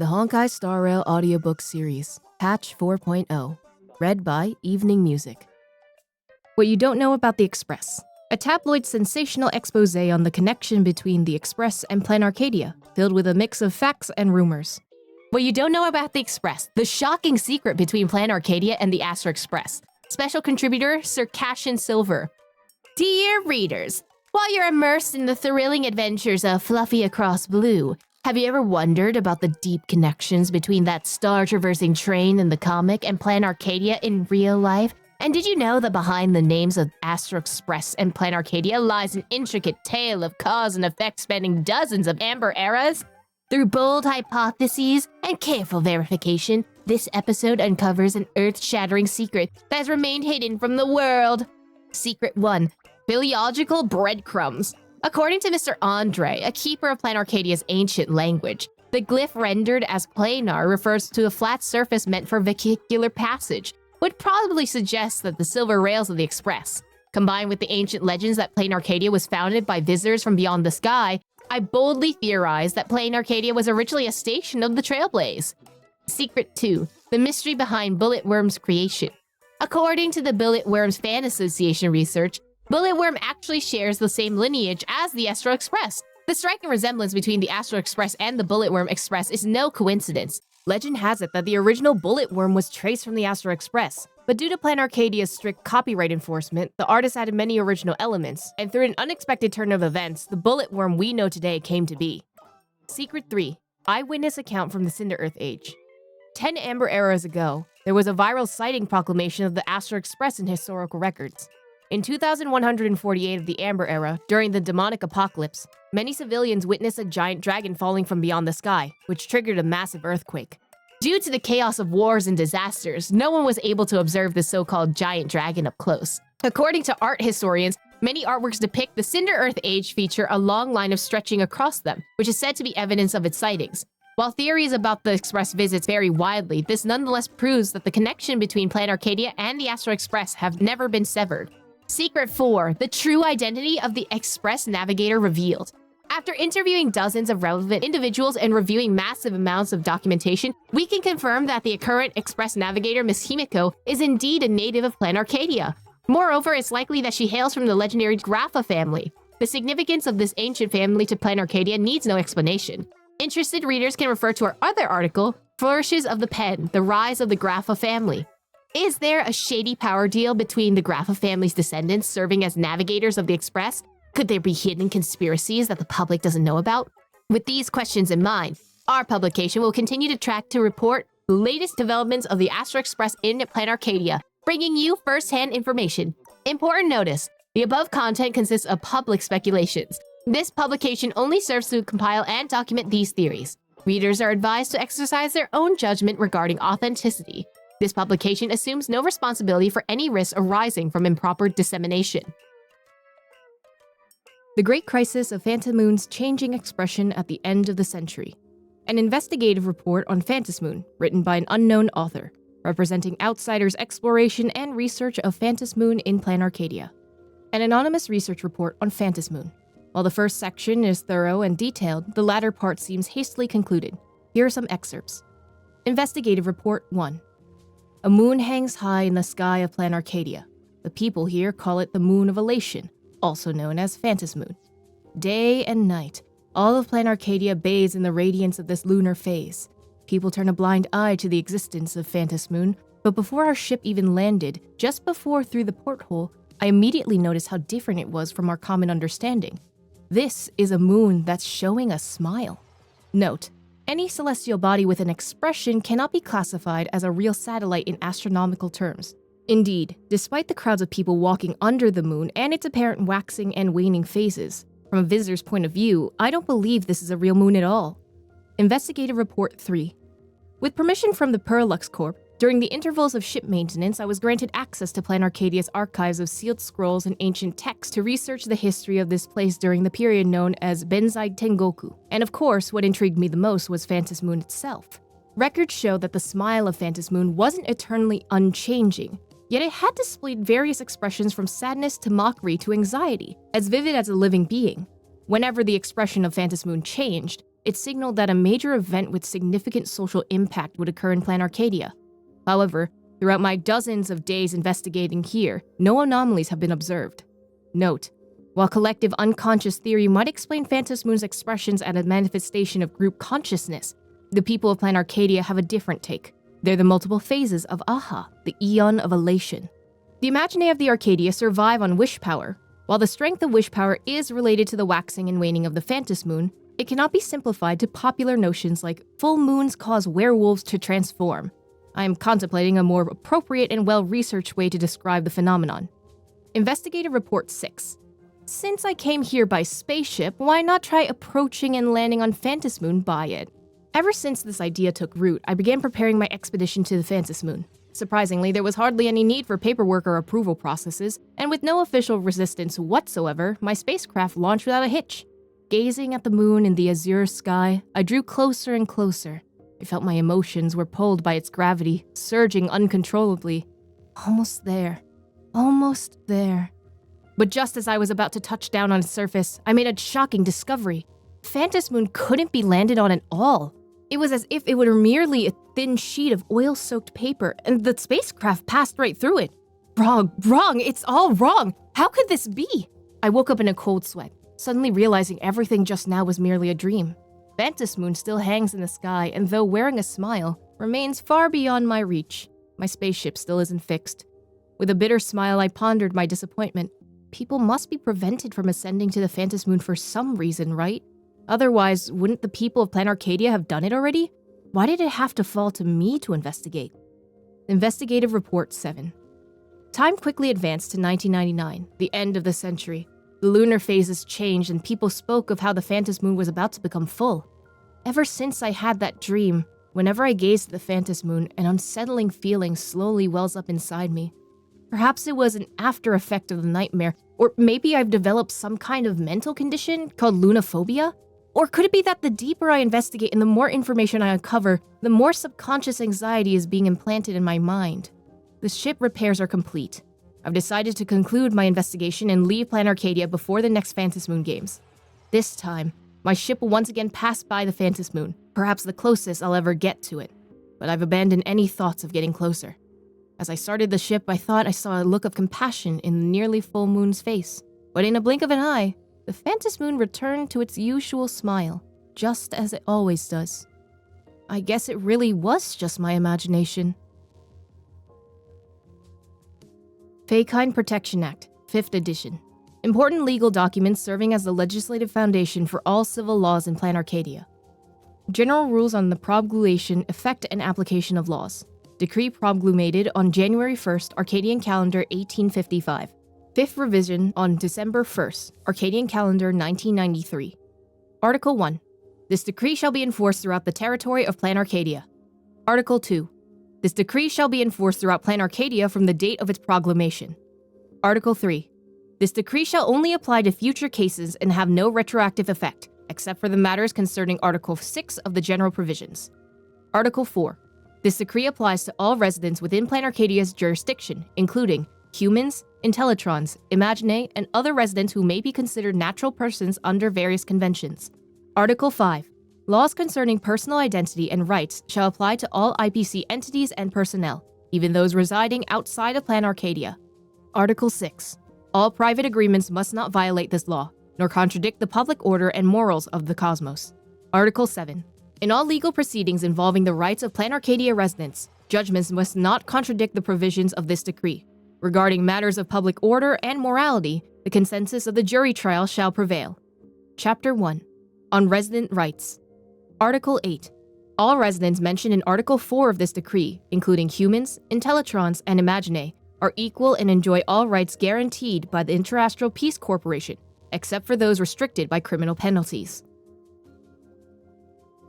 The Honkai Star Rail Audiobook Series, Patch 4.0, read by Evening Music. What you don't know about the Express. A tabloid's sensational expose on the connection between the Express and Planarcadia, filled with a mix of facts and rumors. What you don't know about the Express. The shocking secret between Planarcadia and the Astral Express. Special contributor, Sir Cashin Silver. Dear readers, while you're immersed in the thrilling adventures of Fluffy Across Blue, have you ever wondered about the deep connections between that star-traversing train in the comic and Planarcadia in real life? And did you know that behind the names of Astral Express and Planarcadia lies an intricate tale of cause and effect spanning dozens of amber eras? Through bold hypotheses and careful verification, this episode uncovers an earth-shattering secret that has remained hidden from the world. Secret 1. Philological breadcrumbs. According to Mr. Andre, a keeper of Planarcadia's ancient language, the glyph rendered as planar refers to a flat surface meant for vehicular passage, would probably suggest that the silver rails of the Express. Combined with the ancient legends that Planarcadia was founded by visitors from beyond the sky, I boldly theorize that Planarcadia was originally a station of the Trailblaze. Secret 2. The mystery behind Bulletworm's creation. According to the Bulletworm's Fan Association research, Bulletworm actually shares the same lineage as the Astral Express. The striking resemblance between the Astral Express and the Bulletworm Express is no coincidence. Legend has it that the original Bulletworm was traced from the Astral Express, but due to Planarcadia's strict copyright enforcement, the artist added many original elements, and through an unexpected turn of events, the Bulletworm we know today came to be. Secret 3. Eyewitness account from the Cinder Earth Age. 10 Amber eras ago, there was a viral sighting proclamation of the Astral Express in historical records. In 2148 of the Amber Era, during the demonic apocalypse, many civilians witnessed a giant dragon falling from beyond the sky, which triggered a massive earthquake. Due to the chaos of wars and disasters, no one was able to observe the so-called giant dragon up close. According to art historians, many artworks depict the Cinder Earth Age feature a long line of stretching across them, which is said to be evidence of its sightings. While theories about the Express visits vary widely, this nonetheless proves that the connection between Planarcadia and the Astral Express have never been severed. Secret 4. The true identity of the Express Navigator revealed. After interviewing dozens of relevant individuals and reviewing massive amounts of documentation, we can confirm that the current Express Navigator, Miss Himiko, is indeed a native of Planarcadia. Moreover, it's likely that she hails from the legendary Grapha family. The significance of this ancient family to Planarcadia needs no explanation. Interested readers can refer to our other article, Flourishes of the Pen, The Rise of the Grapha Family. Is there a shady power deal between the Grapha family's descendants serving as navigators of the Express? Could there be hidden conspiracies that the public doesn't know about? With these questions in mind, our publication will continue to track to report the latest developments of the Astral Express in Planarcadia, bringing you first-hand information. Important notice, the above content consists of public speculations. This publication only serves to compile and document these theories. Readers are advised to exercise their own judgment regarding authenticity. This publication assumes no responsibility for any risks arising from improper dissemination. The Great Crisis of Phantasmoon's Changing Expression at the End of the Century. An investigative report on Phantasmoon, written by an unknown author, representing outsiders' exploration and research of Phantasmoon in Planarcadia. An anonymous research report on Phantasmoon. While the first section is thorough and detailed, the latter part seems hastily concluded. Here are some excerpts. Investigative Report 1. A moon hangs high in the sky of Planarcadia. The people here call it the Moon of Elation, also known as Phantasmoon. Day and night, all of Planarcadia bathes in the radiance of this lunar phase. People turn a blind eye to the existence of Phantasmoon, but before our ship even landed, just before through the porthole, I immediately noticed how different it was from our common understanding. This is a moon that's showing a smile. Note, any celestial body with an expression cannot be classified as a real satellite in astronomical terms. Indeed, despite the crowds of people walking under the moon and its apparent waxing and waning phases, from a visitor's point of view, I don't believe this is a real moon at all. Investigative Report 3. With permission from the Perlux Corp, during the intervals of ship maintenance, I was granted access to Planarcadia's archives of sealed scrolls and ancient texts to research the history of this place during the period known as Benzai Tengoku. And of course, what intrigued me the most was Phantasmoon itself. Records show that the smile of Phantasmoon wasn't eternally unchanging, yet it had displayed various expressions from sadness to mockery to anxiety, as vivid as a living being. Whenever the expression of Phantasmoon changed, it signaled that a major event with significant social impact would occur in Planarcadia. However, throughout my dozens of days investigating here, no anomalies have been observed. Note: while collective unconscious theory might explain Phantasmoon's expressions as a manifestation of group consciousness, the people of Planarcadia have a different take. They're the multiple phases of Aha, the Aeon of Elation. The Imagenae of the Arcadia survive on wish power. While the strength of wish power is related to the waxing and waning of the Phantasmoon, it cannot be simplified to popular notions like full moons cause werewolves to transform. I am contemplating a more appropriate and well-researched way to describe the phenomenon. Investigative Report 6. Since I came here by spaceship, why not try approaching and landing on Phantasmoon by it? Ever since this idea took root, I began preparing my expedition to the Phantasmoon. Surprisingly, there was hardly any need for paperwork or approval processes, and with no official resistance whatsoever, my spacecraft launched without a hitch. Gazing at the moon in the azure sky, I drew closer and closer. I felt my emotions were pulled by its gravity, surging uncontrollably. Almost there. Almost there. But just as I was about to touch down on its surface, I made a shocking discovery. Phantasmoon couldn't be landed on at all. It was as if it were merely a thin sheet of oil-soaked paper, and the spacecraft passed right through it. Wrong, it's all wrong. How could this be? I woke up in a cold sweat, suddenly realizing everything just now was merely a dream. Phantasmoon still hangs in the sky, and though wearing a smile, remains far beyond my reach. My spaceship still isn't fixed. With a bitter smile, I pondered my disappointment. People must be prevented from ascending to the Phantasmoon for some reason, right? Otherwise, wouldn't the people of Planarcadia have done it already? Why did it have to fall to me to investigate? Investigative Report 7. Time quickly advanced to 1999, the end of the century. The lunar phases changed and people spoke of how the Phantasmoon was about to become full. Ever since I had that dream, whenever I gazed at the Phantasmoon, an unsettling feeling slowly wells up inside me. Perhaps it was an after effect of the nightmare, or maybe I've developed some kind of mental condition called lunophobia? Or could it be that the deeper I investigate and the more information I uncover, the more subconscious anxiety is being implanted in my mind? The ship repairs are complete. I've decided to conclude my investigation and leave Planarcadia before the next Phantasmoon games. This time, my ship will once again pass by the Phantasmoon, perhaps the closest I'll ever get to it. But I've abandoned any thoughts of getting closer. As I started the ship, I thought I saw a look of compassion in the nearly full moon's face. But in a blink of an eye, the Phantasmoon returned to its usual smile, just as it always does. I guess it really was just my imagination. Faekind Protection Act, 5th edition. Important legal documents serving as the legislative foundation for all civil laws in Planarcadia. General rules on the promulgation, effect, and application of laws. Decree promulgated on January 1st, Arcadian calendar 1855. 5th revision on December 1st, Arcadian calendar 1993. Article 1. This decree shall be enforced throughout the territory of Planarcadia. Article 2. This decree shall be enforced throughout Planarcadia from the date of its proclamation. Article 3. This decree shall only apply to future cases and have no retroactive effect, except for the matters concerning Article 6 of the General Provisions. Article 4. This decree applies to all residents within Planarcadia's jurisdiction, including humans, Intellitrons, Imagenae, and other residents who may be considered natural persons under various conventions. Article 5. Laws concerning personal identity and rights shall apply to all IPC entities and personnel, even those residing outside of Planarcadia. Article 6. All private agreements must not violate this law, nor contradict the public order and morals of the cosmos. Article 7. In all legal proceedings involving the rights of Planarcadia residents, judgments must not contradict the provisions of this decree. Regarding matters of public order and morality, the consensus of the jury trial shall prevail. Chapter 1. On Resident Rights. Article 8. All residents mentioned in Article 4 of this decree, including humans, Intellitrons, and Imagenae, are equal and enjoy all rights guaranteed by the Interastral Peace Corporation, except for those restricted by criminal penalties.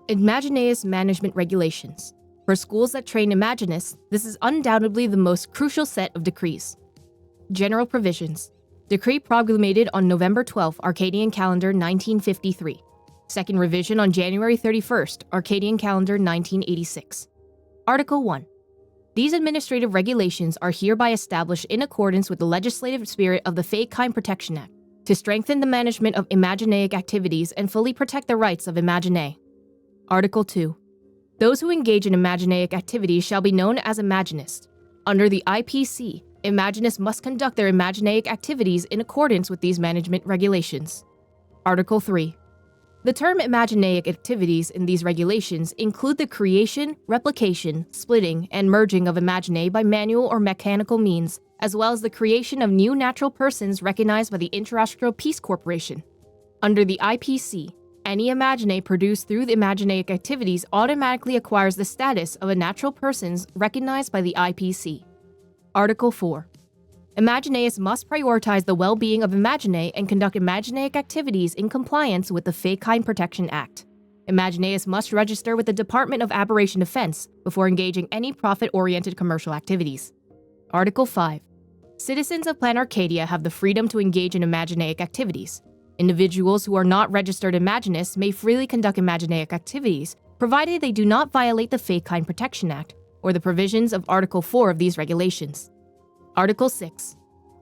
Imagenae's Management Regulations. For schools that train Imagenists, this is undoubtedly the most crucial set of decrees. General Provisions. Decree promulgated on November 12, Arcadian calendar 1953. Second revision on January 31st, Arcadian calendar 1986. Article 1. These administrative regulations are hereby established in accordance with the legislative spirit of the Faekind Protection Act, to strengthen the management of Imagenaic activities and fully protect the rights of Imagenae. Article 2. Those who engage in Imagenaic activities shall be known as Imagenists. Under the IPC, Imagenists must conduct their Imagenaic activities in accordance with these management regulations. Article 3. The term Imagenaic activities in these regulations include the creation, replication, splitting, and merging of Imagenae by manual or mechanical means, as well as the creation of new natural persons recognized by the Interastral Peace Corporation. Under the IPC, any Imagenae produced through the Imagenaic activities automatically acquires the status of a natural persons recognized by the IPC. Article 4. Imagenaists must prioritize the well-being of Imagenae and conduct Imagenaic activities in compliance with the Faekind Protection Act. Imagenaists must register with the Department of Aberration Defense before engaging any profit-oriented commercial activities. Article 5. Citizens of Planarcadia have the freedom to engage in Imagenaic activities. Individuals who are not registered Imagenists may freely conduct Imagenaic activities, provided they do not violate the Faekind Protection Act or the provisions of Article 4 of these regulations. Article 6.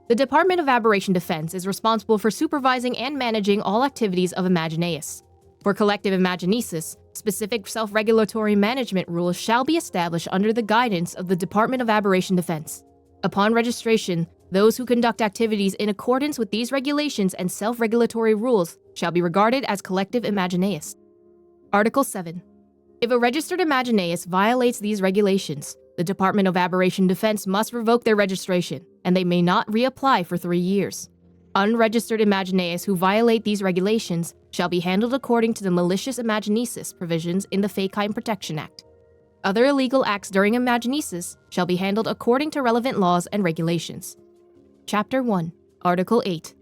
The Department of Aberration Defense is responsible for supervising and managing all activities of Imagenaists. For collective Imagenesis, specific self-regulatory management rules shall be established under the guidance of the Department of Aberration Defense. Upon registration, those who conduct activities in accordance with these regulations and self-regulatory rules shall be regarded as collective Imagenaists. Article 7. If a registered Imagenaeist violates these regulations, the Department of Aberration Defense must revoke their registration, and they may not reapply for 3 years. Unregistered Imagenaists who violate these regulations shall be handled according to the malicious Imagenesis provisions in the Faekind Protection Act. Other illegal acts during Imagenesis shall be handled according to relevant laws and regulations. Chapter 1, Article 8.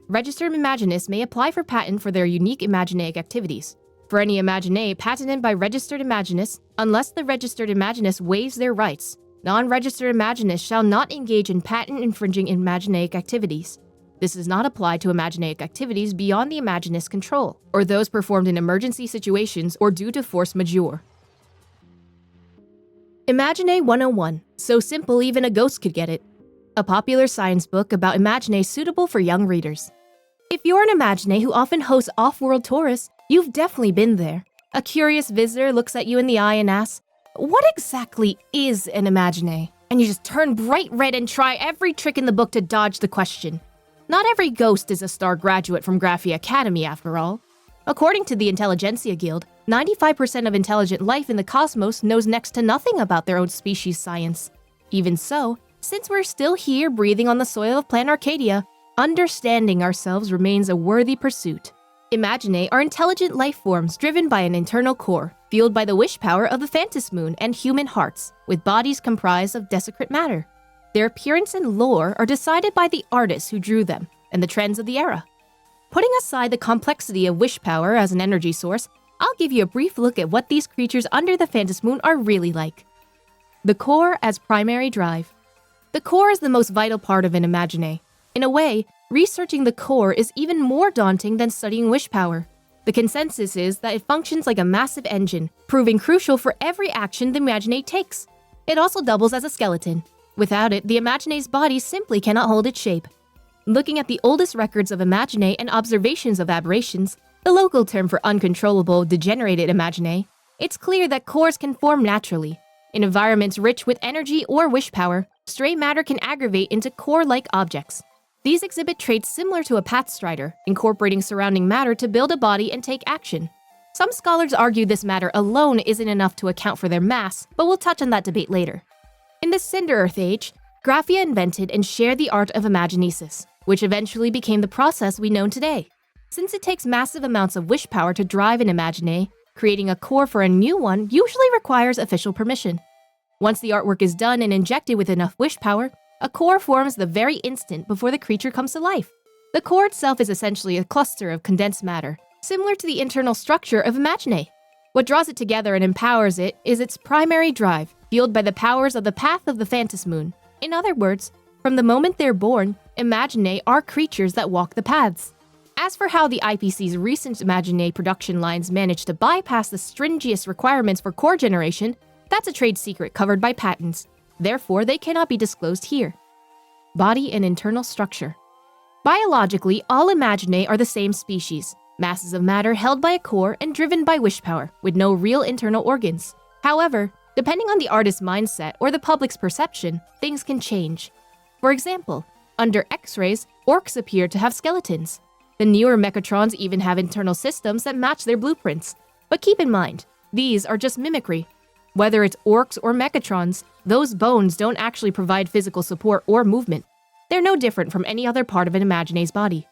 Registered Imagenists may apply for patent for their unique Imagenaic activities. For any Imagenae patented by registered Imagenists, unless the registered Imagenist waives their rights, non-registered Imagenists shall not engage in patent-infringing Imagenaic activities. This does not apply to Imagenaic activities beyond the Imagenist's control, or those performed in emergency situations or due to force majeure. Imagenae 101, so simple even a ghost could get it. A popular science book about Imagenae suitable for young readers. If you're an Imagenae who often hosts off-world tourists, you've definitely been there. A curious visitor looks at you in the eye and asks, "What exactly is an Imagenae?" And you just turn bright red and try every trick in the book to dodge the question. Not every ghost is a star graduate from Graphia Academy, after all. According to the Intelligentsia Guild, 95% of intelligent life in the cosmos knows next to nothing about their own species' science. Even so, since we're still here breathing on the soil of Planarcadia, understanding ourselves remains a worthy pursuit. Imagenae are intelligent life forms driven by an internal core, fueled by the wish power of the Phantasmoon and human hearts, with bodies comprised of desecrate matter. Their appearance and lore are decided by the artists who drew them and the trends of the era. Putting aside the complexity of wish power as an energy source, I'll give you a brief look at what these creatures under the Phantasmoon are really like. The core as primary drive. The core is the most vital part of an Imagenae. In a way, researching the core is even more daunting than studying wish power. The consensus is that it functions like a massive engine, proving crucial for every action the Imagenae takes. It also doubles as a skeleton. Without it, the Imagenae's body simply cannot hold its shape. Looking at the oldest records of Imagenae and observations of aberrations, the local term for uncontrollable, degenerated Imagenae, it's clear that cores can form naturally. In environments rich with energy or wish power, stray matter can aggravate into core-like objects. These exhibit traits similar to a pathstrider, incorporating surrounding matter to build a body and take action. Some scholars argue this matter alone isn't enough to account for their mass, but we'll touch on that debate later. In the Cinder Earth Age, Graphia invented and shared the art of Imagenesis, which eventually became the process we know today. Since it takes massive amounts of wish power to drive an Imagenae, creating a core for a new one usually requires official permission. Once the artwork is done and injected with enough wish power, a core forms the very instant before the creature comes to life. The core itself is essentially a cluster of condensed matter, similar to the internal structure of Imagenae. What draws it together and empowers it is its primary drive, fueled by the powers of the path of the Phantasmoon. In other words, from the moment they're born, Imagenae are creatures that walk the paths. As for how the IPC's recent Imagenae production lines managed to bypass the stringent requirements for core generation, that's a trade secret covered by patents. Therefore, they cannot be disclosed here. Body and internal structure. Biologically, all Imagenae are the same species. masses of matter held by a core and driven by wish power, with no real internal organs. However, depending on the artist's mindset or the public's perception, things can change. For example, under X-rays, orcs appear to have skeletons. The newer Mechatrons even have internal systems that match their blueprints. But keep in mind, these are just mimicry. Whether it's orcs or Mechatrons, those bones don't actually provide physical support or movement. They're no different from any other part of an Imagenae's body.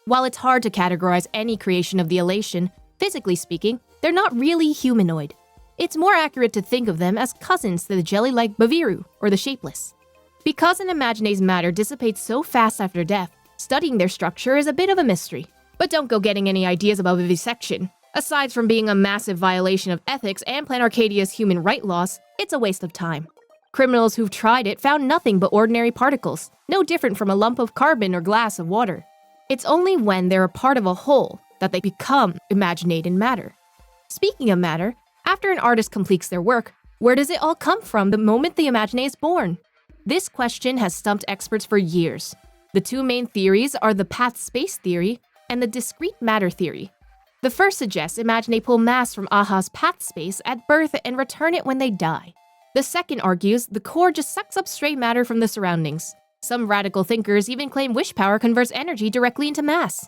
While it's hard to categorize any creation of the Elation, physically speaking, they're not really humanoid. It's more accurate to think of them as cousins to the jelly-like Baviru or the Shapeless. Because an Imagenae's matter dissipates so fast after death, studying their structure is a bit of a mystery. But don't go getting any ideas about vivisection. Aside from being a massive violation of ethics and Planarcadia's human right laws, it's a waste of time. Criminals who've tried it found nothing but ordinary particles, no different from a lump of carbon or glass of water. It's only when they're a part of a whole that they become Imagenae in matter. Speaking of matter, after an artist completes their work, where does it all come from the moment the Imagenae is born? This question has stumped experts for years. The two main theories are the path-space theory and the discrete matter theory. The first suggests Imagenae pull mass from Aha's path space at birth and return it when they die. The second argues the core just sucks up stray matter from the surroundings. Some radical thinkers even claim wish power converts energy directly into mass.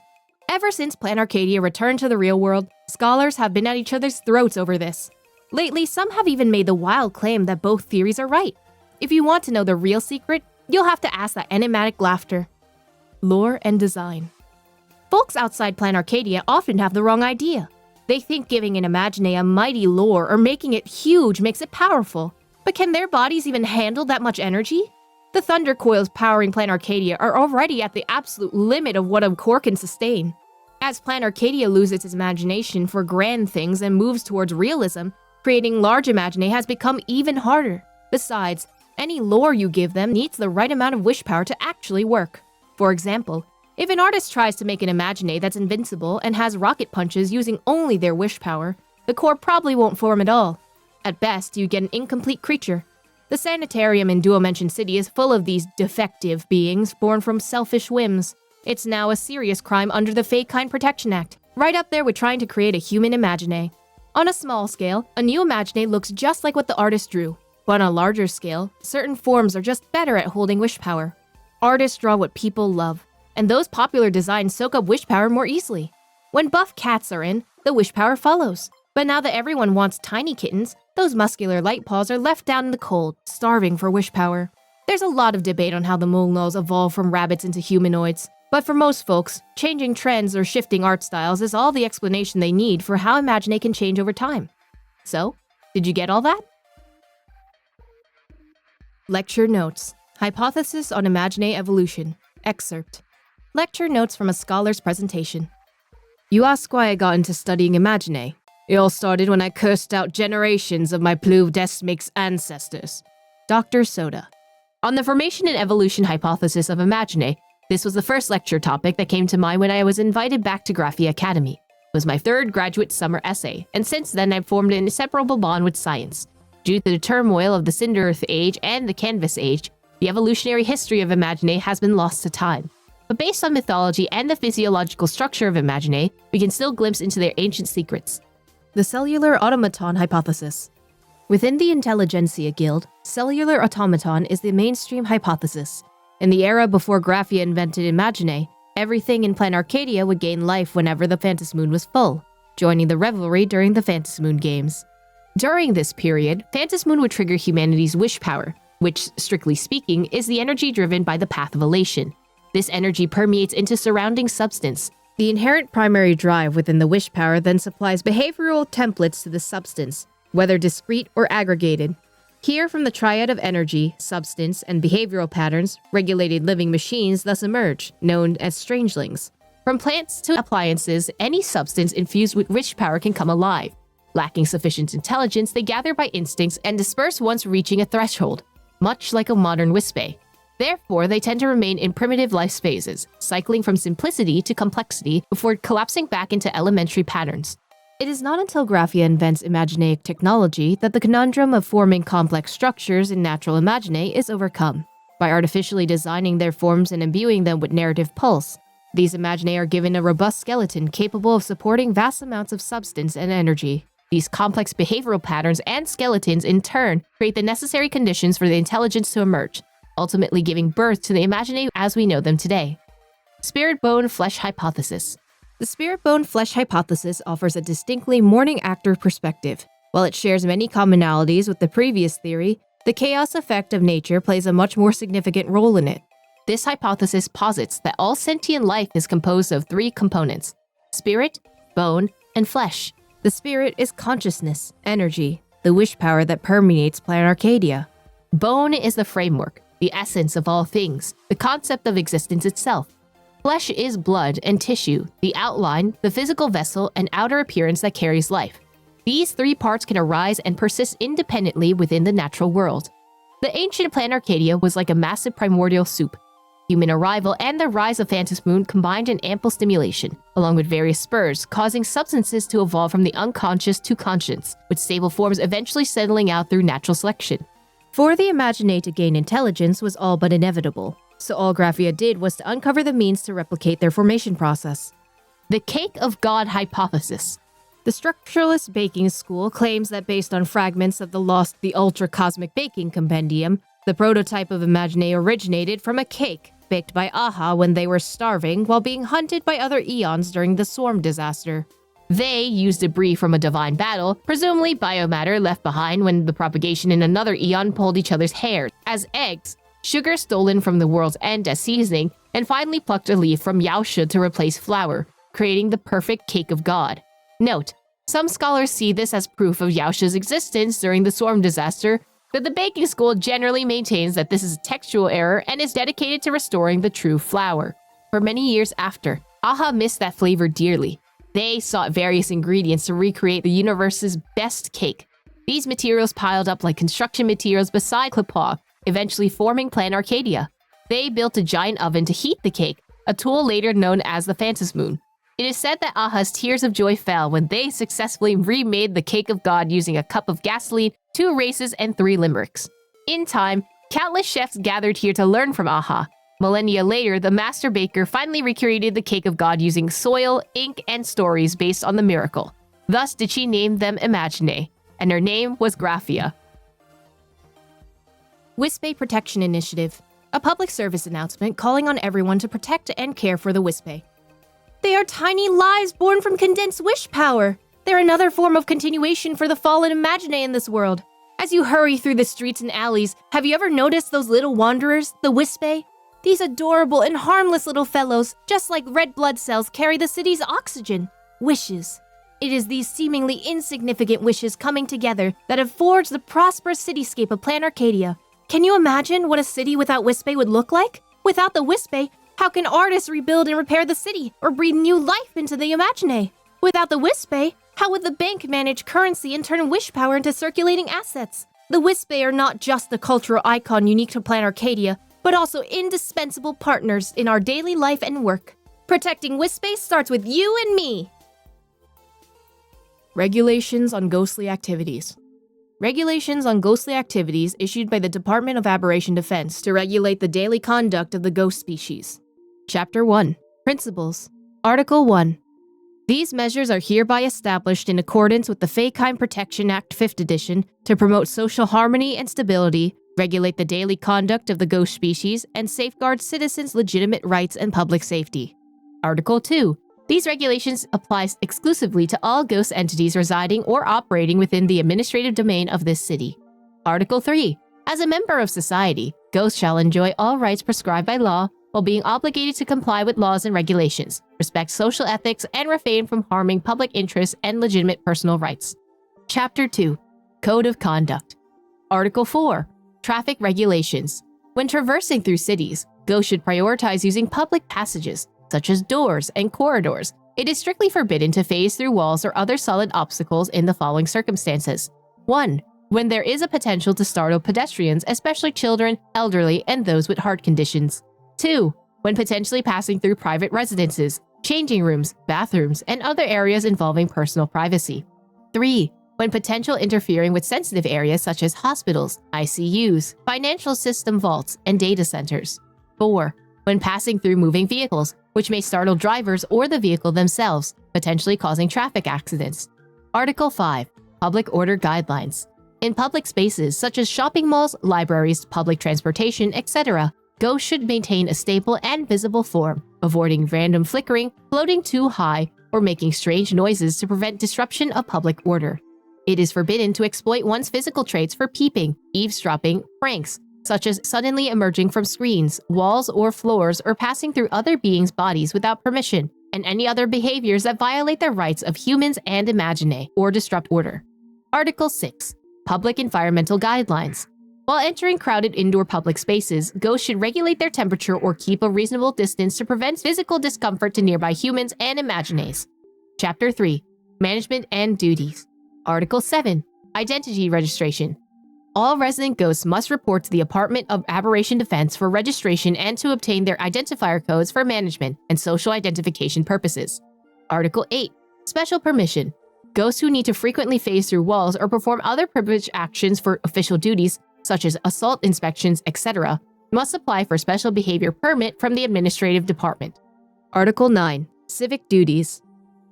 Ever since Planarcadia returned to the real world, scholars have been at each other's throats over this. Lately, some have even made the wild claim that both theories are right. If you want to know the real secret, you'll have to ask that enigmatic laughter. Lore and design. Folks outside Planarcadia often have the wrong idea. They think giving an Imagenae a mighty lore or making it huge makes it powerful. But can their bodies even handle that much energy? The thunder coils powering Planarcadia are already at the absolute limit of what a core can sustain. As Planarcadia loses its imagination for grand things and moves towards realism, creating large Imagenae has become even harder. Besides, any lore you give them needs the right amount of wish power to actually work. For example, if an artist tries to make an Imagenae that's invincible and has rocket punches using only their wish power, the core probably won't form at all. At best, you get an incomplete creature. The sanitarium in Dual-Mention City is full of these defective beings born from selfish whims. It's now a serious crime under the Faekind Protection Act, right up there with trying to create a human Imagenae. On a small scale, a new Imagenae looks just like what the artist drew. But on a larger scale, certain forms are just better at holding wish power. Artists draw what people love, and those popular designs soak up wish power more easily. When buff cats are in, the wish power follows. But now that everyone wants tiny kittens, those muscular light paws are left down in the cold, starving for wish power. There's a lot of debate on how the Moonlulls evolved from rabbits into humanoids, but for most folks, changing trends or shifting art styles is all the explanation they need for how Imagenae can change over time. So, did you get all that? Lecture Notes. Hypothesis on Imagenae Evolution. Excerpt. Lecture notes from a scholar's presentation. You ask why I got into studying Imagenae. It all started when I cursed out generations of my Pluvdesmix ancestors. Dr. Soda. On the formation and evolution hypothesis of Imagenae, this was the first lecture topic that came to mind when I was invited back to Graphia Academy. It was my third graduate summer essay, and since then I've formed an inseparable bond with science. Due to the turmoil of the Cinder Earth Age and the Canvas Age, the evolutionary history of Imagenae has been lost to time. But based on mythology and the physiological structure of Imagenae, we can still glimpse into their ancient secrets. The Cellular Automaton Hypothesis. Within the Intelligentsia Guild, cellular automaton is the mainstream hypothesis. In the era before Graphia invented Imagenae, everything in Planarcadia would gain life whenever the Phantasmoon was full, joining the revelry during the Phantasmoon games. During this period, Phantasmoon would trigger humanity's wish power, which, strictly speaking, is the energy driven by the path of elation. This energy permeates into surrounding substance. The inherent primary drive within the wish power then supplies behavioral templates to the substance, whether discrete or aggregated. Here, from the triad of energy, substance, and behavioral patterns, regulated living machines thus emerge, known as strangelings. From plants to appliances, any substance infused with wish power can come alive. Lacking sufficient intelligence, they gather by instincts and disperse once reaching a threshold, much like a modern Wispae. Therefore, they tend to remain in primitive life phases, cycling from simplicity to complexity before collapsing back into elementary patterns. It is not until Graphia invents Imagenaic technology that the conundrum of forming complex structures in natural Imagenae is overcome. By artificially designing their forms and imbuing them with narrative pulse, These Imagenae are given a robust skeleton capable of supporting vast amounts of substance and energy. These complex behavioral patterns and skeletons, in turn, create the necessary conditions for the intelligence to emerge, ultimately giving birth to the Imagenae as we know them today. Spirit Bone Flesh Hypothesis. The Spirit Bone Flesh Hypothesis offers a distinctly morning actor perspective. While it shares many commonalities with the previous theory, the chaos effect of nature plays a much more significant role in it. This hypothesis posits that all sentient life is composed of three components: spirit, bone, and flesh. The spirit is consciousness, energy, the wish power that permeates Planarcadia. Bone is the framework, the essence of all things, the concept of existence itself. Flesh is blood and tissue, the outline, the physical vessel, and outer appearance that carries life. These three parts can arise and persist independently within the natural world. The ancient Planarcadia was like a massive primordial soup. Human arrival and the rise of Phantasmoon combined in ample stimulation, along with various spurs, causing substances to evolve from the unconscious to conscious, with stable forms eventually settling out through natural selection. For the Imagenae to gain intelligence was all but inevitable, so all Graphia did was to uncover the means to replicate their formation process. The Cake of God Hypothesis. The structuralist baking school claims that based on fragments of the ultra-cosmic baking compendium, the prototype of Imagenae originated from a cake baked by Aha when they were starving while being hunted by other eons during the Swarm disaster. They used debris from a divine battle, presumably biomatter left behind when the propagation in another eon pulled each other's hair, as eggs, sugar stolen from the world's end as seasoning, and finally plucked a leaf from Yaosha to replace flour, creating the perfect cake of God. Note, some scholars see this as proof of Yaosha's existence during the Swarm disaster, but the baking school generally maintains that this is a textual error and is dedicated to restoring the true flour. For many years after, Aha missed that flavor dearly. They sought various ingredients to recreate the universe's best cake. These materials piled up like construction materials beside Klepaw, eventually forming Planarcadia. They built a giant oven to heat the cake, a tool later known as the Phantasmoon. It is said that Aha's tears of joy fell when they successfully remade the Cake of God using a cup of gasoline, 2 races, and 3 limericks. In time, countless chefs gathered here to learn from Aha. Millennia later, the master baker finally recreated the Cake of God using soil, ink, and stories based on the miracle. Thus did she name them Imagenae, and her name was Graphia. Wispae Protection Initiative, a public service announcement calling on everyone to protect and care for the Wispae. They are tiny lives born from condensed wish power. They're another form of continuation for the fallen Imagenae in this world. As you hurry through the streets and alleys, have you ever noticed those little wanderers, the Wispae? These adorable and harmless little fellows, just like red blood cells, carry the city's oxygen. Wishes. It is these seemingly insignificant wishes coming together that have forged the prosperous cityscape of Planarcadia. Can you imagine what a city without Wispae would look like? Without the Wispae, how can artists rebuild and repair the city or breathe new life into the Imagenae? Without the Wispae, how would the bank manage currency and turn wish power into circulating assets? The Wispae are not just a cultural icon unique to Planarcadia, but also indispensable partners in our daily life and work. Protecting Wispae starts with you and me. Regulations on Ghostly Activities. Regulations on ghostly activities issued by the Department of Aberration Defense to regulate the daily conduct of the ghost species. Chapter 1. Principles. Article 1. These measures are hereby established in accordance with the Faekind Protection Act 5th edition to promote social harmony and stability, regulate the daily conduct of the ghost species, and safeguard citizens' legitimate rights and public safety. Article 2. These regulations apply exclusively to all ghost entities residing or operating within the administrative domain of this city. Article 3. As a member of society, ghosts shall enjoy all rights prescribed by law while being obligated to comply with laws and regulations, respect social ethics, and refrain from harming public interests and legitimate personal rights. Chapter 2. Code of Conduct. Article 4. Traffic Regulations. When traversing through cities, ghosts should prioritize using public passages, such as doors and corridors. It is strictly forbidden to phase through walls or other solid obstacles in the following circumstances. 1. When there is a potential to startle pedestrians, especially children, elderly, and those with heart conditions. 2. When potentially passing through private residences, changing rooms, bathrooms, and other areas involving personal privacy. 3. When potential interfering with sensitive areas such as hospitals, ICUs, financial system vaults, and data centers. 4. When passing through moving vehicles, which may startle drivers or the vehicle themselves, potentially causing traffic accidents. Article 5. Public Order Guidelines. In public spaces such as shopping malls, libraries, public transportation, etc., ghosts should maintain a stable and visible form, avoiding random flickering, floating too high, or making strange noises to prevent disruption of public order. It is forbidden to exploit one's physical traits for peeping, eavesdropping, pranks, such as suddenly emerging from screens, walls, or floors, or passing through other beings' bodies without permission, and any other behaviors that violate the rights of humans and Imagenae or disrupt order. Article 6. Public Environmental Guidelines. While entering crowded indoor public spaces, ghosts should regulate their temperature or keep a reasonable distance to prevent physical discomfort to nearby humans and Imagenaes. Chapter 3. Management and Duties. Article 7. Identity Registration. All resident ghosts must report to the Department of Aberration Defense for registration and to obtain their identifier codes for management and social identification purposes. Article 8. Special Permission. Ghosts who need to frequently phase through walls or perform other privileged actions for official duties, such as assault inspections, etc., must apply for special behavior permit from the Administrative Department. Article 9. Civic Duties.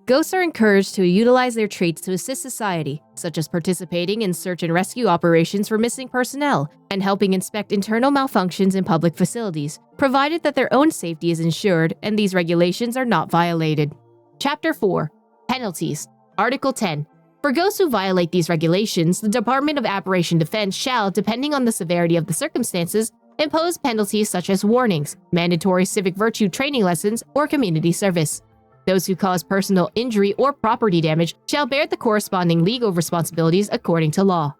Ghosts are encouraged to utilize their traits to assist society, such as participating in search and rescue operations for missing personnel and helping inspect internal malfunctions in public facilities, provided that their own safety is ensured and these regulations are not violated. Chapter 4. Penalties. Article 10. For ghosts who violate these regulations, the Department of Aberration Defense shall, depending on the severity of the circumstances, impose penalties such as warnings, mandatory civic virtue training lessons, or community service. Those who cause personal injury or property damage shall bear the corresponding legal responsibilities according to law.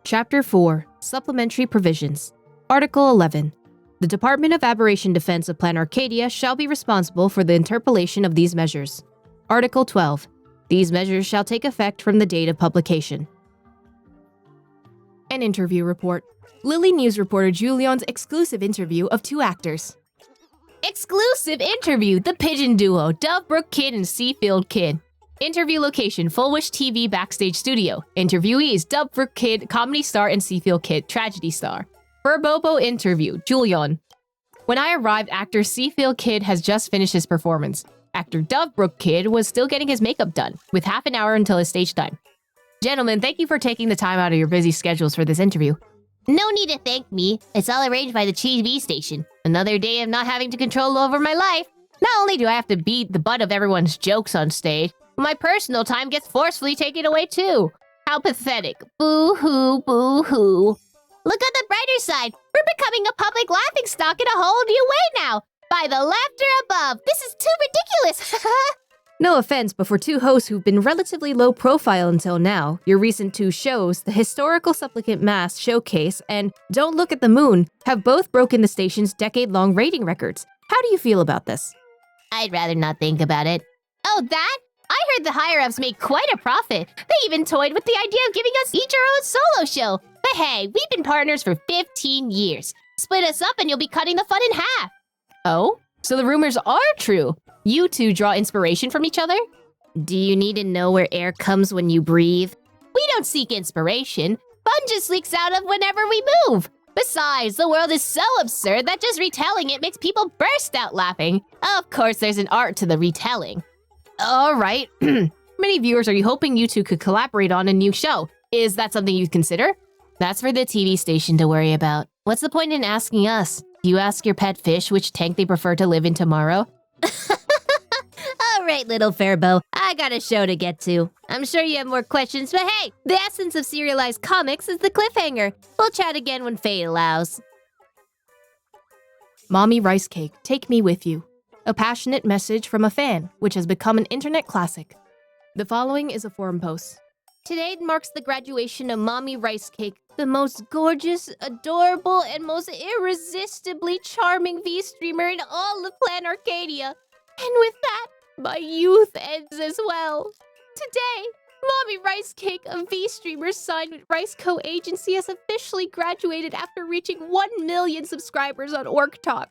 Chapter 4. Supplementary Provisions. Article 11. The Department of Aberration Defense of Planarcadia shall be responsible for the interpolation of these measures. Article 12. These measures shall take effect from the date of publication. An interview report. Lily News reporter Julion's exclusive interview of two actors. Exclusive interview, the Pigeon Duo, Dovebrook Kid and Seafield Kid. Interview location, Fulwish TV Backstage Studio. Interviewees, Dovebrook Kid, Comedy Star and Seafield Kid, Tragedy Star. Verbobo interview, Julion. When I arrived, actor Seafield Kid has just finished his performance. Actor Dovebrook Kid was still getting his makeup done, with half an hour until his stage time. Gentlemen, thank you for taking the time out of your busy schedules for this interview. No need to thank me. It's all arranged by the TV station. Another day of not having to control over my life. Not only do I have to beat the butt of everyone's jokes on stage, but my personal time gets forcefully taken away too. How pathetic. Boo-hoo, boo-hoo. Look on the brighter side. We're becoming a public laughingstock in a whole new way now. By the laughter above. This is too ridiculous. No offense, but for two hosts who've been relatively low profile until now, your recent two shows, the Historical Supplicant Mass Showcase and Don't Look at the Moon, have both broken the station's decade-long rating records. How do you feel about this? I'd rather not think about it. Oh, that? I heard the higher-ups made quite a profit. They even toyed with the idea of giving us each our own solo show. But hey, we've been partners for 15 years. Split us up and you'll be cutting the fun in half. Oh? So the rumors are true. You two draw inspiration from each other? Do you need to know where air comes when you breathe? We don't seek inspiration. Fun just leaks out of whenever we move. Besides, the world is so absurd that just retelling it makes people burst out laughing. Of course, there's an art to the retelling. All right. How many viewers are you hoping you two could collaborate on a new show? Is that something you'd consider? That's for the TV station to worry about. What's the point in asking us? Do you ask your pet fish which tank they prefer to live in tomorrow? All right, little Fairbow. I got a show to get to. I'm sure you have more questions, but hey, the essence of serialized comics is the cliffhanger. We'll chat again when fate allows. Mommy Ricecake, take me with you. A passionate message from a fan, which has become an internet classic. The following is a forum post. Today marks the graduation of Mommy Ricecake, the most gorgeous, adorable, and most irresistibly charming V-streamer in all of Planarcadia. And with that, my youth ends as well. Today, Mommy Ricecake, a V-streamer signed with Riceco Agency, has officially graduated after reaching 1 million subscribers on Orc Talk.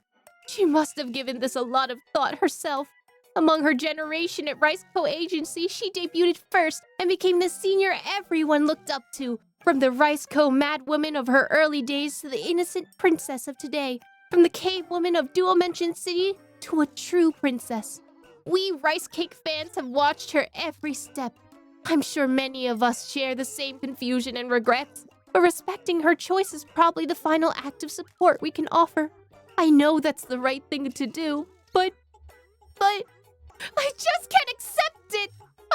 She must have given this a lot of thought herself. Among her generation at Riceco Agency, she debuted first and became the senior everyone looked up to. From the Riceco madwoman of her early days to the innocent princess of today. From the cave woman of Dual Mention City to a true princess. We Ricecake fans have watched her every step. I'm sure many of us share the same confusion and regrets, but respecting her choice is probably the final act of support we can offer. I know that's the right thing to do, but I just can't accept it.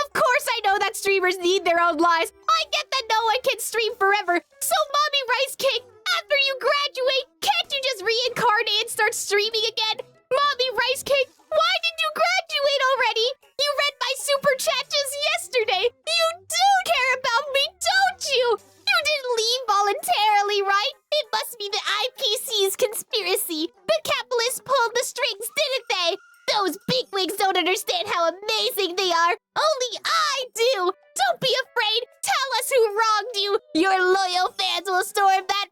Of course I know that streamers need their own lives. I get that no one can stream forever. So Mommy Ricecake, after you graduate, can't you just reincarnate and start streaming again? Mommy Ricecake, why did you graduate already? You read my super chat just yesterday. You do care about me, don't you? You didn't leave voluntarily, right? It must be the IPC's conspiracy. The capitalists pulled the strings, didn't they? Those bigwigs don't understand how amazing they are. Only I do. Don't be afraid. Tell us who wronged you. Your loyal fans will storm that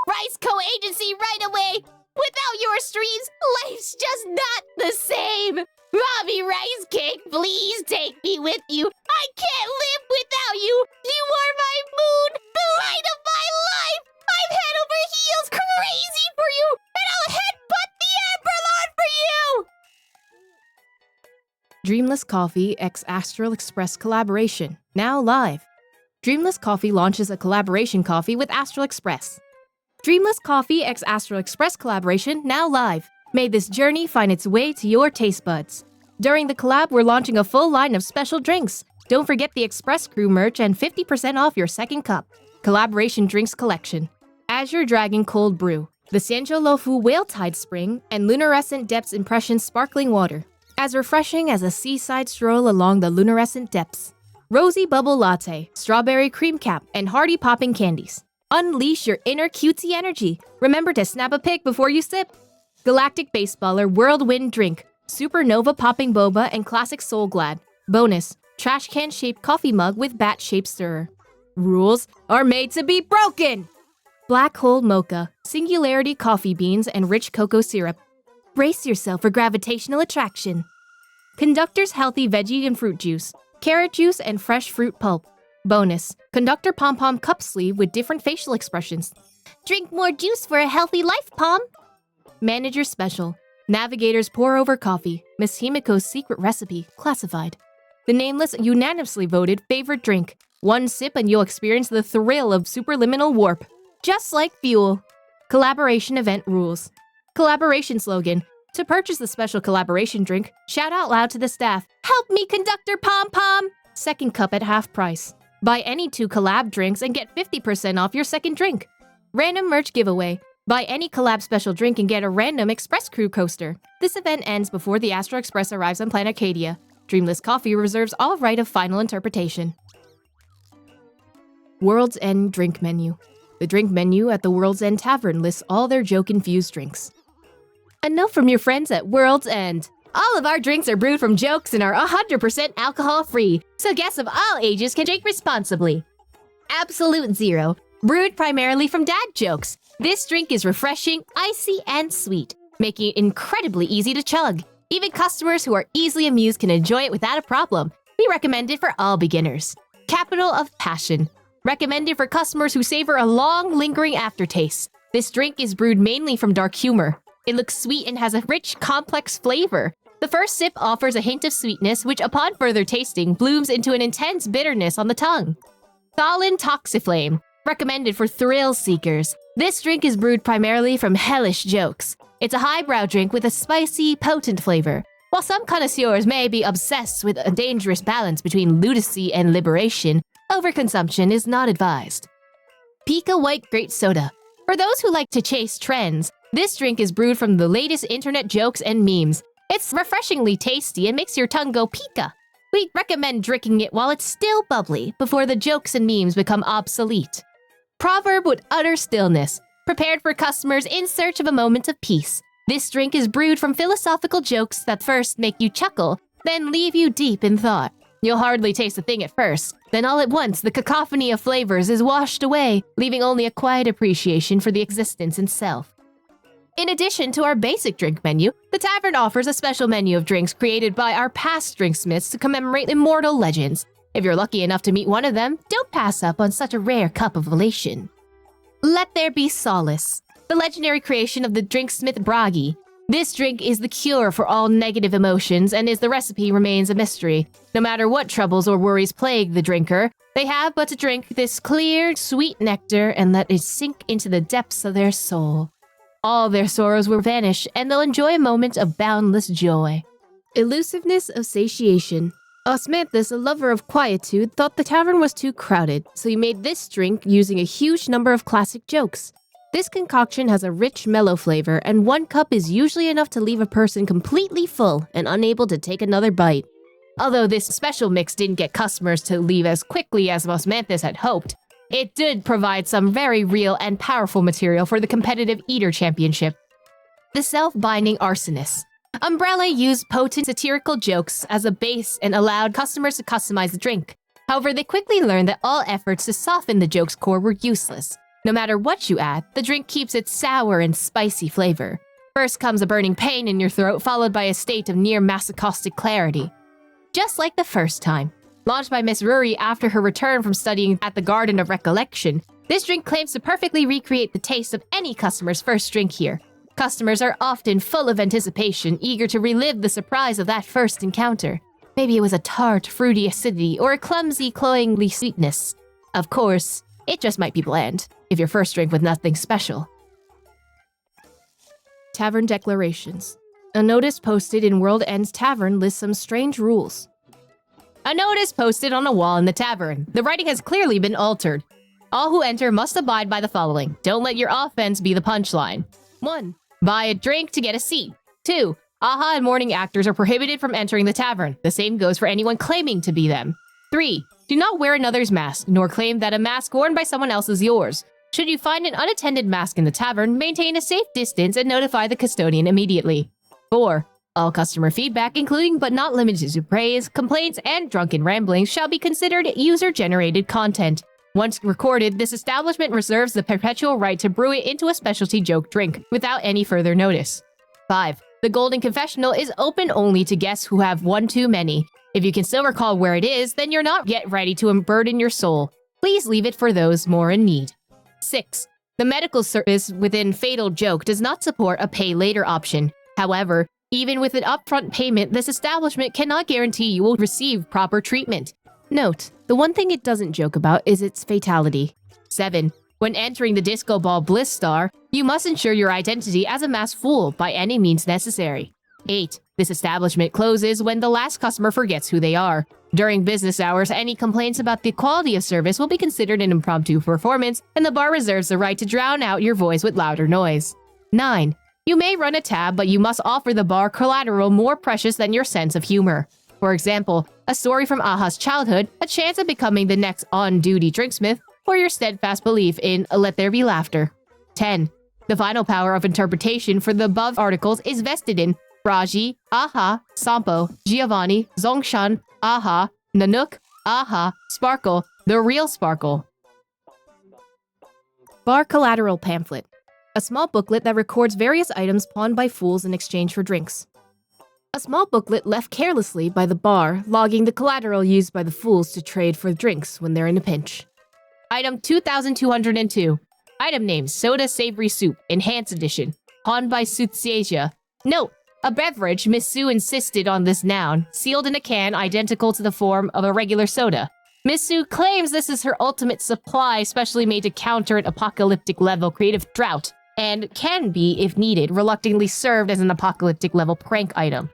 Riceco agency right away. Without your streams, life's just not the same. Mommy Ricecake, please take me with you. I can't live without you. You are my moon, the light of my life. I'm head over heels crazy for you, and I'll headbutt the Amberlord for you. Dreamless Coffee x Astral Express collaboration, now live. Dreamless Coffee launches a collaboration coffee with Astral Express. Dreamless Coffee x Astral Express collaboration, now live. May this journey find its way to your taste buds. During the collab, we're launching a full line of special drinks. Don't forget the Express Crew merch and 50% off your second cup. Collaboration Drinks Collection. Azure Dragon Cold Brew, the Sanjo Lofu Whale Tide Spring, and Lunarescent Depths Impression Sparkling Water. As refreshing as a seaside stroll along the lunarescent depths. Rosy Bubble Latte, Strawberry Cream Cap, and Hearty Popping Candies. Unleash your inner cutesy energy. Remember to snap a pic before you sip. Galactic Baseballer Whirlwind Drink, Supernova Popping Boba, and Classic Soul Glad. Bonus, trash can-shaped coffee mug with bat-shaped stirrer. Rules are made to be broken! Black Hole Mocha, Singularity Coffee Beans, and Rich Cocoa Syrup. Brace yourself for gravitational attraction. Conductor's Healthy Veggie and Fruit Juice, Carrot Juice, and Fresh Fruit Pulp. Bonus, Conductor Pom Pom Cup Sleeve with different facial expressions. Drink more juice for a healthy life, Pom. Manager Special, Navigator's Pour Over Coffee, Miss Himiko's Secret Recipe, classified. The Nameless unanimously voted favorite drink. One sip and you'll experience the thrill of superliminal warp. Just like fuel. Collaboration Event Rules. Collaboration slogan. To purchase the special collaboration drink, shout out loud to the staff, "Help me, Conductor Pom Pom!" Second cup at half price. Buy any 2 collab drinks and get 50% off your second drink. Random merch giveaway. Buy any collab special drink and get a random Express Crew coaster. This event ends before the Astral Express arrives on Planarcadia. Dreamless Coffee reserves all right of final interpretation. World's End Drink Menu. The drink menu at the World's End Tavern lists all their joke-infused drinks. A note from your friends at World's End. All of our drinks are brewed from jokes and are 100% alcohol-free, so guests of all ages can drink responsibly. Absolute Zero. Brewed primarily from dad jokes. This drink is refreshing, icy, and sweet, making it incredibly easy to chug. Even customers who are easily amused can enjoy it without a problem. We recommend it for all beginners. Capital of Passion. Recommended for customers who savor a long, lingering aftertaste. This drink is brewed mainly from dark humor. It looks sweet and has a rich, complex flavor. The first sip offers a hint of sweetness, which upon further tasting, blooms into an intense bitterness on the tongue. Thalin Toxiflame. Recommended for thrill seekers. This drink is brewed primarily from hellish jokes. It's a highbrow drink with a spicy, potent flavor. While some connoisseurs may be obsessed with a dangerous balance between lunacy and liberation, overconsumption is not advised. Pika White Grape Soda. For those who like to chase trends, this drink is brewed from the latest internet jokes and memes. It's refreshingly tasty and makes your tongue go pika. We recommend drinking it while it's still bubbly, before the jokes and memes become obsolete. Proverb with Utter Stillness. Prepared for customers in search of a moment of peace. This drink is brewed from philosophical jokes that first make you chuckle, then leave you deep in thought. You'll hardly taste a thing at first, then all at once the cacophony of flavors is washed away, leaving only a quiet appreciation for the existence itself. In addition to our basic drink menu, the tavern offers a special menu of drinks created by our past drinksmiths to commemorate immortal legends. If you're lucky enough to meet one of them, don't pass up on such a rare cup of elation. Let There Be Solace. The legendary creation of the drinksmith Bragi. This drink is the cure for all negative emotions, and the recipe remains a mystery. No matter what troubles or worries plague the drinker, they have but to drink this clear, sweet nectar and let it sink into the depths of their soul. All their sorrows will vanish, and they'll enjoy a moment of boundless joy. Elusiveness of satiation. Osmanthus, a lover of quietude, thought the tavern was too crowded, so he made this drink using a huge number of classic jokes. This concoction has a rich, mellow flavor, and 1 cup is usually enough to leave a person completely full and unable to take another bite. Although this special mix didn't get customers to leave as quickly as Osmanthus had hoped, it did provide some very real and powerful material for the competitive Eater Championship. The Self-Binding Arsonist. Umbrella used potent satirical jokes as a base and allowed customers to customize the drink. However, they quickly learned that all efforts to soften the joke's core were useless. No matter what you add, the drink keeps its sour and spicy flavor. First comes a burning pain in your throat, followed by a state of near masochistic clarity. Just like the first time. Launched by Miss Rory after her return from studying at the Garden of Recollection, this drink claims to perfectly recreate the taste of any customer's first drink here. Customers are often full of anticipation, eager to relive the surprise of that first encounter. Maybe it was a tart, fruity acidity or a clumsy, cloyingly sweetness. Of course, it just might be bland, if your first drink was nothing special. Tavern Declarations. A notice posted in World End's Tavern lists some strange rules. A notice posted on a wall in the tavern. The writing has clearly been altered. All who enter must abide by the following. Don't let your offense be the punchline. 1. Buy a drink to get a seat. 2. Aha and morning actors are prohibited from entering the tavern. The same goes for anyone claiming to be them. 3. Do not wear another's mask, nor claim that a mask worn by someone else is yours. Should you find an unattended mask in the tavern, maintain a safe distance and notify the custodian immediately. 4. All customer feedback, including but not limited to praise, complaints, and drunken ramblings, shall be considered user-generated content. Once recorded, this establishment reserves the perpetual right to brew it into a specialty joke drink, without any further notice. 5. The Golden Confessional is open only to guests who have one too many. If you can still recall where it is, then you're not yet ready to unburden your soul. Please leave it for those more in need. 6. The medical service within Fatal Joke does not support a pay-later option. However, even with an upfront payment, this establishment cannot guarantee you will receive proper treatment. Note, the one thing it doesn't joke about is its fatality. 7. When entering the Disco Ball Bliss Star, you must ensure your identity as a masked fool by any means necessary. 8. This establishment closes when the last customer forgets who they are. During business hours, any complaints about the quality of service will be considered an impromptu performance, and the bar reserves the right to drown out your voice with louder noise. 9. You may run a tab, but you must offer the bar collateral more precious than your sense of humor. For example, a story from Aha's childhood, a chance of becoming the next on-duty drinksmith, or your steadfast belief in Let There Be Laughter. 10. The final power of interpretation for the above articles is vested in Bragi, Aha, Sampo, Giovanni, Zongshan, Aha, Nanook, Aha, Sparkle, the real Sparkle. Bar Collateral Pamphlet. A small booklet that records various items pawned by fools in exchange for drinks. A small booklet left carelessly by the bar, logging the collateral used by the fools to trade for drinks when they're in a pinch. Item 2202. Item name Soda Savory Soup, Enhanced Edition, pawned by Soothsasia. Note, a beverage, Miss Sue insisted on this noun, sealed in a can identical to the form of a regular soda. Miss Sue claims this is her ultimate supply, specially made to counter an apocalyptic level creative drought, and can be, if needed, reluctantly served as an apocalyptic level prank item.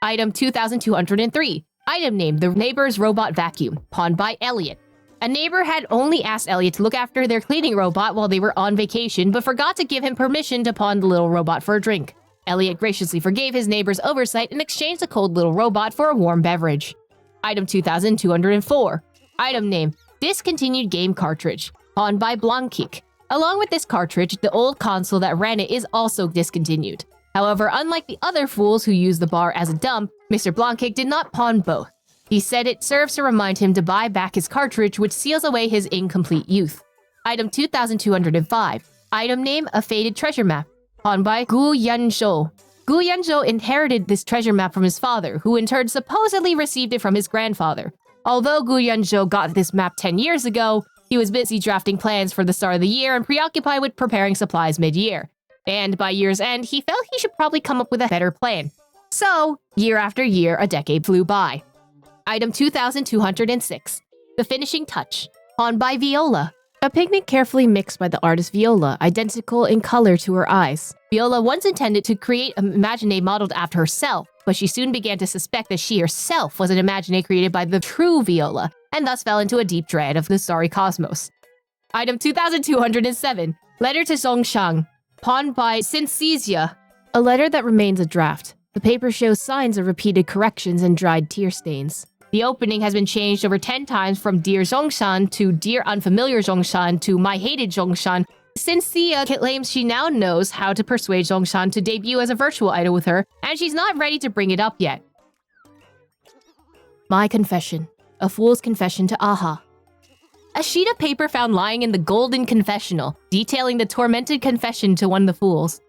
Item 2203. Item name The Neighbor's Robot Vacuum, pawned by Elliot. A neighbor had only asked Elliot to look after their cleaning robot while they were on vacation, but forgot to give him permission to pawn the little robot for a drink. Elliot graciously forgave his neighbor's oversight and exchanged the cold little robot for a warm beverage. Item 2204. Item name Discontinued Game Cartridge, pawned by Blankik. Along with this cartridge, the old console that ran it is also discontinued. However, unlike the other fools who used the bar as a dump, Mr. Blankik did not pawn both. He said it serves to remind him to buy back his cartridge, which seals away his incomplete youth. Item 2205. Item name A Faded Treasure Map, pawned by Gu Yanzhou. Gu Yanzhou inherited this treasure map from his father, who in turn supposedly received it from his grandfather. Although Gu Yanzhou got this map 10 years ago, he was busy drafting plans for the start of the year and preoccupied with preparing supplies mid-year. and by year's end, he felt he should probably come up with a better plan. So, year after year, a decade flew by. Item 2206, The Finishing Touch, pawned by Viola. A pigment carefully mixed by the artist Viola, identical in color to her eyes. Viola once intended to create an Imagenae modeled after herself, but she soon began to suspect that she herself was an Imagenae created by the true Viola, and thus fell into a deep dread of the starry cosmos. Item 2207, Letter to Zhongshan, pawned by Synthesia. A letter that remains a draft. The paper shows signs of repeated corrections and dried tear stains. The opening has been changed over 10 times from Dear Zhongshan to Dear Unfamiliar Zhongshan to My Hated Zhongshan. Synthesia claims she now knows how to persuade Zhongshan to debut as a virtual idol with her, and she's not ready to bring it up yet. My Confession, A Fool's Confession to Aha. A sheet of paper found lying in the golden confessional, detailing the tormented confession to one of the fools.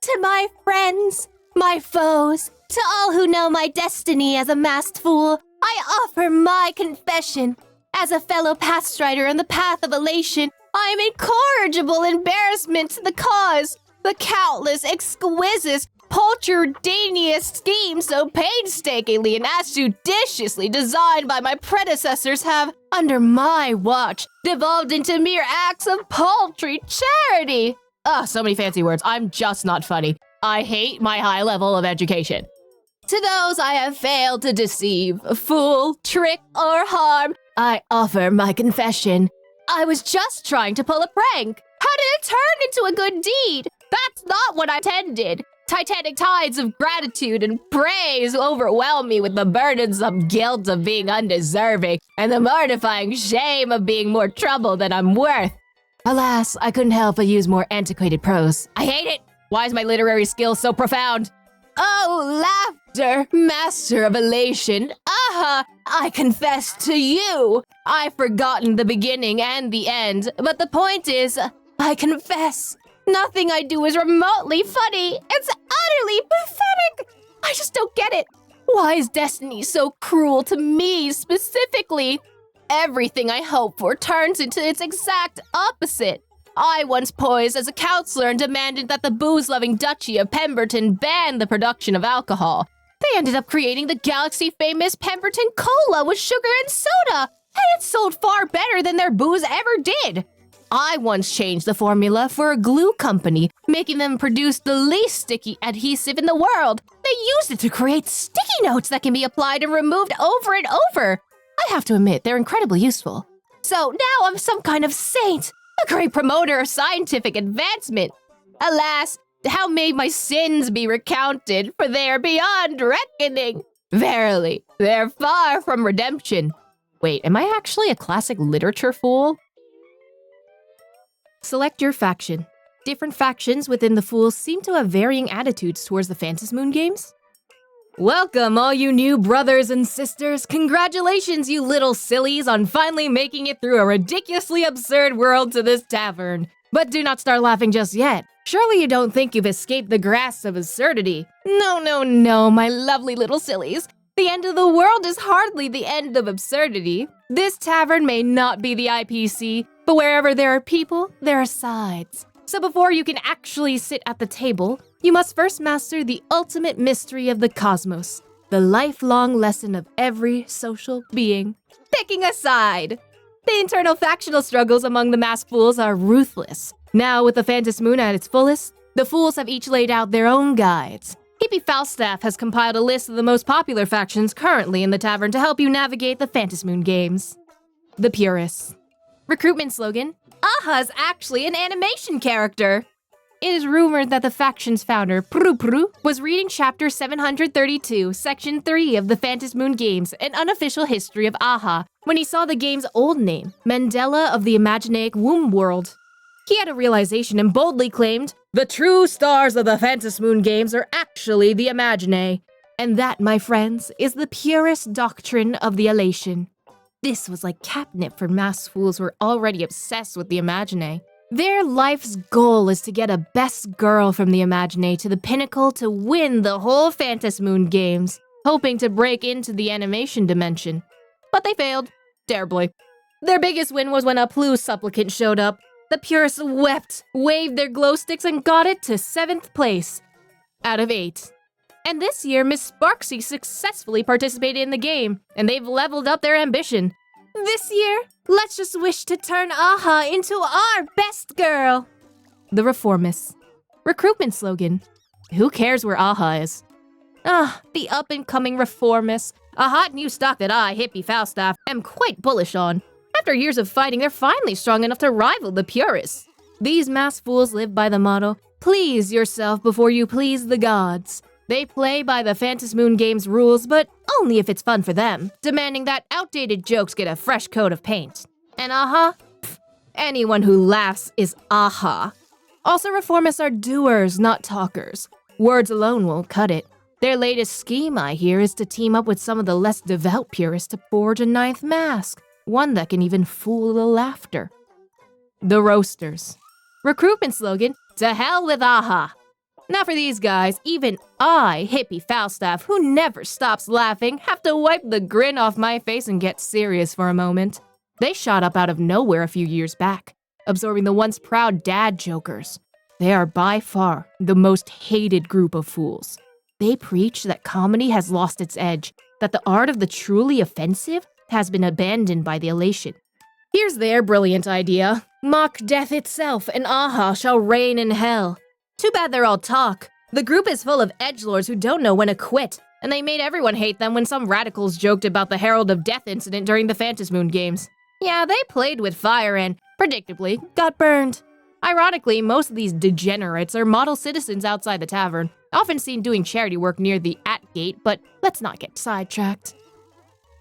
To my friends, my foes, to all who know my destiny as a masked fool, I offer my confession. As a fellow pathstrider on the path of elation, I am incorrigible embarrassment to the cause. The countless, exquisite, polterdaneous schemes so painstakingly and as judiciously designed by my predecessors have, under my watch, devolved into mere acts of paltry charity. So many fancy words. I'm just not funny. I hate my high level of education. To those I have failed to deceive, fool, trick, or harm, I offer my confession. I was just trying to pull a prank. How did it turn into a good deed? That's not what I intended. Titanic tides of gratitude and praise overwhelm me with the burdensome guilt of being undeserving and the mortifying shame of being more trouble than I'm worth. Alas, I couldn't help but use more antiquated prose. I hate it! Why is my literary skill so profound? Oh, laughter, master of elation, aha, I confess to you. I've forgotten the beginning and the end, but the point is, I confess. Nothing I do is remotely funny. It's utterly pathetic. I just don't get it. Why is destiny so cruel to me specifically? Everything I hope for turns into its exact opposite. I once posed as a counselor and demanded that the booze-loving Duchy of Pemberton ban the production of alcohol. They ended up creating the galaxy-famous Pemberton Cola with sugar and soda, and it sold far better than their booze ever did. I once changed the formula for a glue company, making them produce the least sticky adhesive in the world. They used it to create sticky notes that can be applied and removed over and over. I have to admit, they're incredibly useful. So now I'm some kind of saint, a great promoter of scientific advancement. Alas, how may my sins be recounted, for they are beyond reckoning. Verily, they're far from redemption. Wait, am I actually a classic literature fool? Select your faction. Different factions within the Fools seem to have varying attitudes towards the Phantasmoon games. Welcome, all you new brothers and sisters. Congratulations, you little sillies, on finally making it through a ridiculously absurd world to this tavern. But do not start laughing just yet. Surely you don't think you've escaped the grasp of absurdity. No, my lovely little sillies. The end of the world is hardly the end of absurdity. This tavern may not be the IPC, but wherever there are people, there are sides. So before you can actually sit at the table, you must first master the ultimate mystery of the cosmos, the lifelong lesson of every social being: picking a side. The internal factional struggles among the masked fools are ruthless. Now, with the Phantasmoon at its fullest, the fools have each laid out their own guides. Hippie Falstaff has compiled a list of the most popular factions currently in the tavern to help you navigate the Phantasmoon games. The Purists. Recruitment slogan: Aha's actually an animation character. It is rumored that the faction's founder, Pru Pru, was reading Chapter 732, Section 3 of the Phantasmoon Games, An Unofficial History of Aha, when he saw the game's old name, Mandela of the Imagenaic Womb World. He had a realization and boldly claimed, "The true stars of the Phantasmoon Games are actually the Imagenae." And that, my friends, is the purest doctrine of the Elation. This was like catnip for masked fools who were already obsessed with the Imagenae. Their life's goal is to get a best girl from the Imagenae to the pinnacle to win the whole Phantasmoon games, hoping to break into the animation dimension. But they failed, terribly. Their biggest win was when a Plu supplicant showed up. The purists wept, waved their glow sticks, and got it to 7th place out of 8. And this year, Miss Sparksy successfully participated in the game, and they've leveled up their ambition. This year, let's just wish to turn Aha into our best girl. The Reformists. Recruitment slogan. Who cares where Aha is? The up-and-coming Reformists. A hot new stock that I, Hippie Falstaff, am quite bullish on. After years of fighting, they're finally strong enough to rival the purists. These mass fools live by the motto, please yourself before you please the gods. They play by the Phantasmoon game's rules, but only if it's fun for them, demanding that outdated jokes get a fresh coat of paint. And Aha? Anyone who laughs is Aha. Also, Reformists are doers, not talkers. Words alone won't cut it. Their latest scheme, I hear, is to team up with some of the less devout purists to forge a 9th mask, one that can even fool the laughter. The Roasters. Recruitment slogan, to hell with Aha. Now for these guys, even I, Hippie Falstaff, who never stops laughing, have to wipe the grin off my face and get serious for a moment. They shot up out of nowhere a few years back, absorbing the once proud dad jokers. They are by far the most hated group of fools. They preach that comedy has lost its edge, that the art of the truly offensive has been abandoned by the elation. Here's their brilliant idea. Mock death itself, and Aha shall reign in hell. Too bad they're all talk. The group is full of edgelords who don't know when to quit, and they made everyone hate them when some radicals joked about the Herald of Death incident during the Phantasmoon games. Yeah, they played with fire and, predictably, got burned. Ironically, most of these degenerates are model citizens outside the tavern, often seen doing charity work near the at-gate, but let's not get sidetracked.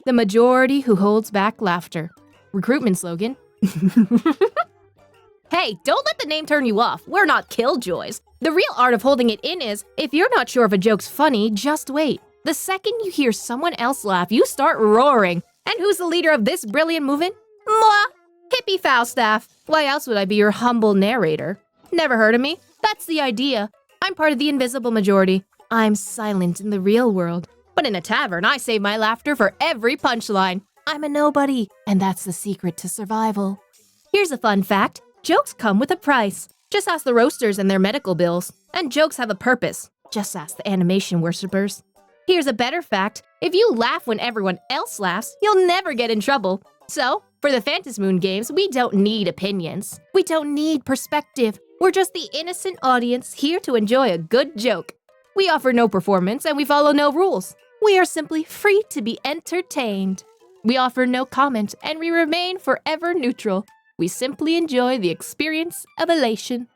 The majority who holds back laughter. Recruitment slogan. Hey, don't let the name turn you off. We're not killjoys. The real art of holding it in is, if you're not sure if a joke's funny, just wait. The second you hear someone else laugh, you start roaring. And who's the leader of this brilliant movement? Moi, Hippie Falstaff. Why else would I be your humble narrator? Never heard of me? That's the idea. I'm part of the invisible majority. I'm silent in the real world. But in a tavern, I save my laughter for every punchline. I'm a nobody, and that's the secret to survival. Here's a fun fact. Jokes come with a price. Just ask the roasters and their medical bills. And jokes have a purpose. Just ask the animation worshippers. Here's a better fact. If you laugh when everyone else laughs, you'll never get in trouble. So, for the Phantasmoon games, we don't need opinions. We don't need perspective. We're just the innocent audience here to enjoy a good joke. We offer no performance and we follow no rules. We are simply free to be entertained. We offer no comment and we remain forever neutral. We simply enjoy the experience of elation.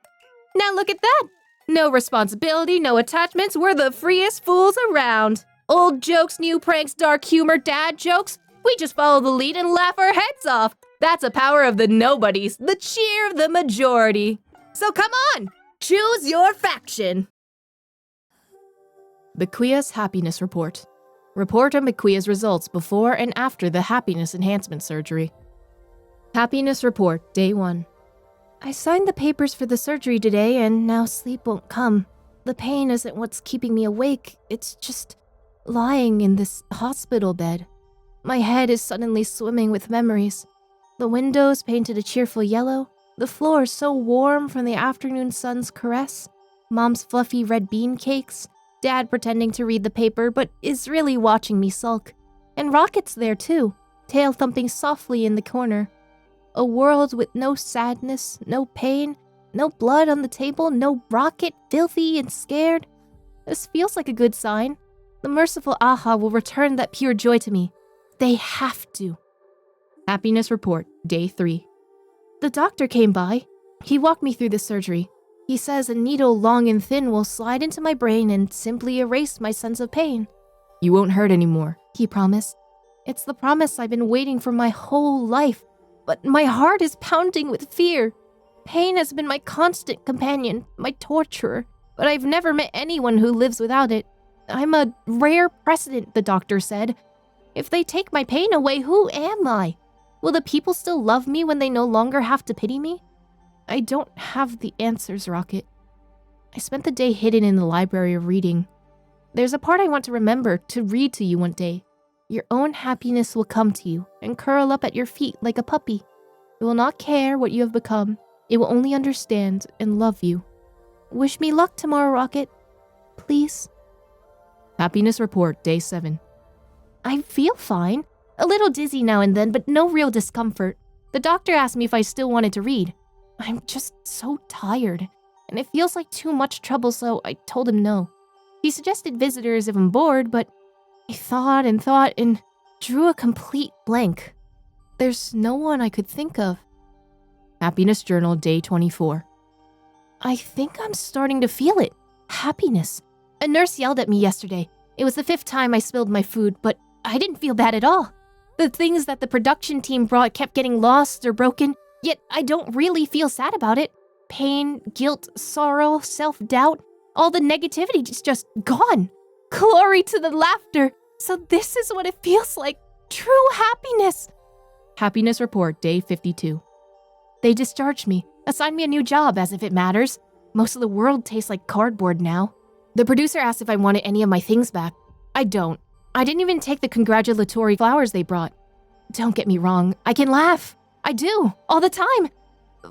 Now look at that! No responsibility, no attachments, we're the freest fools around. Old jokes, new pranks, dark humor, dad jokes. We just follow the lead and laugh our heads off. That's a power of the nobodies, the cheer of the majority. So come on, choose your faction. Bequea's Happiness Report. Report on Bequea's results before and after the happiness enhancement surgery. Happiness Report, Day 1. I signed the papers for the surgery today and now sleep won't come. The pain isn't what's keeping me awake, it's just lying in this hospital bed. My head is suddenly swimming with memories. The windows painted a cheerful yellow, the floor so warm from the afternoon sun's caress, Mom's fluffy red bean cakes, Dad pretending to read the paper but is really watching me sulk, and Rocket's there too, tail thumping softly in the corner. A world with no sadness, no pain, no blood on the table, no Rocket, filthy and scared. This feels like a good sign. The merciful Aha will return that pure joy to me. They have to. Happiness Report, Day 3. The doctor came by. He walked me through the surgery. He says a needle long and thin will slide into my brain and simply erase my sense of pain. You won't hurt anymore, he promised. It's the promise I've been waiting for my whole life. But my heart is pounding with fear. Pain has been my constant companion, my torturer, but I've never met anyone who lives without it. I'm a rare precedent, the doctor said. If they take my pain away, who am I? Will the people still love me when they no longer have to pity me? I don't have the answers, Rocket. I spent the day hidden in the library of reading. There's a part I want to remember to read to you one day. Your own happiness will come to you and curl up at your feet like a puppy. It will not care what you have become. It will only understand and love you. Wish me luck tomorrow, Rocket. Please. Happiness report, day 7. I feel fine. A little dizzy now and then, but no real discomfort. The doctor asked me if I still wanted to read. I'm just so tired, and it feels like too much trouble, so I told him no. He suggested visitors if I'm bored, but I thought and drew a complete blank. There's no one I could think of. Happiness journal, day 24. I think I'm starting to feel it. Happiness. A nurse yelled at me yesterday. It was the 5th time I spilled my food, but I didn't feel bad at all. The things that the production team brought kept getting lost or broken, yet I don't really feel sad about it. Pain, guilt, sorrow, self-doubt, all the negativity is just gone. Glory to the laughter. So this is what it feels like. True happiness. Happiness report, day 52. They discharged me, assigned me a new job as if it matters. Most of the world tastes like cardboard now. The producer asked if I wanted any of my things back. I don't. I didn't even take the congratulatory flowers they brought. Don't get me wrong, I can laugh. I do, all the time.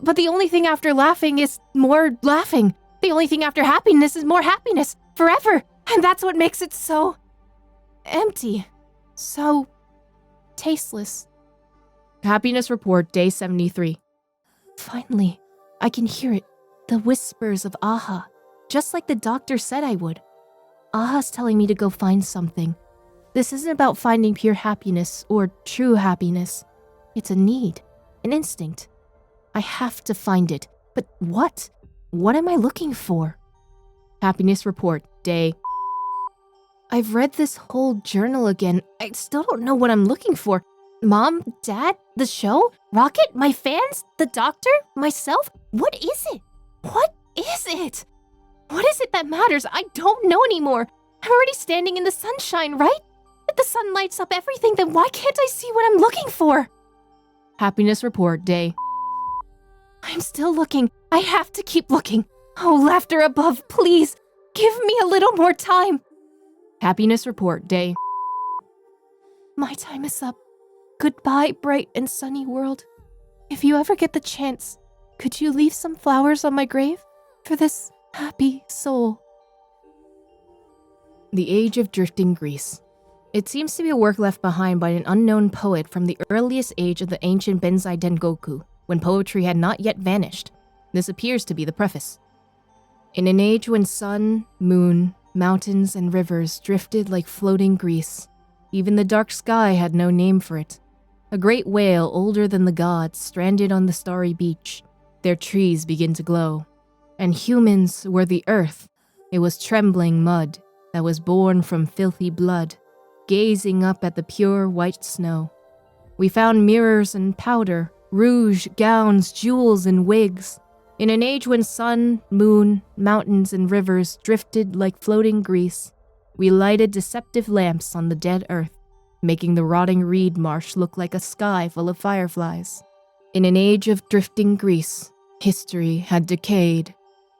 But the only thing after laughing is more laughing. The only thing after happiness is more happiness, forever. And that's what makes it so empty, so tasteless. Happiness report, day 73. Finally, I can hear it, the whispers of Aha, just like the doctor said I would. Aha's telling me to go find something. This isn't about finding pure happiness or true happiness. It's a need, an instinct. I have to find it. But what? What am I looking for? Happiness report, day. I've read this whole journal again. I still don't know what I'm looking for. Mom, Dad, the show, Rocket, my fans, the doctor, myself. What is it? What is it? What is it that matters? I don't know anymore. I'm already standing in the sunshine, right? If the sun lights up everything, then why can't I see what I'm looking for? Happiness report, day. I'm still looking. I have to keep looking. Oh, laughter above, please. Give me a little more time. Happiness report, day. My time is up. Goodbye, bright and sunny world. If you ever get the chance, could you leave some flowers on my grave for this happy soul? The Age of Drifting Greece. It seems to be a work left behind by an unknown poet from the earliest age of the ancient Benzai Dengoku, when poetry had not yet vanished. This appears to be the preface. In an age when sun, moon, mountains, and rivers drifted like floating Greece, even the dark sky had no name for it. A great whale older than the gods stranded on the starry beach. Their trees begin to glow. And humans were the earth. It was trembling mud that was born from filthy blood, gazing up at the pure white snow. We found mirrors and powder, rouge, gowns, jewels, and wigs. In an age when sun, moon, mountains, and rivers drifted like floating Greece, we lighted deceptive lamps on the dead earth, making the rotting reed marsh look like a sky full of fireflies. In an age of drifting Greece, history had decayed.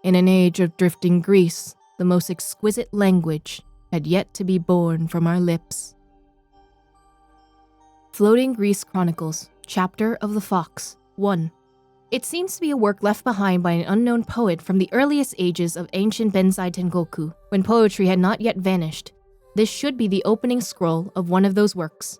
In an age of drifting Greece, the most exquisite language had yet to be born from our lips. Floating Greece Chronicles, Chapter of the Fox, 1. It seems to be a work left behind by an unknown poet from the earliest ages of ancient Benzai Tengoku, when poetry had not yet vanished. This should be the opening scroll of one of those works.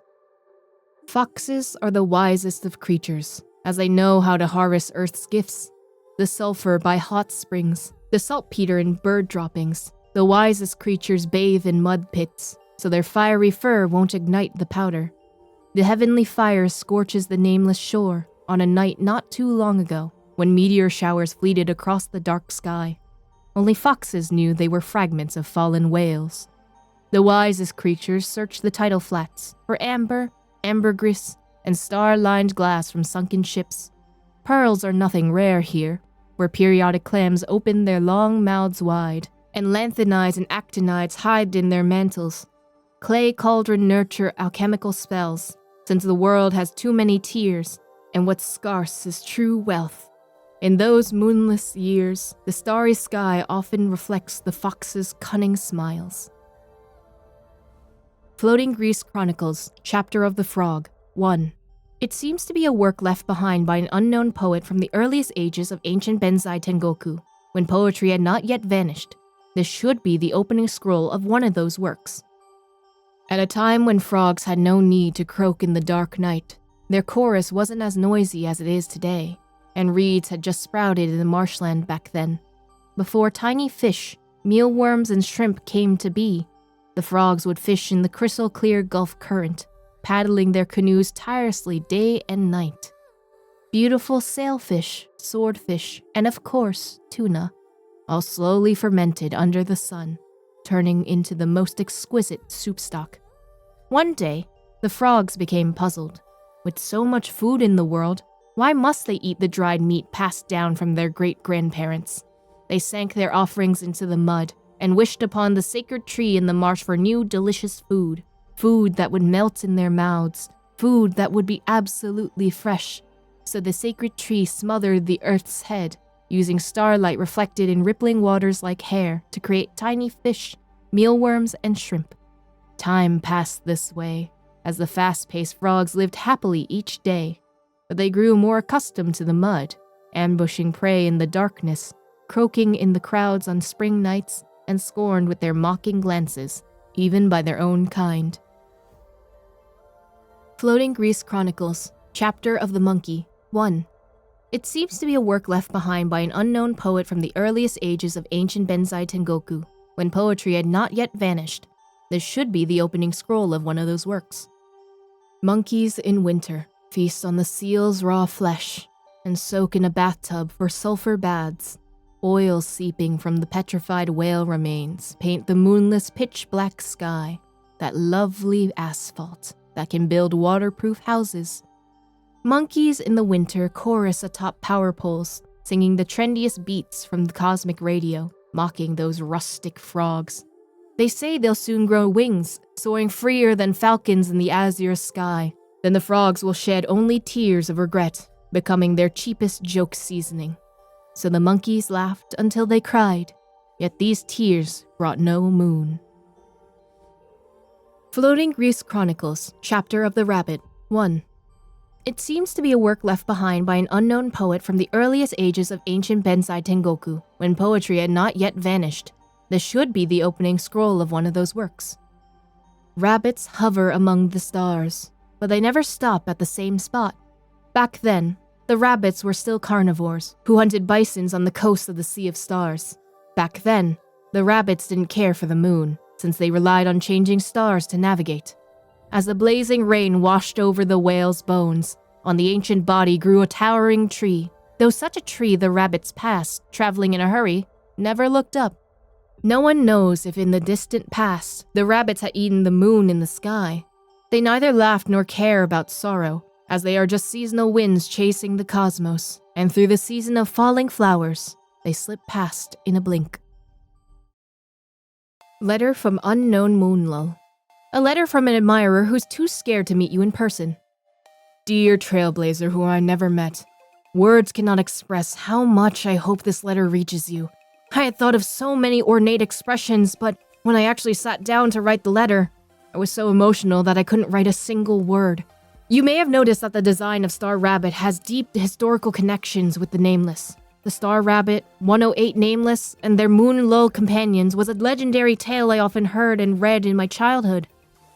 Foxes are the wisest of creatures, as they know how to harvest Earth's gifts. The sulfur by hot springs, the saltpeter in bird droppings. The wisest creatures bathe in mud pits, so their fiery fur won't ignite the powder. The heavenly fire scorches the nameless shore on a night not too long ago, when meteor showers fleeted across the dark sky. Only foxes knew they were fragments of fallen whales. The wisest creatures searched the tidal flats for amber, ambergris, and star-lined glass from sunken ships. Pearls are nothing rare here, where periodic clams open their long mouths wide, and lanthanides and actinides hide in their mantles. Clay cauldron nurture alchemical spells, since the world has too many tears, and what's scarce is true wealth. In those moonless years, the starry sky often reflects the fox's cunning smiles. Floating Greece Chronicles, Chapter of the Frog, 1. It seems to be a work left behind by an unknown poet from the earliest ages of ancient Benzai Tengoku, when poetry had not yet vanished. This should be the opening scroll of one of those works. At a time when frogs had no need to croak in the dark night, their chorus wasn't as noisy as it is today, and reeds had just sprouted in the marshland back then. Before tiny fish, mealworms, and shrimp came to be, the frogs would fish in the crystal-clear Gulf current, paddling their canoes tirelessly day and night. Beautiful sailfish, swordfish, and of course, tuna, all slowly fermented under the sun, turning into the most exquisite soup stock. One day, the frogs became puzzled. With so much food in the world, why must they eat the dried meat passed down from their great-grandparents? They sank their offerings into the mud and wished upon the sacred tree in the marsh for new delicious food. Food that would melt in their mouths, food that would be absolutely fresh. So the sacred tree smothered the earth's head, using starlight reflected in rippling waters like hair to create tiny fish, mealworms, and shrimp. Time passed this way, as the fast-paced frogs lived happily each day, but they grew more accustomed to the mud, ambushing prey in the darkness, croaking in the crowds on spring nights, and scorned with their mocking glances, even by their own kind. Floating Greece Chronicles, Chapter of the Monkey, 1. It seems to be a work left behind by an unknown poet from the earliest ages of ancient Benzai Tengoku, when poetry had not yet vanished. This should be the opening scroll of one of those works. Monkeys in winter feast on the seal's raw flesh and soak in a bathtub for sulfur baths. Oil seeping from the petrified whale remains paint the moonless pitch-black sky, that lovely asphalt that can build waterproof houses. Monkeys in the winter chorus atop power poles, singing the trendiest beats from the cosmic radio, mocking those rustic frogs. They say they'll soon grow wings, soaring freer than falcons in the azure sky. Then the frogs will shed only tears of regret, becoming their cheapest joke seasoning. So the monkeys laughed until they cried, yet these tears brought no moon. Floating Greece Chronicles, Chapter of the Rabbit, 1. It seems to be a work left behind by an unknown poet from the earliest ages of ancient Benzai Tengoku, when poetry had not yet vanished. This should be the opening scroll of one of those works. Rabbits hover among the stars, but they never stop at the same spot. Back then, the rabbits were still carnivores who hunted bisons on the coast of the Sea of Stars. Back then, the rabbits didn't care for the moon, since they relied on changing stars to navigate. As the blazing rain washed over the whale's bones, on the ancient body grew a towering tree, though such a tree the rabbits passed, traveling in a hurry, never looked up. No one knows if in the distant past, the rabbits had eaten the moon in the sky. They neither laugh nor care about sorrow, as they are just seasonal winds chasing the cosmos, and through the season of falling flowers, they slip past in a blink. Letter from Unknown Moonlull. A letter from an admirer who's too scared to meet you in person. Dear trailblazer who I never met, words cannot express how much I hope this letter reaches you. I had thought of so many ornate expressions, but when I actually sat down to write the letter, I was so emotional that I couldn't write a single word. You may have noticed that the design of Star Rabbit has deep historical connections with the Nameless. The Star Rabbit, 108 Nameless, and their Moonlull companions was a legendary tale I often heard and read in my childhood.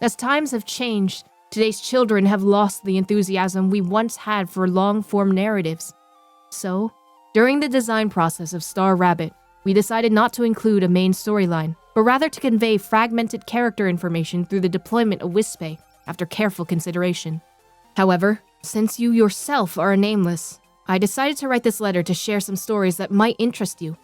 As times have changed, today's children have lost the enthusiasm we once had for long-form narratives. So, during the design process of Star Rabbit, we decided not to include a main storyline, but rather to convey fragmented character information through the deployment of Wispae after careful consideration. However, since you yourself are a Nameless, I decided to write this letter to share some stories that might interest you.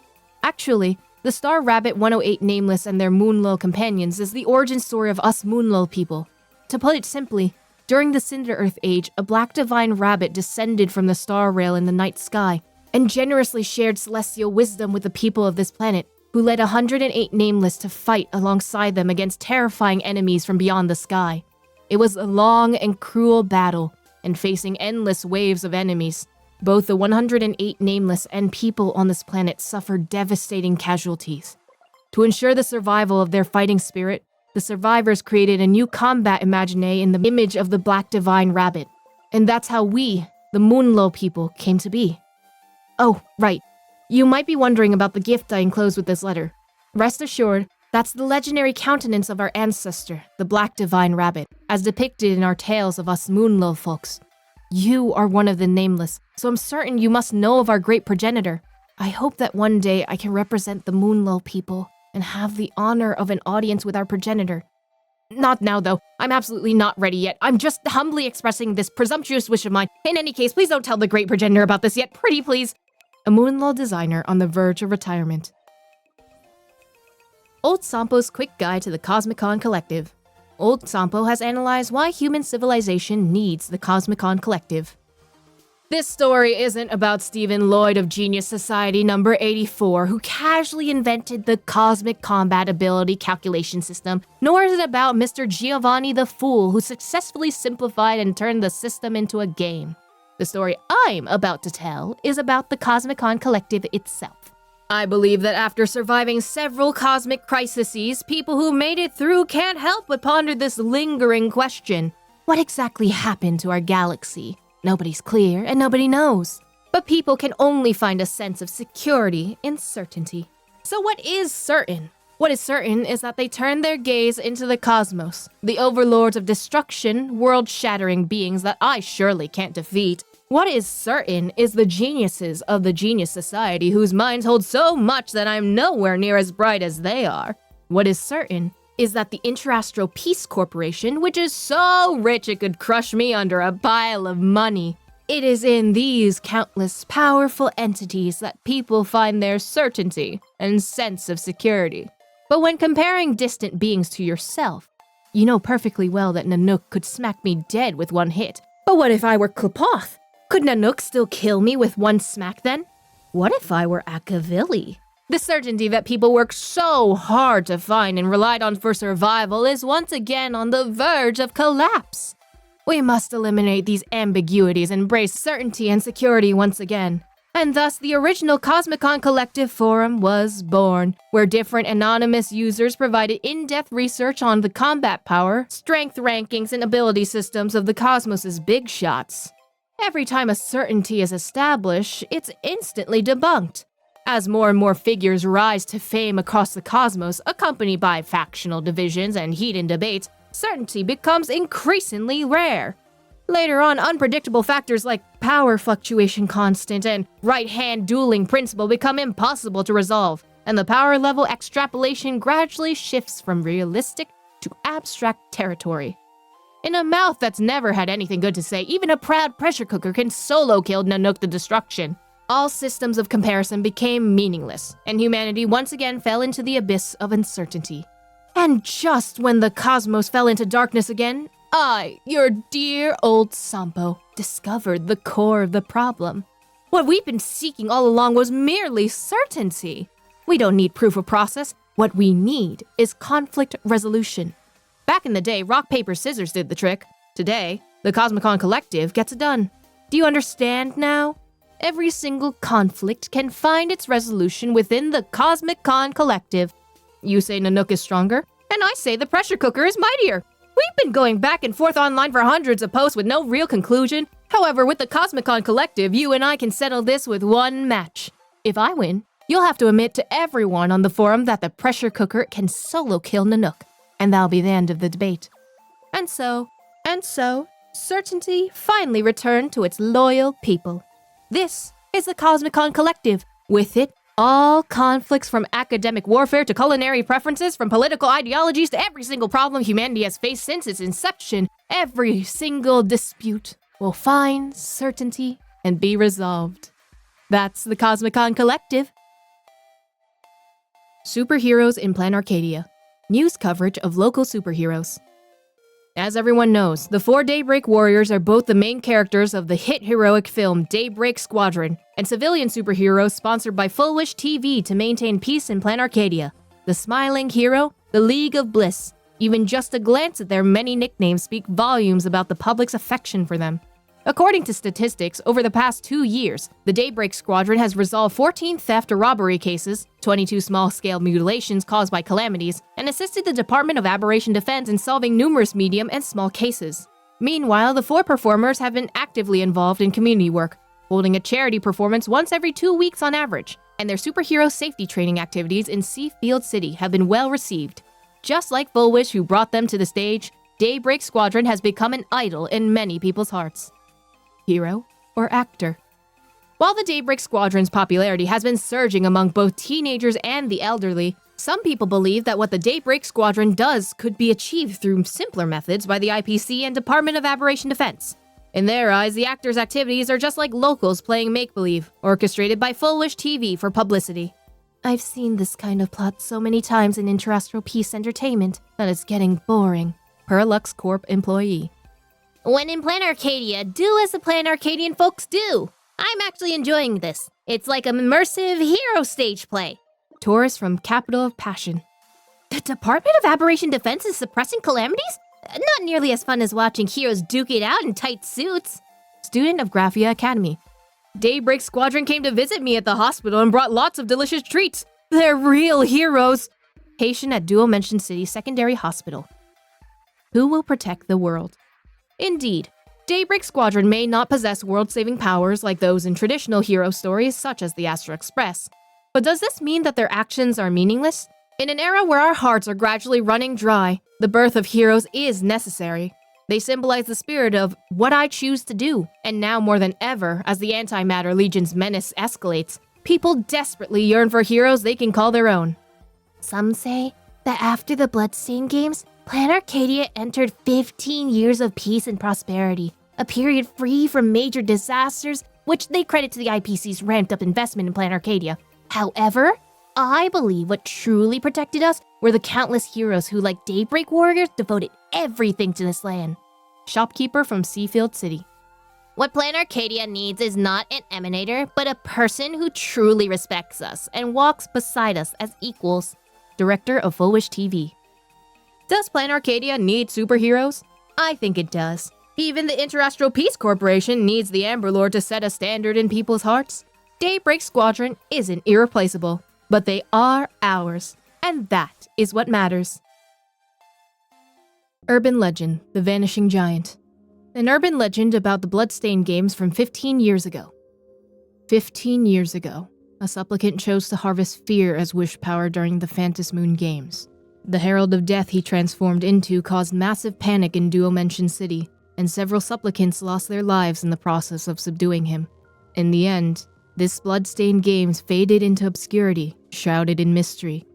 Actually, the Star Rabbit 108 Nameless and their Moonlull companions is the origin story of us Moonlull people. To put it simply, during the Cinder Earth Age, a black divine rabbit descended from the star rail in the night sky and generously shared celestial wisdom with the people of this planet, who led 108 Nameless to fight alongside them against terrifying enemies from beyond the sky. It was a long and cruel battle, and facing endless waves of enemies, both the 108 Nameless and people on this planet suffered devastating casualties. To ensure the survival of their fighting spirit, the survivors created a new combat Imagenae in the image of the Black Divine Rabbit. And that's how we, the Moonlull people, came to be. Oh, right. You might be wondering about the gift I enclosed with this letter. Rest assured, that's the legendary countenance of our ancestor, the Black Divine Rabbit, as depicted in our tales of us Moonlull folks. You are one of the nameless, so I'm certain you must know of our great progenitor. I hope that one day I can represent the Moonlull people and have the honor of an audience with our progenitor. Not now, though. I'm absolutely not ready yet. I'm just humbly expressing this presumptuous wish of mine. In any case, please don't tell the great progenitor about this yet. Pretty please. A Moonlull designer on the verge of retirement. Old Sampo's Quick Guide to the Cosmicon Collective. Old Sampo has analyzed why human civilization needs the Cosmicon Collective. This story isn't about Stephen Lloyd of Genius Society number 84, who casually invented the Cosmic Combat Ability Calculation System, nor is it about Mr. Giovanni the Fool, who successfully simplified and turned the system into a game. The story I'm about to tell is about the Cosmicon Collective itself. I believe that after surviving several cosmic crises, people who made it through can't help but ponder this lingering question. What exactly happened to our galaxy? Nobody's clear and nobody knows. But people can only find a sense of security in certainty. So what is certain? What is certain is that they turn their gaze into the cosmos, the overlords of destruction, world-shattering beings that I surely can't defeat. What is certain is the geniuses of the Genius Society whose minds hold so much that I'm nowhere near as bright as they are. What is certain is that the Interastral Peace Corporation, which is so rich it could crush me under a pile of money, it is in these countless powerful entities that people find their certainty and sense of security. But when comparing distant beings to yourself, you know perfectly well that Nanook could smack me dead with one hit. But what if I were Klapoth? Could Nanook still kill me with one smack then? What if I were Akavili? The certainty that people worked so hard to find and relied on for survival is once again on the verge of collapse. We must eliminate these ambiguities and embrace certainty and security once again. And thus the original Cosmicon Collective Forum was born, where different anonymous users provided in-depth research on the combat power, strength rankings, and ability systems of the cosmos' big shots. Every time a certainty is established, it's instantly debunked. As more and more figures rise to fame across the cosmos, accompanied by factional divisions and heated debates, certainty becomes increasingly rare. Later on, unpredictable factors like power fluctuation constant and right-hand dueling principle become impossible to resolve, and the power level extrapolation gradually shifts from realistic to abstract territory. In a mouth that's never had anything good to say, even a proud pressure cooker can solo kill Nanook the Destruction. All systems of comparison became meaningless, and humanity once again fell into the abyss of uncertainty. And just when the cosmos fell into darkness again, I, your dear old Sampo, discovered the core of the problem. What we've been seeking all along was merely certainty. We don't need proof of process. What we need is conflict resolution. Back in the day, rock, paper, scissors did the trick. Today, the Cosmicon Collective gets it done. Do you understand now? Every single conflict can find its resolution within the Cosmicon Collective. You say Nanook is stronger, and I say the pressure cooker is mightier. We've been going back and forth online for hundreds of posts with no real conclusion. However, with the Cosmicon Collective, you and I can settle this with one match. If I win, you'll have to admit to everyone on the forum that the pressure cooker can solo kill Nanook, and that'll be the end of the debate. And so, certainty finally returned to its loyal people. This is the Cosmicon Collective. With it, all conflicts from academic warfare to culinary preferences, from political ideologies to every single problem humanity has faced since its inception, every single dispute will find certainty and be resolved. That's the Cosmicon Collective. Superheroes in Planarcadia. News coverage of local superheroes. As everyone knows, the 4 Daybreak Warriors are both the main characters of the hit heroic film Daybreak Squadron, and civilian superheroes sponsored by Fulwish TV to maintain peace in Planarcadia. The Smiling Hero, the League of Bliss. Even just a glance at their many nicknames speak volumes about the public's affection for them. According to statistics, over the past 2 years, the Daybreak Squadron has resolved 14 theft or robbery cases, 22 small-scale mutilations caused by calamities, and assisted the Department of Aberration Defense in solving numerous medium and small cases. Meanwhile, the 4 performers have been actively involved in community work, holding a charity performance once every 2 weeks on average, and their superhero safety training activities in Seafield City have been well received. Just like Fulwish, who brought them to the stage, Daybreak Squadron has become an idol in many people's hearts. Hero or actor? While the Daybreak Squadron's popularity has been surging among both teenagers and the elderly, some people believe that what the Daybreak Squadron does could be achieved through simpler methods by the IPC and Department of Aberration Defense. In their eyes, the actors' activities are just like locals playing make-believe, orchestrated by Fulwish TV for publicity. I've seen this kind of plot so many times in Interastral Peace Entertainment that it's getting boring. Per Lux Corp employee. When in Planarcadia, do as the Planarcadian folks do. I'm actually enjoying this. It's like an immersive hero stage play. Taurus from Capital of Passion. The Department of Aberration Defense is suppressing calamities? Not nearly as fun as watching heroes duke it out in tight suits. Student of Graphia Academy. Daybreak Squadron came to visit me at the hospital and brought lots of delicious treats. They're real heroes. Patient at Dual Mention City Secondary Hospital. Who will protect the world? Indeed, Daybreak Squadron may not possess world-saving powers like those in traditional hero stories such as the Astral Express. But does this mean that their actions are meaningless? In an era where our hearts are gradually running dry, the birth of heroes is necessary. They symbolize the spirit of what I choose to do, and now more than ever, as the Antimatter Legion's menace escalates, people desperately yearn for heroes they can call their own. Some say that after the Bloodstain Games, Planarcadia entered 15 years of peace and prosperity, a period free from major disasters, which they credit to the IPC's ramped-up investment in Planarcadia. However, I believe what truly protected us were the countless heroes who, like Daybreak Warriors, devoted everything to this land. Shopkeeper from Seafield City. What Planarcadia needs is not an emanator, but a person who truly respects us and walks beside us as equals. Director of Fulwish TV. Does Planarcadia need superheroes? I think it does. Even the Interastral Peace Corporation needs the Amber Lord to set a standard in people's hearts. Daybreak Squadron isn't irreplaceable, but they are ours, and that is what matters. Urban Legend, The Vanishing Giant. An urban legend about the Bloodstain Games from 15 years ago. 15 years ago, a supplicant chose to harvest fear as wish power during the Phantasmoon Games. The Herald of Death he transformed into caused massive panic in Dual Mention City, and several supplicants lost their lives in the process of subduing him. In the end, this Bloodstained Games faded into obscurity, shrouded in mystery.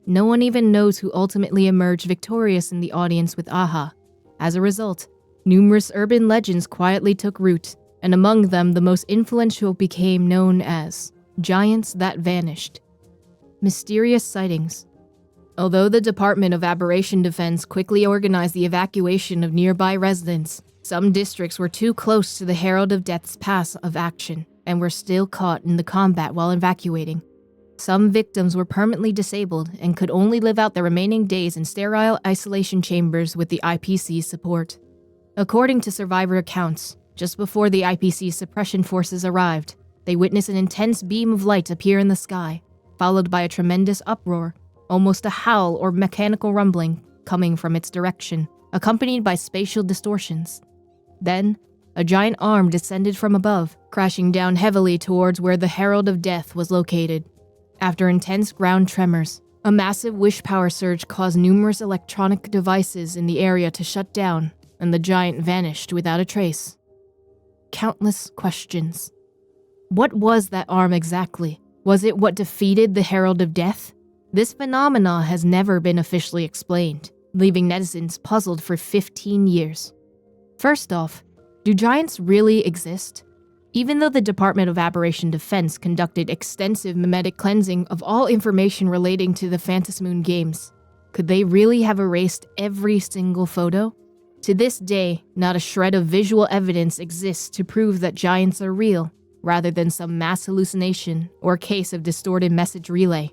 No one even knows who ultimately emerged victorious in the audience with Aha. As a result, numerous urban legends quietly took root, and among them the most influential became known as Giants That Vanished. Mysterious sightings. Although the Department of Aberration Defense quickly organized the evacuation of nearby residents, some districts were too close to the Herald of Death's path of action and were still caught in the combat while evacuating. Some victims were permanently disabled and could only live out their remaining days in sterile isolation chambers with the IPC's support. According to survivor accounts, just before the IPC's suppression forces arrived, they witnessed an intense beam of light appear in the sky, followed by a tremendous uproar, almost a howl or mechanical rumbling coming from its direction, accompanied by spatial distortions. Then, a giant arm descended from above, crashing down heavily towards where the Herald of Death was located. After intense ground tremors, a massive wish power surge caused numerous electronic devices in the area to shut down, and the giant vanished without a trace. Countless questions. What was that arm exactly? Was it what defeated the Herald of Death? This phenomena has never been officially explained, leaving netizens puzzled for 15 years. First off, do giants really exist? Even though the Department of Aberration Defense conducted extensive memetic cleansing of all information relating to the Phantasmoon Games, could they really have erased every single photo? To this day, not a shred of visual evidence exists to prove that giants are real, rather than some mass hallucination or case of distorted message relay.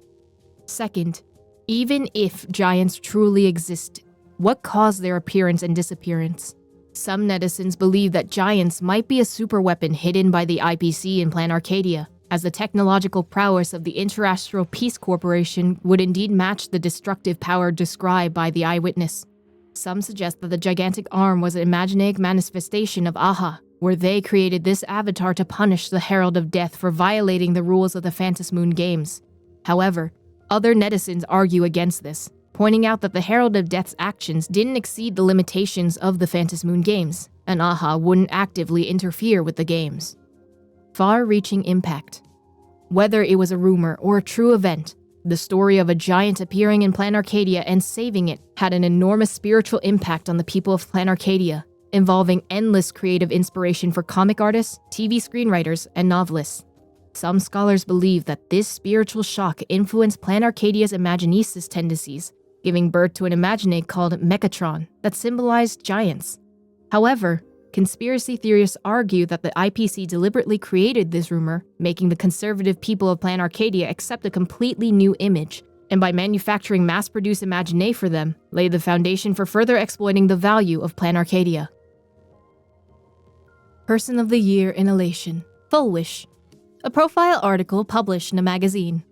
Second, even if giants truly exist, what caused their appearance and disappearance? Some netizens believe that giants might be a superweapon hidden by the IPC in Planarcadia, as the technological prowess of the Interastral Peace Corporation would indeed match the destructive power described by the eyewitness. Some suggest that the gigantic arm was an Imagenaic manifestation of Aha, where they created this avatar to punish the Herald of Death for violating the rules of the Phantasmoon games. However, other netizens argue against this, pointing out that the Herald of Death's actions didn't exceed the limitations of the Phantasmoon games, and Aha wouldn't actively interfere with the games. Far-reaching impact. Whether it was a rumor or a true event, the story of a giant appearing in Planarcadia and saving it had an enormous spiritual impact on the people of Planarcadia, involving endless creative inspiration for comic artists, TV screenwriters, and novelists. Some scholars believe that this spiritual shock influenced Planarcadia's Imagenistic tendencies, giving birth to an Imagenae called Megatron that symbolized giants. However, conspiracy theorists argue that the IPC deliberately created this rumor, making the conservative people of Planarcadia accept a completely new image, and by manufacturing mass-produced Imagenae for them, laid the foundation for further exploiting the value of Planarcadia. Person of the Year in Elation, Fulwish. A profile article published in a magazine.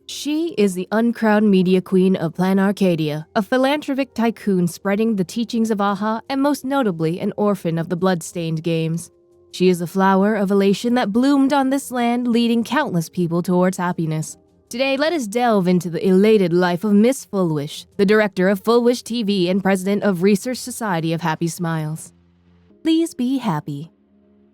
She is the uncrowned media queen of Planarcadia, a philanthropic tycoon spreading the teachings of Aha and most notably an orphan of the blood-stained games. She is a flower of elation that bloomed on this land, leading countless people towards happiness. Today, let us delve into the elated life of Miss Fulwish, the director of Fulwish TV and president of Research Society of Happy Smiles. Please be happy.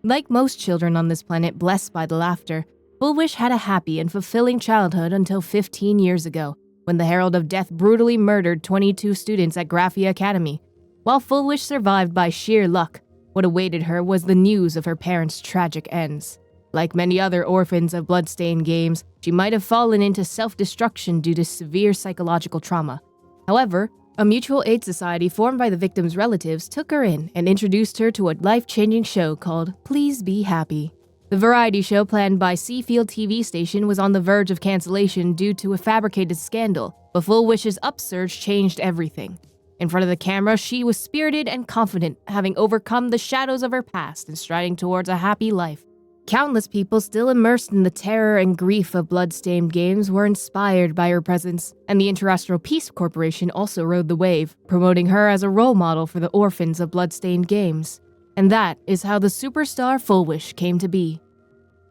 Like most children on this planet blessed by the laughter, Fulwish had a happy and fulfilling childhood until 15 years ago, when the Herald of Death brutally murdered 22 students at Graphia Academy. While Fulwish survived by sheer luck, what awaited her was the news of her parents' tragic ends. Like many other orphans of bloodstained games, she might have fallen into self-destruction due to severe psychological trauma. However, a mutual aid society formed by the victim's relatives took her in and introduced her to a life-changing show called Please Be Happy. The variety show planned by Seafield TV station was on the verge of cancellation due to a fabricated scandal, but Fulwish's upsurge changed everything. In front of the camera, she was spirited and confident, having overcome the shadows of her past and striding towards a happy life. Countless people still immersed in the terror and grief of blood-stained games were inspired by her presence, and the Terrestrial Peace Corporation also rode the wave, promoting her as a role model for the orphans of blood-stained games. And that is how the superstar Fulwish came to be.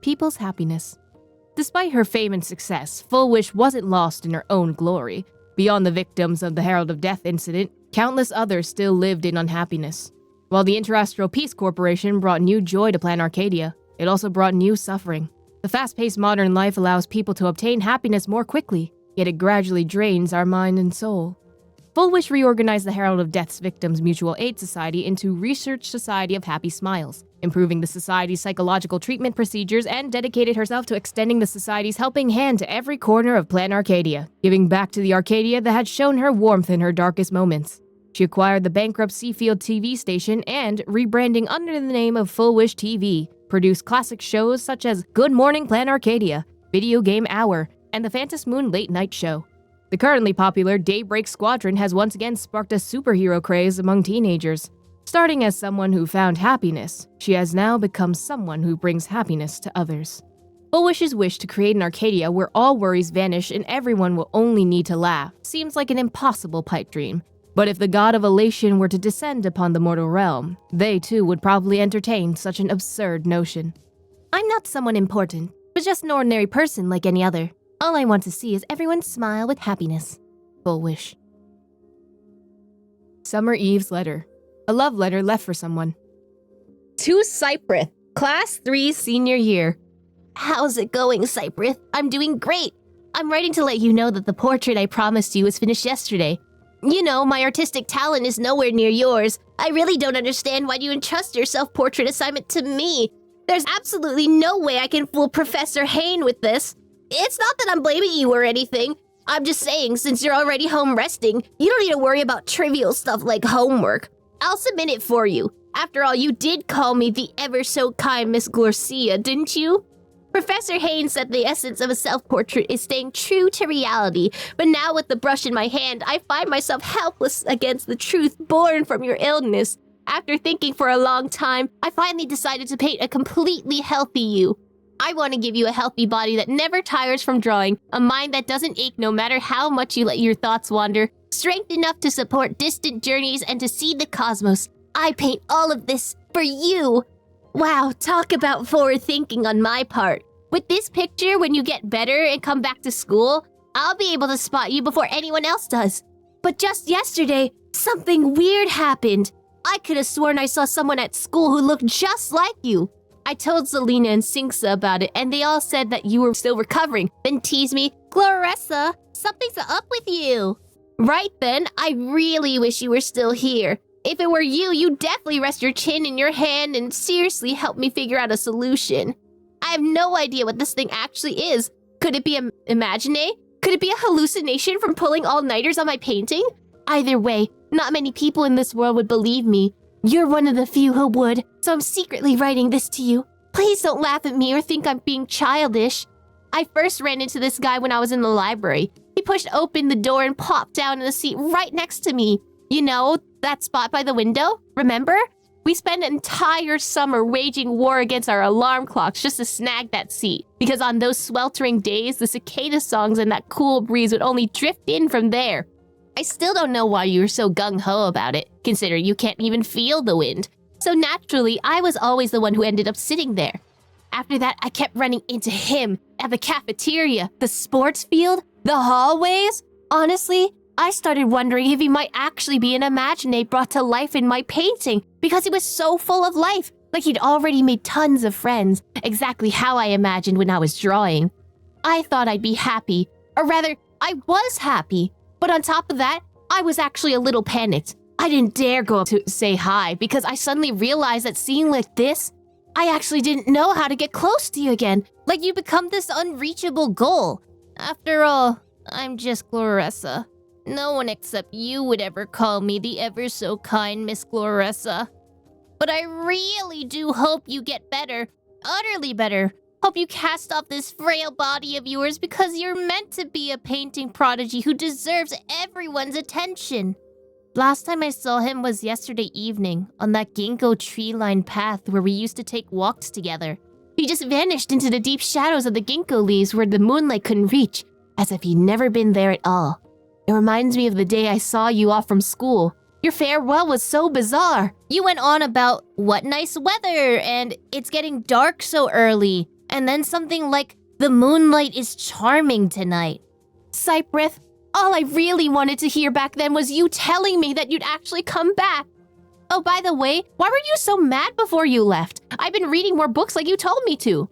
People's happiness. Despite her fame and success, Fulwish wasn't lost in her own glory. Beyond the victims of the Herald of Death incident, countless others still lived in unhappiness. While the Terrestrial Peace Corporation brought new joy to Planarcadia, it also brought new suffering. The fast-paced modern life allows people to obtain happiness more quickly, yet it gradually drains our mind and soul. Fulwish reorganized the Herald of Death's Victims Mutual Aid Society into Research Society of Happy Smiles, improving the society's psychological treatment procedures and dedicated herself to extending the society's helping hand to every corner of Planarcadia, giving back to the Arcadia that had shown her warmth in her darkest moments. She acquired the bankrupt Seafield TV station and, rebranding under the name of Fulwish TV, produced classic shows such as Good Morning Planarcadia, Video Game Hour, and the Phantasmoon Late Night Show. The currently popular Daybreak Squadron has once again sparked a superhero craze among teenagers. Starting as someone who found happiness, she has now become someone who brings happiness to others. Fulwish's wish to create an Arcadia where all worries vanish and everyone will only need to laugh seems like an impossible pipe dream. But if the god of Elation were to descend upon the mortal realm, they too would probably entertain such an absurd notion. I'm not someone important, but just an ordinary person like any other. All I want to see is everyone smile with happiness. Fulwish. Summer Eve's letter. A love letter left for someone. To Cyprith, Class 3 senior year. How's it going, Cyprith? I'm doing great. I'm writing to let you know that the portrait I promised you was finished yesterday. You know, my artistic talent is nowhere near yours. I really don't understand why you entrust your self-portrait assignment to me. There's absolutely no way I can fool Professor Hain with this. It's not that I'm blaming you or anything. I'm just saying, since you're already home resting, you don't need to worry about trivial stuff like homework. I'll submit it for you. After all, you did call me the ever-so-kind Miss Glorcia, didn't you? Professor Hain said the essence of a self-portrait is staying true to reality, but now with the brush in my hand, I find myself helpless against the truth born from your illness. After thinking for a long time, I finally decided to paint a completely healthy you. I want to give you a healthy body that never tires from drawing, a mind that doesn't ache no matter how much you let your thoughts wander, strength enough to support distant journeys and to see the cosmos. I paint all of this for you. Wow, talk about forward thinking on my part. With this picture, when you get better and come back to school, I'll be able to spot you before anyone else does. But just yesterday, something weird happened. I could have sworn I saw someone at school who looked just like you. I told Selena and Sinksa about it, and they all said that you were still recovering, then teased me, "Clarissa, something's up with you." Right then, I really wish you were still here. If it were you, you'd definitely rest your chin in your hand and seriously help me figure out a solution. I have no idea what this thing actually is. Could it be an Imagenae? Could it be a hallucination from pulling all-nighters on my painting? Either way, not many people in this world would believe me. You're one of the few who would, so I'm secretly writing this to you. Please don't laugh at me or think I'm being childish. I first ran into this guy when I was in the library. He pushed open the door and popped down in the seat right next to me. You know, that spot by the window? Remember? We spent an entire summer waging war against our alarm clocks just to snag that seat. Because on those sweltering days, the cicada songs and that cool breeze would only drift in from there. I still don't know why you were so gung-ho about it, considering you can't even feel the wind. So naturally, I was always the one who ended up sitting there. After that, I kept running into him at the cafeteria, the sports field, the hallways. Honestly, I started wondering if he might actually be an Imagenae brought to life in my painting because he was so full of life, like he'd already made tons of friends, exactly how I imagined when I was drawing. I thought I'd be happy, or rather, I was happy. But on top of that, I was actually a little panicked. I didn't dare go up to say hi because I suddenly realized that seeing like this, I actually didn't know how to get close to you again. Like you become this unreachable goal. After all, I'm just Clarissa. No one except you would ever call me the ever so kind Miss Clarissa. But I really do hope you get better, utterly better. Hope you cast off this frail body of yours because you're meant to be a painting prodigy who deserves everyone's attention. Last time I saw him was yesterday evening on that ginkgo tree-lined path where we used to take walks together. He just vanished into the deep shadows of the ginkgo leaves where the moonlight couldn't reach, as if he'd never been there at all. It reminds me of the day I saw you off from school. Your farewell was so bizarre. You went on about what nice weather and it's getting dark so early. And then something like, the moonlight is charming tonight. Cypress, all I really wanted to hear back then was you telling me that you'd actually come back. Oh, by the way, why were you so mad before you left? I've been reading more books like you told me to.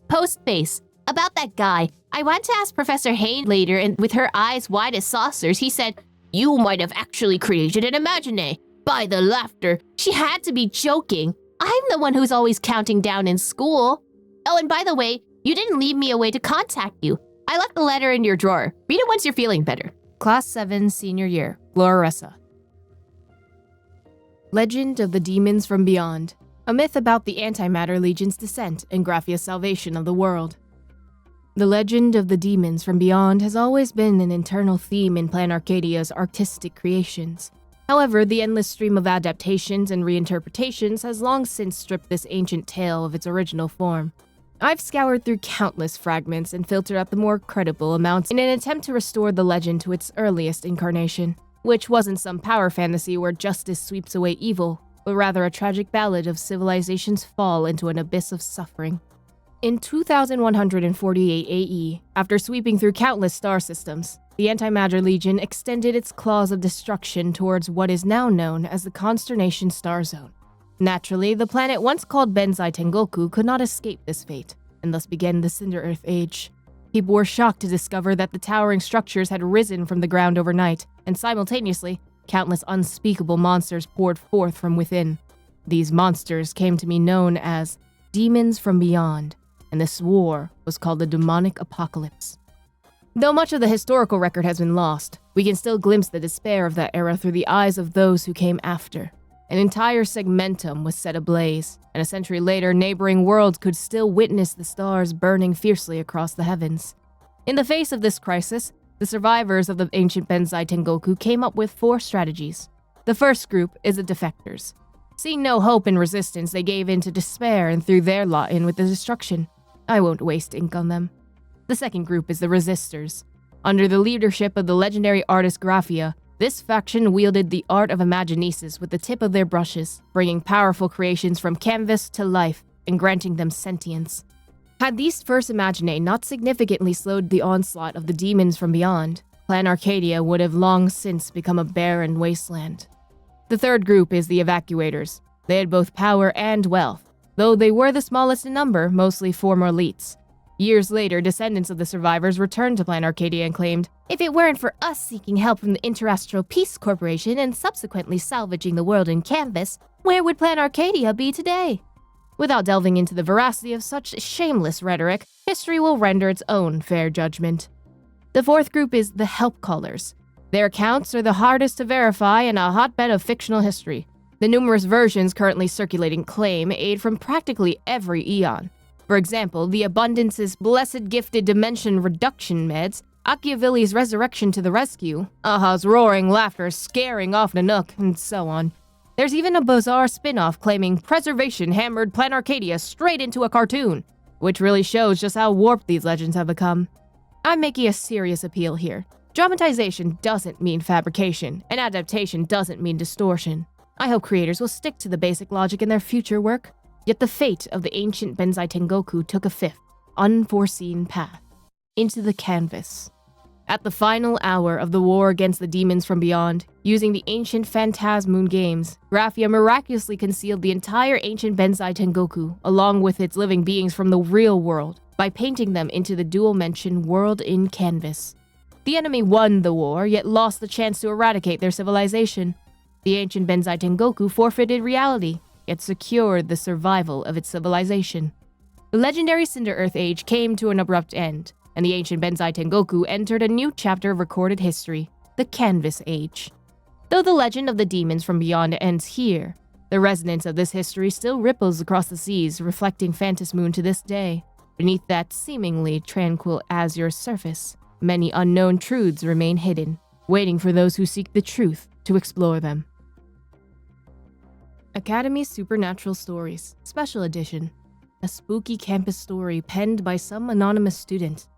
Postface, about that guy. I went to ask Professor Hain later, and with her eyes wide as saucers, he said, "You might have actually created an Imagenae." By the laughter, she had to be joking. I'm the one who's always counting down in school. Oh, and by the way, you didn't leave me a way to contact you. I left the letter in your drawer. Read it once you're feeling better. Class 7, Senior Year, Clarissa. Legend of the Demons from Beyond, a myth about the Antimatter Legion's descent and Graphia's salvation of the world. The legend of the demons from beyond has always been an internal theme in Planarcadia's artistic creations. However, the endless stream of adaptations and reinterpretations has long since stripped this ancient tale of its original form. I've scoured through countless fragments and filtered out the more credible amounts in an attempt to restore the legend to its earliest incarnation, which wasn't some power fantasy where justice sweeps away evil, but rather a tragic ballad of civilization's fall into an abyss of suffering. In 2148 AE, after sweeping through countless star systems, the Antimatter Legion extended its claws of destruction towards what is now known as the Consternation Star Zone. Naturally, the planet once called Benzai Tengoku could not escape this fate, and thus began the Cinder Earth Age. People were shocked to discover that the towering structures had risen from the ground overnight, and simultaneously, countless unspeakable monsters poured forth from within. These monsters came to be known as Demons from Beyond, and this war was called the Demonic Apocalypse. Though much of the historical record has been lost, we can still glimpse the despair of that era through the eyes of those who came after. An entire segmentum was set ablaze, and a century later, neighboring worlds could still witness the stars burning fiercely across the heavens. In the face of this crisis, the survivors of the ancient Benzai Tengoku came up with 4 strategies. The first group is the defectors. Seeing no hope in resistance, they gave in to despair and threw their lot in with the destruction. I won't waste ink on them. The second group is the resistors. Under the leadership of the legendary artist Grafia, This faction wielded the art of Imagenesis with the tip of their brushes, bringing powerful creations from canvas to life and granting them sentience. Had these first Imagenae not significantly slowed the onslaught of the demons from beyond, Planarcadia would have long since become a barren wasteland. The third group is the Evacuators. They had both power and wealth, though they were the smallest in number, mostly former elites. Years later, descendants of the survivors returned to Planarcadia and claimed, "If it weren't for us seeking help from the Interastral Peace Corporation and subsequently salvaging the world in canvas, where would Planarcadia be today?" Without delving into the veracity of such shameless rhetoric, history will render its own fair judgment. The fourth group is the Help Callers. Their accounts are the hardest to verify and a hotbed of fictional history. The numerous versions currently circulating claim aid from practically every eon. For example, the Abundance's blessed gifted dimension reduction meds, Machiavelli's resurrection to the rescue, Aha's roaring laughter scaring off Nanook, and so on. There's even a bizarre spin-off claiming preservation hammered Planarcadia straight into a cartoon, which really shows just how warped these legends have become. I'm making a serious appeal here. Dramatization doesn't mean fabrication, and adaptation doesn't mean distortion. I hope creators will stick to the basic logic in their future work. Yet the fate of the ancient Benzai Tengoku took a fifth, unforeseen path, into the canvas. At the final hour of the war against the demons from beyond, using the ancient Phantasmoon games, Graphia miraculously concealed the entire ancient Benzai Tengoku, along with its living beings from the real world, by painting them into the dual-mention world in canvas. The enemy won the war, yet lost the chance to eradicate their civilization. The ancient Benzai Tengoku forfeited reality, yet secured the survival of its civilization. The legendary Cinder Earth Age came to an abrupt end, and the ancient Benzai Tengoku entered a new chapter of recorded history, the Canvas Age. Though the legend of the demons from beyond ends here, the resonance of this history still ripples across the seas, reflecting Phantasmoon to this day. Beneath that seemingly tranquil azure surface, many unknown truths remain hidden, waiting for those who seek the truth to explore them. Academy Supernatural Stories, Special Edition. A spooky campus story penned by some anonymous student.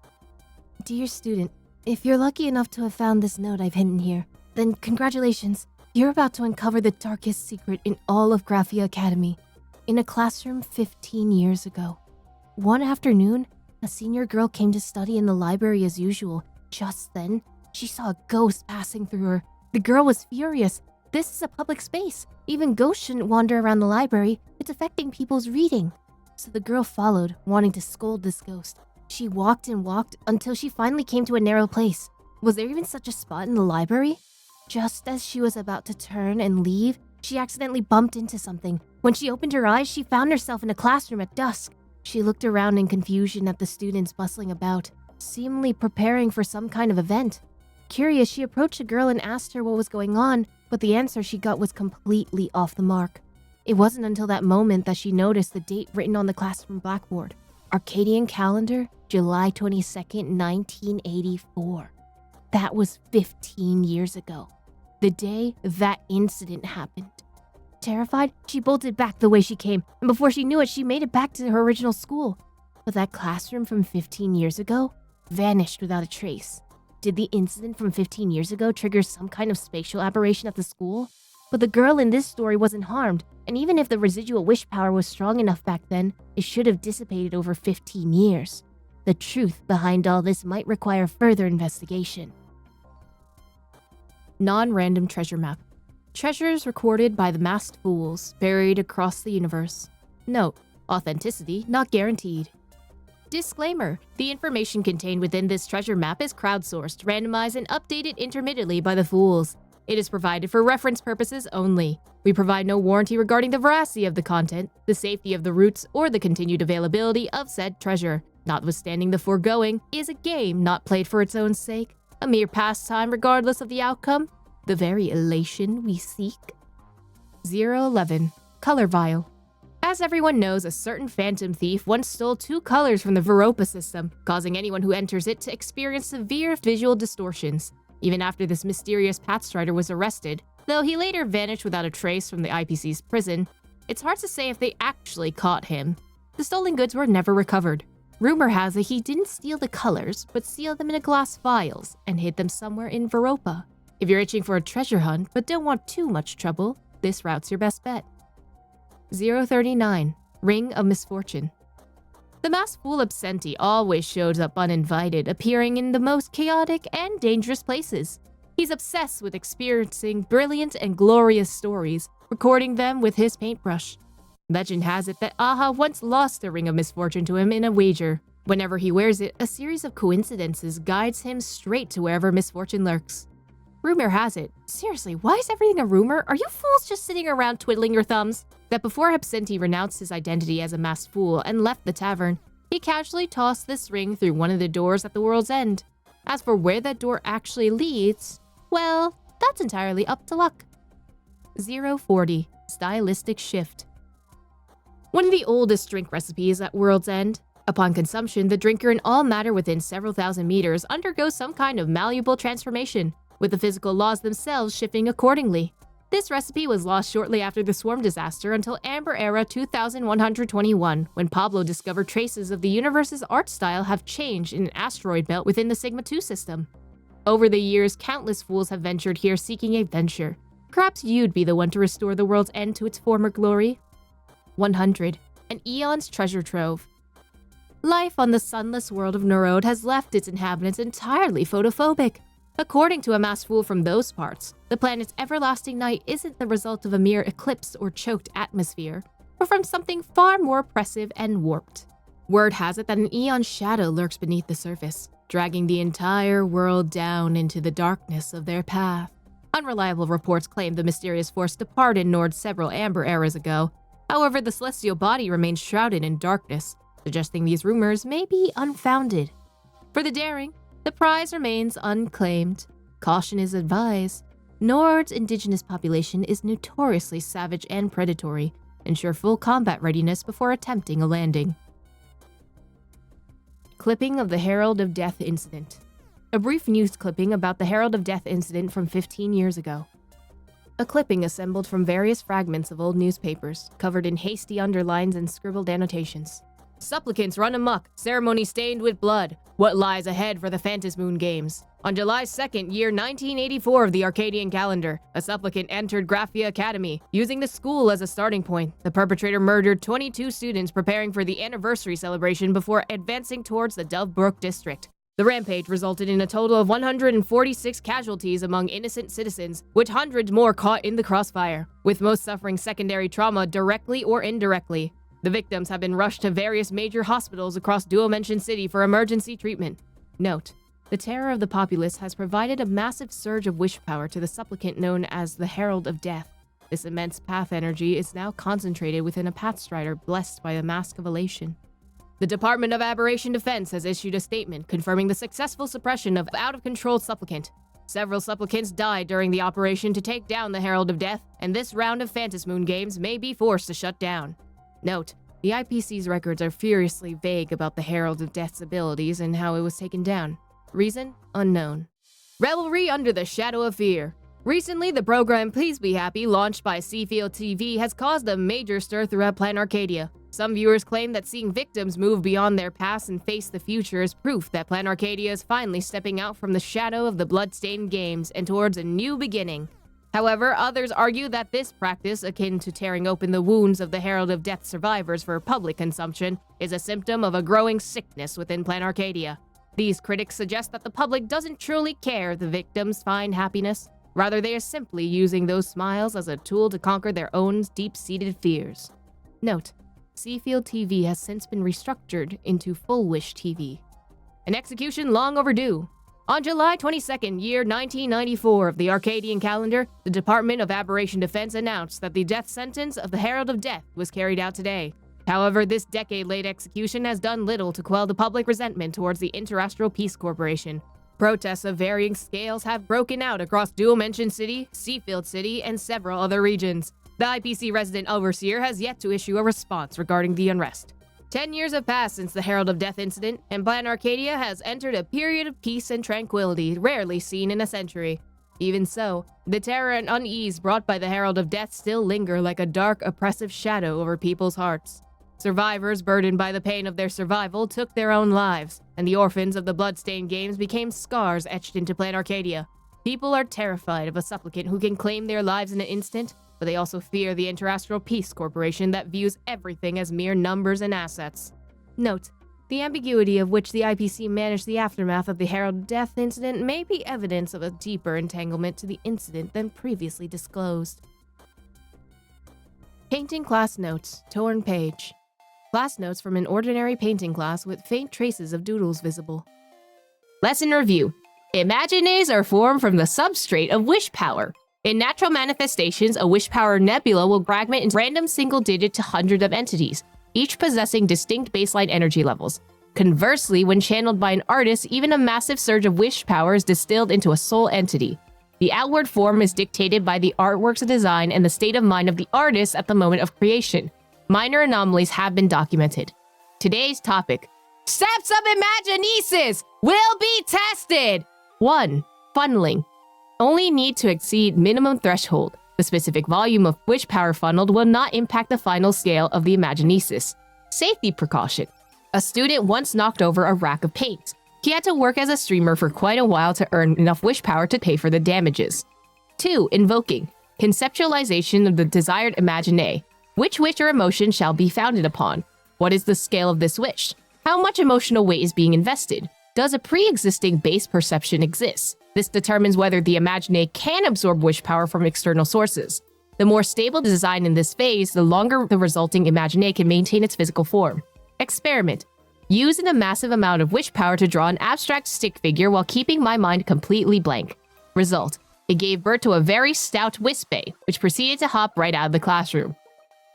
Dear student, if you're lucky enough to have found this note I've hidden here, then congratulations. You're about to uncover the darkest secret in all of Graphia Academy. In a classroom 15 years ago, one afternoon, a senior girl came to study in the library as usual. Just then, she saw a ghost passing through her. The girl was furious. This is a public space. Even ghosts shouldn't wander around the library. It's affecting people's reading. So the girl followed, wanting to scold this ghost. She walked and walked until she finally came to a narrow place. Was there even such a spot in the library? Just as she was about to turn and leave, she accidentally bumped into something. When she opened her eyes, she found herself in a classroom at dusk. She looked around in confusion at the students bustling about, seemingly preparing for some kind of event. Curious, she approached the girl and asked her what was going on, but the answer she got was completely off the mark. It wasn't until that moment that she noticed the date written on the classroom blackboard. Arcadian calendar, July 22nd, 1984. That was 15 years ago. The day that incident happened. Terrified, she bolted back the way she came, and before she knew it, she made it back to her original school. But that classroom from 15 years ago vanished without a trace. Did the incident from 15 years ago trigger some kind of spatial aberration at the school? But the girl in this story wasn't harmed, and even if the residual wish power was strong enough back then, it should have dissipated over 15 years. The truth behind all this might require further investigation. Non-random treasure map. Treasures recorded by the masked fools, buried across the universe. Note, authenticity not guaranteed. Disclaimer, the information contained within this treasure map is crowdsourced, randomized, and updated intermittently by the fools. It is provided for reference purposes only. We provide no warranty regarding the veracity of the content, the safety of the routes, or the continued availability of said treasure. Notwithstanding the foregoing, is a game not played for its own sake, a mere pastime regardless of the outcome, the very elation we seek. 011. Color Vial. As everyone knows, a certain phantom thief once stole 2 colors from the Veropa system, causing anyone who enters it to experience severe visual distortions. Even after this mysterious pathstrider was arrested, though he later vanished without a trace from the IPC's prison, it's hard to say if they actually caught him. The stolen goods were never recovered. Rumor has it he didn't steal the colors, but sealed them in glass vials and hid them somewhere in Veropa. If you're itching for a treasure hunt but don't want too much trouble, this route's your best bet. 039. Ring of Misfortune. The masked fool Absenti always shows up uninvited, appearing in the most chaotic and dangerous places. He's obsessed with experiencing brilliant and glorious stories, recording them with his paintbrush. Legend has it that Aha once lost a Ring of Misfortune to him in a wager. Whenever he wears it, a series of coincidences guides him straight to wherever misfortune lurks. Rumor has it, seriously, why is everything a rumor? Are you fools just sitting around twiddling your thumbs? That before Absenti renounced his identity as a masked fool and left the tavern, he casually tossed this ring through one of the doors at the world's end. As for where that door actually leads, well, that's entirely up to luck. 040. Stylistic Shift. One of the oldest drink recipes at World's End. Upon consumption, the drinker and all matter within several thousand meters undergoes some kind of malleable transformation, with the physical laws themselves shifting accordingly. This recipe was lost shortly after the Swarm disaster until Amber Era 2121, when Pablo discovered traces of the universe's art style have changed in an asteroid belt within the Sigma 2 system. Over the years, countless fools have ventured here seeking adventure. Perhaps you'd be the one to restore the World's End to its former glory. 100. An Eon's Treasure Trove. Life on the sunless world of Nerode has left its inhabitants entirely photophobic. According to a masked fool from those parts, the planet's everlasting night isn't the result of a mere eclipse or choked atmosphere, but from something far more oppressive and warped. Word has it that an Eon shadow lurks beneath the surface, dragging the entire world down into the darkness of their path. Unreliable reports claim the mysterious force departed Nord several Amber Eras ago. However, the celestial body remains shrouded in darkness, suggesting these rumors may be unfounded. For the daring, the prize remains unclaimed. Caution is advised. Nord's indigenous population is notoriously savage and predatory. Ensure full combat readiness before attempting a landing. Clipping of the Herald of Death incident. A brief news clipping about the Herald of Death incident from 15 years ago. A clipping assembled from various fragments of old newspapers, covered in hasty underlines and scribbled annotations. Supplicants run amok, ceremony stained with blood. What lies ahead for the Phantasmoon games? On July 2nd, year 1984 of the Arcadian calendar, a supplicant entered Graphia Academy. Using the school as a starting point, the perpetrator murdered 22 students preparing for the anniversary celebration before advancing towards the Dovebrook district. The rampage resulted in a total of 146 casualties among innocent citizens, with hundreds more caught in the crossfire, with most suffering secondary trauma directly or indirectly. The victims have been rushed to various major hospitals across Dual-Mention City for emergency treatment. Note: the terror of the populace has provided a massive surge of wish power to the supplicant known as the Herald of Death. This immense path energy is now concentrated within a pathstrider blessed by the Mask of Elation. The Department of Aberration Defense has issued a statement confirming the successful suppression of out-of-control supplicant. Several supplicants died during the operation to take down the Herald of Death, and this round of Phantasmoon games may be forced to shut down. Note: the IPC's records are furiously vague about the Herald of Death's abilities and how it was taken down. Reason? Unknown. Revelry under the shadow of fear. Recently, the program Please Be Happy, launched by Seafield TV, has caused a major stir throughout Planarcadia. Some viewers claim that seeing victims move beyond their past and face the future is proof that Planarcadia is finally stepping out from the shadow of the bloodstained games and towards a new beginning. However, others argue that this practice, akin to tearing open the wounds of the Herald of Death survivors for public consumption, is a symptom of a growing sickness within Planarcadia. These critics suggest that the public doesn't truly care if the victims find happiness. Rather, they are simply using those smiles as a tool to conquer their own deep-seated fears. Note: Seafield TV has since been restructured into Fulwish TV. An execution long overdue. On July 22nd, year 1994 of the Arcadian calendar, the Department of Aberration Defense announced that the death sentence of the Herald of Death was carried out today. However, this decade-late execution has done little to quell the public resentment towards the Interastral Peace Corporation. Protests of varying scales have broken out across Dual-Mention City, Seafield City, and several other regions. The IPC resident overseer has yet to issue a response regarding the unrest. 10 years have passed since the Herald of Death incident, and Planarcadia has entered a period of peace and tranquility rarely seen in a century. Even so, the terror and unease brought by the Herald of Death still linger like a dark, oppressive shadow over people's hearts. Survivors burdened by the pain of their survival took their own lives, and the orphans of the bloodstained games became scars etched into Planarcadia. People are terrified of a supplicant who can claim their lives in an instant, but they also fear the Interastral Peace Corporation that views everything as mere numbers and assets. Note: the ambiguity of which the IPC managed the aftermath of the Herald death incident may be evidence of a deeper entanglement to the incident than previously disclosed. Painting class notes, torn page. Class notes from an ordinary painting class with faint traces of doodles visible. Lesson review. Imagenaes are formed from the substrate of wish power. In natural manifestations, a wish power nebula will fragment into random single-digit to hundreds of entities, each possessing distinct baseline energy levels. Conversely, when channeled by an artist, even a massive surge of wish power is distilled into a sole entity. The outward form is dictated by the artwork's design and the state of mind of the artist at the moment of creation. Minor anomalies have been documented. Today's topic: steps of Imagenesis will be tested! 1. Funneling. Only need to exceed minimum threshold. The specific volume of wish power funneled will not impact the final scale of the Imagenesis. Safety precaution. A student once knocked over a rack of paint. He had to work as a streamer for quite a while to earn enough wish power to pay for the damages. 2. Invoking. Conceptualization of the desired Imagenae. Which wish or emotion shall be founded upon? What is the scale of this wish? How much emotional weight is being invested? Does a pre-existing base perception exist? This determines whether the Imagenae can absorb wish power from external sources. The more stable the design in this phase, the longer the resulting Imagenae can maintain its physical form. Experiment. Using a massive amount of wish power to draw an abstract stick figure while keeping my mind completely blank. Result. It gave birth to a very stout Wispae, which proceeded to hop right out of the classroom.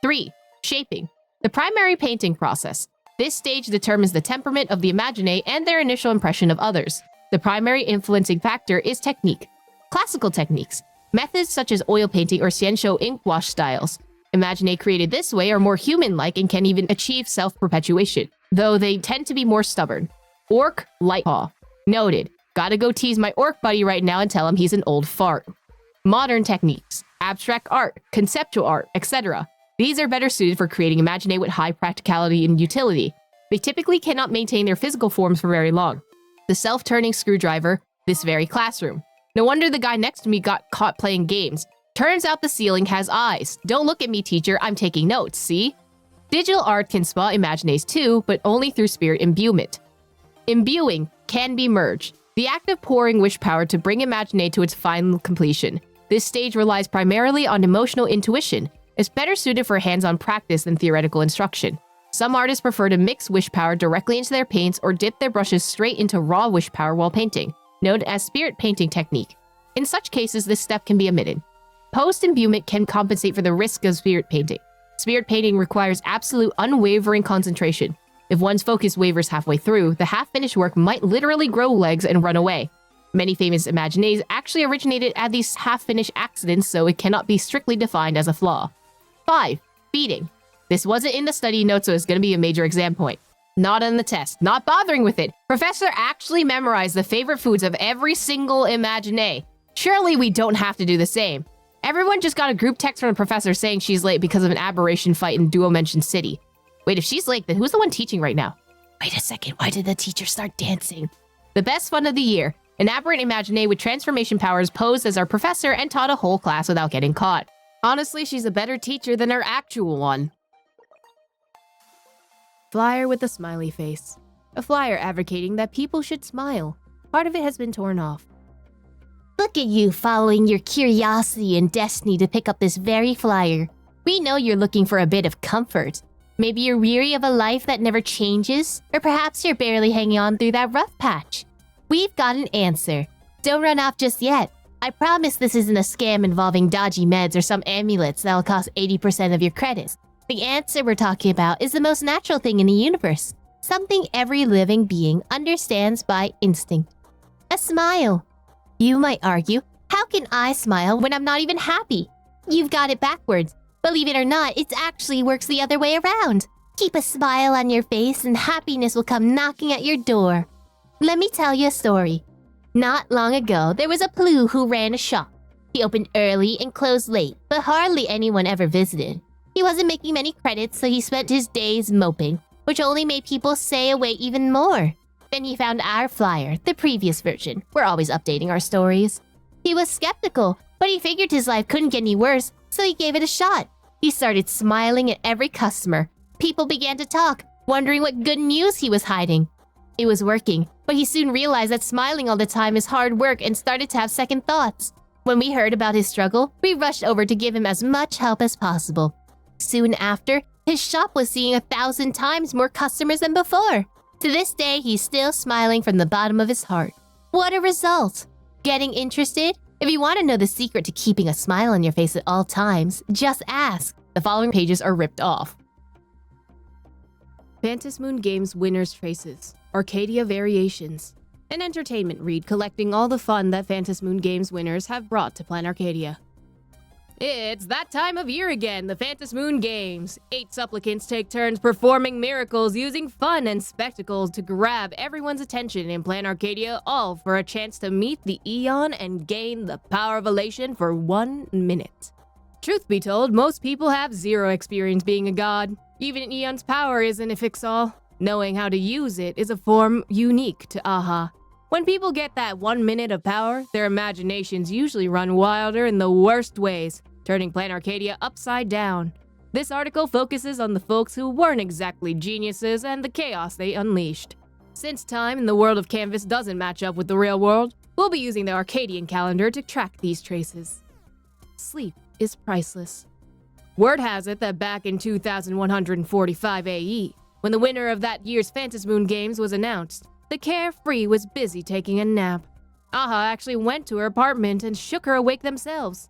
3. Shaping. The primary painting process. This stage determines the temperament of the Imagenae and their initial impression of others. The primary influencing factor is technique. Classical techniques. Methods such as oil painting or Xianshou ink wash styles. Imagenae created this way are more human-like and can even achieve self-perpetuation, though they tend to be more stubborn. Orc light paw. Noted. Gotta go tease my orc buddy right now and tell him he's an old fart. Modern techniques. Abstract art, conceptual art, etc. These are better suited for creating Imagenae with high practicality and utility. They typically cannot maintain their physical forms for very long. The self-turning screwdriver, this very classroom. No wonder the guy next to me got caught playing games. Turns out the ceiling has eyes. Don't look at me, teacher, I'm taking notes, see? Digital art can spawn Imagenaes too, but only through spirit imbuement. Imbuing can be merged. The act of pouring wish power to bring Imagenae to its final completion. This stage relies primarily on emotional intuition. It's better suited for hands-on practice than theoretical instruction. Some artists prefer to mix wish power directly into their paints or dip their brushes straight into raw wish power while painting, known as spirit painting technique. In such cases, this step can be omitted. Post-imbuement can compensate for the risk of spirit painting. Spirit painting requires absolute unwavering concentration. If one's focus wavers halfway through, the half-finished work might literally grow legs and run away. Many famous Imagenaes actually originated at these half-finished accidents, so it cannot be strictly defined as a flaw. 5. Feeding. This wasn't in the study notes, so it's going to be a major exam point. Not on the test. Not bothering with it. Professor actually memorized the favorite foods of every single Imagenae. Surely we don't have to do the same. Everyone just got a group text from the professor saying she's late because of an aberration fight in Duo Mention City. Wait, if she's late, then who's the one teaching right now? Wait a second, why did the teacher start dancing? The best fun of the year. An aberrant Imagenae with transformation powers posed as our professor and taught a whole class without getting caught. Honestly, she's a better teacher than our actual one. Flyer with a smiley face. A flyer advocating that people should smile. Part of it has been torn off. Look at you following your curiosity and destiny to pick up this very flyer. We know you're looking for a bit of comfort. Maybe you're weary of a life that never changes, or perhaps you're barely hanging on through that rough patch. We've got an answer. Don't run off just yet. I promise this isn't a scam involving dodgy meds or some amulets that'll cost 80% of your credits. The answer we're talking about is the most natural thing in the universe. Something every living being understands by instinct. A smile. You might argue, how can I smile when I'm not even happy? You've got it backwards. Believe it or not, it actually works the other way around. Keep a smile on your face and happiness will come knocking at your door. Let me tell you a story. Not long ago, there was a ploo who ran a shop. He opened early and closed late, but hardly anyone ever visited. He wasn't making many credits, so he spent his days moping, which only made people stay away even more. Then he found our flyer, the previous version. We're always updating our stories. He was skeptical, but he figured his life couldn't get any worse, so he gave it a shot. He started smiling at every customer. People began to talk, wondering what good news he was hiding. It was working, but he soon realized that smiling all the time is hard work and started to have second thoughts. When we heard about his struggle, we rushed over to give him as much help as possible. Soon after, his shop was seeing 1,000 times more customers than before. To this day, he's still smiling from the bottom of his heart. What a result! Getting interested? If you want to know the secret to keeping a smile on your face at all times, just ask. The following pages are ripped off. Phantasmoon Games Winners Traces, Arcadia Variations. An entertainment read collecting all the fun that Phantasmoon Games winners have brought to Planarcadia. It's that time of year again, the Phantasmoon Games. 8 supplicants take turns performing miracles using fun and spectacles to grab everyone's attention in Planarcadia, all for a chance to meet the Eon and gain the power of Elation for 1 minute. Truth be told, most people have 0 experience being a god. Even Eon's power isn't a fix-all. Knowing how to use it is a form unique to Aha. When people get that 1 minute of power, their imaginations usually run wilder in the worst ways, turning Planarcadia upside down. This article focuses on the folks who weren't exactly geniuses and the chaos they unleashed. Since time in the world of Canvas doesn't match up with the real world, we'll be using the Arcadian calendar to track these traces. Sleep is priceless. Word has it that back in 2145 AE, when the winner of that year's Phantasmoon Games was announced, the Carefree was busy taking a nap. Aha actually went to her apartment and shook her awake themselves.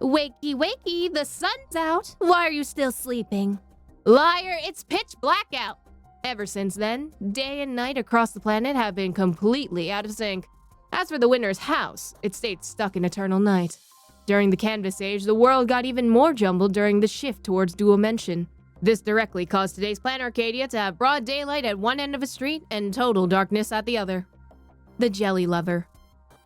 Wakey, wakey, the sun's out. Why are you still sleeping? Liar, it's pitch black out. Ever since then, day and night across the planet have been completely out of sync. As for the winner's house, it stayed stuck in eternal night. During the Canvas Age, the world got even more jumbled during the shift towards Dual-Mention. This directly caused today's Planarcadia to have broad daylight at one end of a street and total darkness at the other. The Jelly Lover.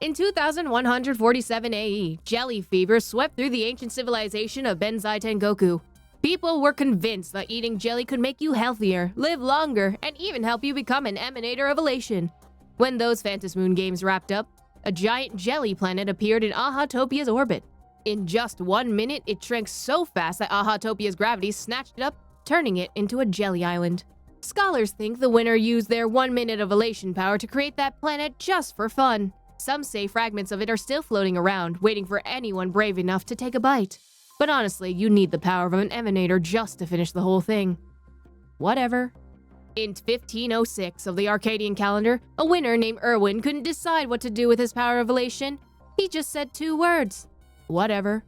In 2147 AE, jelly fever swept through the ancient civilization of Benzai Tengoku. People were convinced that eating jelly could make you healthier, live longer, and even help you become an emanator of elation. When those Phantasmoon Games wrapped up, a giant jelly planet appeared in Ahatopia's orbit. In just 1 minute, it shrank so fast that Ahatopia's gravity snatched it up, turning it into a jelly island. Scholars think the winner used their 1 minute of elation power to create that planet just for fun. Some say fragments of it are still floating around, waiting for anyone brave enough to take a bite. But honestly, you need the power of an emanator just to finish the whole thing. Whatever. In 1506 of the Arcadian calendar, a winner named Erwin couldn't decide what to do with his power of elation. He just said 2 words. Whatever.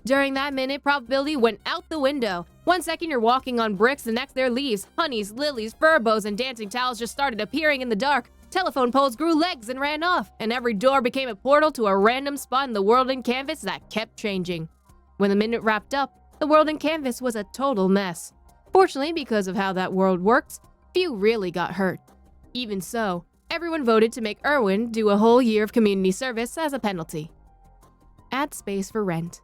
During that minute, probability went out the window. 1 second you're walking on bricks, the next they're leaves. Honeys, lilies, furbows, and dancing towels just started appearing in the dark. Telephone poles grew legs and ran off, and every door became a portal to a random spot in the world in Canvas that kept changing. When the minute wrapped up, the world in Canvas was a total mess. Fortunately, because of how that world works, few really got hurt. Even so, everyone voted to make Erwin do a whole year of community service as a penalty. Add space for rent.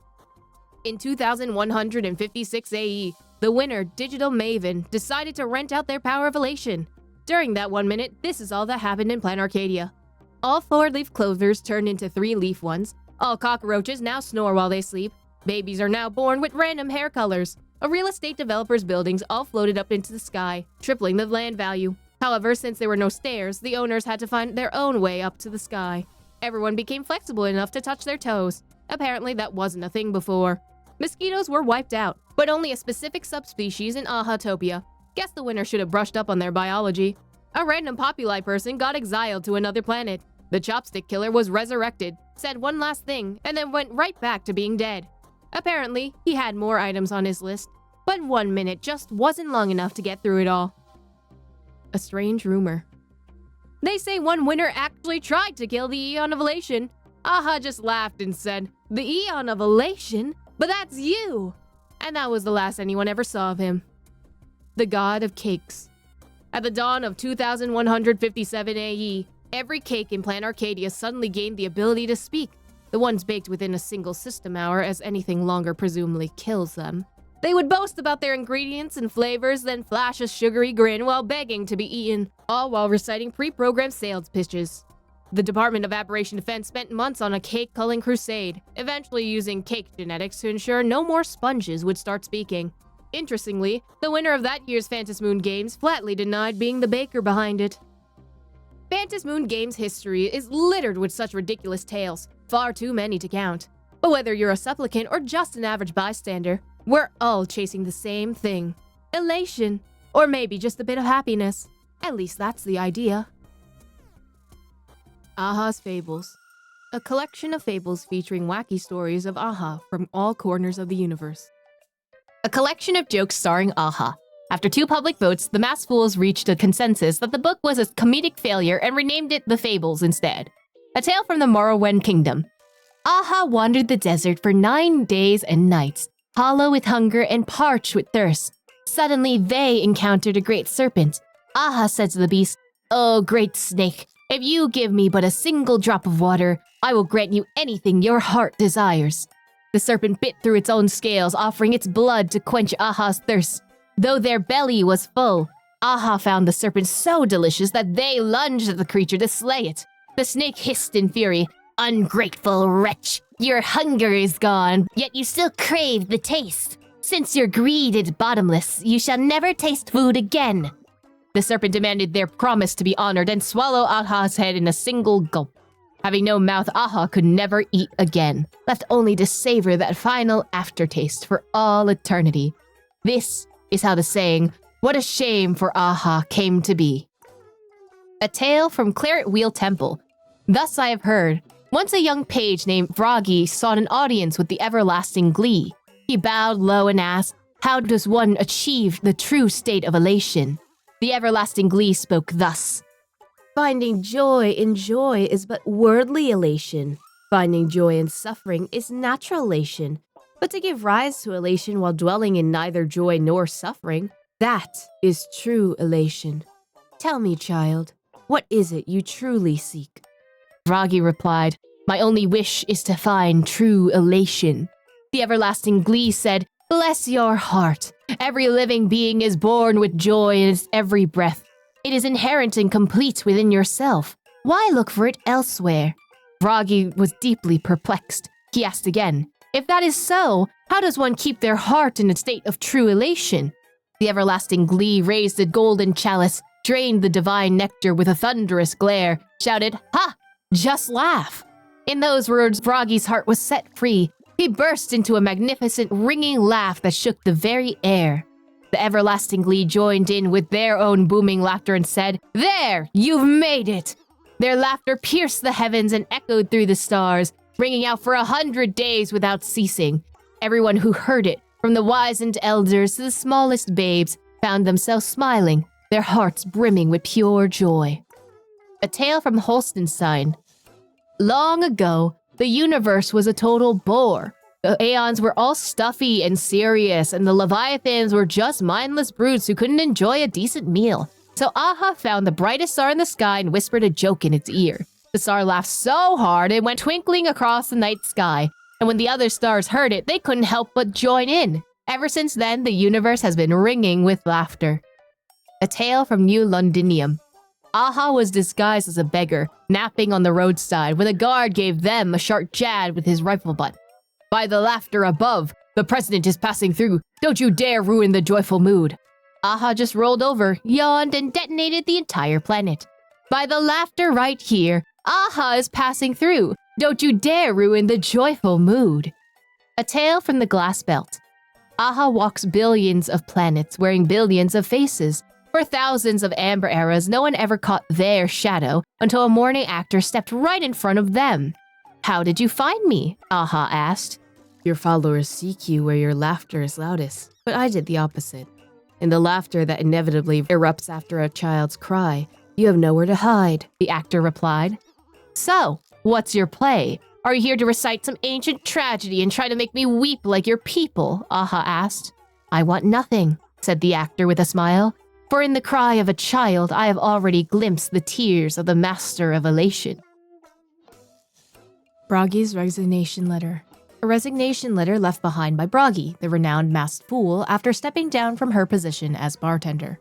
In 2156 AE, the winner, Digital Maven, decided to rent out their power of elation. During that 1 minute, this is all that happened in Planarcadia. All 4-leaf clovers turned into 3-leaf ones. All cockroaches now snore while they sleep. Babies are now born with random hair colors. A real estate developer's buildings all floated up into the sky, tripling the land value. However, since there were no stairs, the owners had to find their own way up to the sky. Everyone became flexible enough to touch their toes. Apparently, that wasn't a thing before. Mosquitoes were wiped out, but only a specific subspecies in Ahatopia. Guess the winner should have brushed up on their biology. A random populi person got exiled to another planet. The chopstick killer was resurrected, said one last thing, and then went right back to being dead. Apparently, he had more items on his list, but 1 minute just wasn't long enough to get through it all. A strange rumor. They say one winner actually tried to kill the Eon of Elation. Aha just laughed and said, "The Eon of Elation? But that's you!" And that was the last anyone ever saw of him. The God of Cakes. At the dawn of 2157 AE, every cake in Planarcadia suddenly gained the ability to speak. The ones baked within a single system hour, as anything longer presumably kills them. They would boast about their ingredients and flavors, then flash a sugary grin while begging to be eaten, all while reciting pre-programmed sales pitches. The Department of Aberration Defense spent months on a cake-culling crusade, eventually using cake genetics to ensure no more sponges would start speaking. Interestingly, the winner of that year's Phantasmoon Games flatly denied being the baker behind it. Phantasmoon Games history is littered with such ridiculous tales, far too many to count. But whether you're a supplicant or just an average bystander, we're all chasing the same thing. Elation. Or maybe just a bit of happiness. At least that's the idea. Aha's Fables. A collection of fables featuring wacky stories of Aha from all corners of the universe. A collection of jokes starring Aha. After 2 public votes, the mass fools reached a consensus that the book was a comedic failure and renamed it The Fables instead. A tale from the Marrow Kingdom. Aha wandered the desert for 9 days and nights, hollow with hunger and parched with thirst. Suddenly, they encountered a great serpent. Aha said to the beast, "Oh, great snake, if you give me but a single drop of water, I will grant you anything your heart desires." The serpent bit through its own scales, offering its blood to quench Aha's thirst. Though their belly was full, Aha found the serpent so delicious that they lunged at the creature to slay it. The snake hissed in fury, "Ungrateful wretch, your hunger is gone, yet you still crave the taste. Since your greed is bottomless, you shall never taste food again." The serpent demanded their promise to be honored and swallow Aha's head in a single gulp. Having no mouth, Aha could never eat again, left only to savor that final aftertaste for all eternity. This is how the saying, "What a shame for Aha," came to be. A tale from Claret Wheel Temple. Thus I have heard, once a young page named Bragi sought an audience with the everlasting glee. He bowed low and asked, "How does one achieve the true state of elation?" The everlasting glee spoke thus. "Finding joy in joy is but worldly elation. Finding joy in suffering is natural elation. But to give rise to elation while dwelling in neither joy nor suffering, that is true elation. Tell me, child, what is it you truly seek?" Bragi replied, "My only wish is to find true elation." The everlasting glee said, "Bless your heart. Every living being is born with joy in its every breath. It is inherent and complete within yourself. Why look for it elsewhere?" Bragi was deeply perplexed. He asked again, "If that is so, how does one keep their heart in a state of true elation?" The everlasting glee raised a golden chalice, drained the divine nectar with a thunderous glare, shouted, "Ha! Just laugh." In those words, Bragi's heart was set free. He burst into a magnificent, ringing laugh that shook the very air. The everlasting glee joined in with their own booming laughter and said, "There! You've made it!" Their laughter pierced the heavens and echoed through the stars, ringing out for 100 days without ceasing. Everyone who heard it, from the wizened elders to the smallest babes, found themselves smiling, their hearts brimming with pure joy. A tale from Holstenstein. Long ago, the universe was a total bore. The Aeons were all stuffy and serious, and the Leviathans were just mindless brutes who couldn't enjoy a decent meal. So Aha found the brightest star in the sky and whispered a joke in its ear. The star laughed so hard it went twinkling across the night sky, and when the other stars heard it, they couldn't help but join in. Ever since then, the universe has been ringing with laughter. A tale from New Londinium. Aha was disguised as a beggar, napping on the roadside when a guard gave them a sharp jab with his rifle butt. "By the laughter above, the president is passing through. Don't you dare ruin the joyful mood." Aha just rolled over, yawned, and detonated the entire planet. "By the laughter right here, Aha is passing through. Don't you dare ruin the joyful mood." A tale from the Glass Belt. Aha walks billions of planets wearing billions of faces. For thousands of amber eras, no one ever caught their shadow until a morning actor stepped right in front of them. "How did you find me?" Aha asked. "Your followers seek you where your laughter is loudest, but I did the opposite. In the laughter that inevitably erupts after a child's cry, you have nowhere to hide," the actor replied. "So, what's your play? Are you here to recite some ancient tragedy and try to make me weep like your people?" Aha asked. "I want nothing," said the actor with a smile. "For in the cry of a child, I have already glimpsed the tears of the master of elation." Bragi's resignation letter. A resignation letter left behind by Bragi, the renowned masked fool, after stepping down from her position as bartender.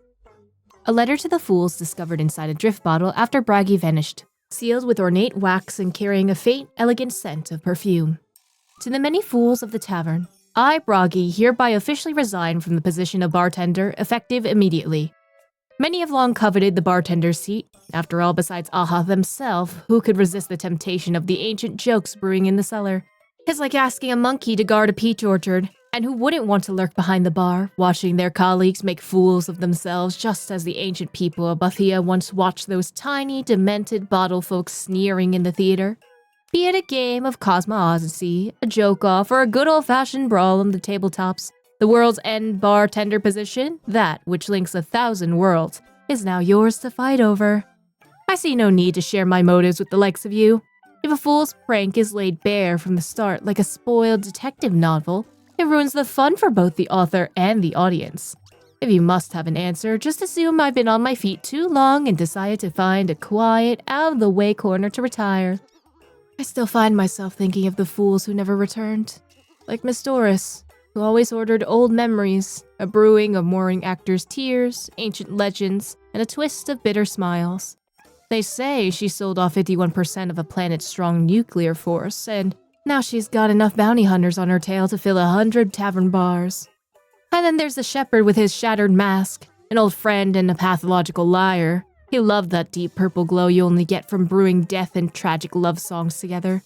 A letter to the fools discovered inside a drift bottle after Bragi vanished. sealed with ornate wax and carrying a faint, elegant scent of perfume. To the many fools of the tavern, I, Bragi, hereby officially resign from the position of bartender, effective immediately. Many have long coveted the bartender's seat. After all, besides Aha themselves, who could resist the temptation of the ancient jokes brewing in the cellar? It's like asking a monkey to guard a peach orchard, and who wouldn't want to lurk behind the bar, watching their colleagues make fools of themselves, just as the ancient people of Bequea once watched those tiny, demented bottle folks sneering in the theater? Be it a game of Cosmosity, a joke-off, or a good old-fashioned brawl on the tabletops, the world's end bartender position, that which links 1,000 worlds, is now yours to fight over. I see no need to share my motives with the likes of you. If a fool's prank is laid bare from the start like a spoiled detective novel, it ruins the fun for both the author and the audience. If you must have an answer, just assume I've been on my feet too long and decided to find a quiet, out-of-the-way corner to retire. I still find myself thinking of the fools who never returned, like Miss Doris, who always ordered old memories, a brewing of mooring actors' tears, ancient legends, and a twist of bitter smiles. They say she sold off 51% of a planet's strong nuclear force, and now she's got enough bounty hunters on her tail to fill 100 tavern bars. And then there's the shepherd with his shattered mask, an old friend and a pathological liar. He loved that deep purple glow you only get from brewing death and tragic love songs together.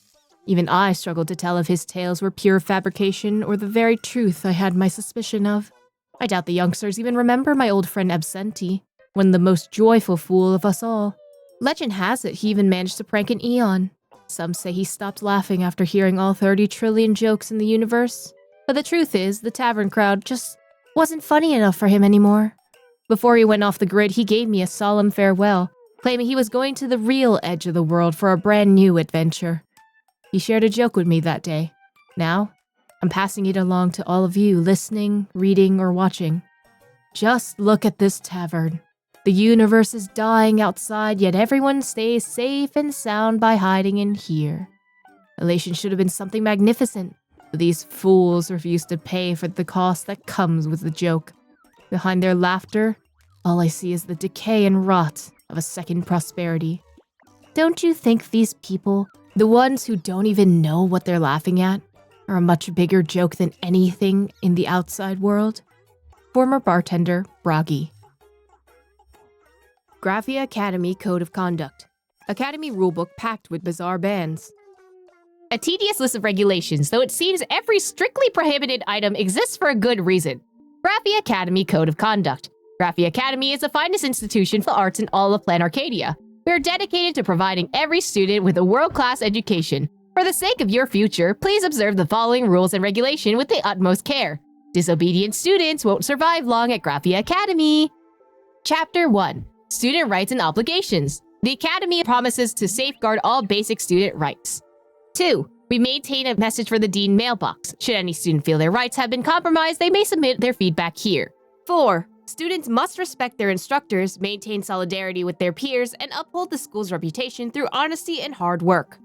Even I struggled to tell if his tales were pure fabrication or the very truth I had my suspicion of. I doubt the youngsters even remember my old friend Absenti, one the most joyful fool of us all. Legend has it he even managed to prank an Eon. Some say he stopped laughing after hearing all 30 trillion jokes in the universe. But the truth is, the tavern crowd just wasn't funny enough for him anymore. Before he went off the grid, he gave me a solemn farewell, claiming he was going to the real edge of the world for a brand new adventure. He shared a joke with me that day. Now, I'm passing it along to all of you listening, reading, or watching. Just look at this tavern. The universe is dying outside, yet everyone stays safe and sound by hiding in here. Elation should have been something magnificent, but these fools refuse to pay for the cost that comes with the joke. Behind their laughter, all I see is the decay and rot of a second prosperity. Don't you think these people, the ones who don't even know what they're laughing at, are a much bigger joke than anything in the outside world? Former bartender, Bragi. Graphia Academy Code of Conduct. Academy rulebook packed with bizarre bans. A tedious list of regulations, though it seems every strictly prohibited item exists for a good reason. Graphia Academy Code of Conduct. Graphia Academy is the finest institution for arts in all of Planarcadia. We are dedicated to providing every student with a world-class education. For the sake of your future, please observe the following rules and regulation with the utmost care. Disobedient students won't survive long at Graphia Academy. Chapter 1. Student Rights and Obligations. The Academy promises to safeguard all basic student rights. 2. We maintain a message for the Dean mailbox. Should any student feel their rights have been compromised, they may submit their feedback here. 4. Students must respect their instructors, maintain solidarity with their peers, and uphold the school's reputation through honesty and hard work.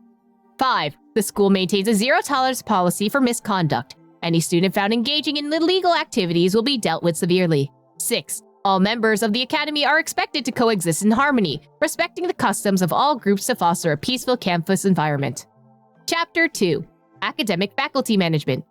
5. The school maintains a zero-tolerance policy for misconduct. Any student found engaging in illegal activities will be dealt with severely. 6. All members of the Academy are expected to coexist in harmony, respecting the customs of all groups to foster a peaceful campus environment. Chapter 2. Academic Faculty Management.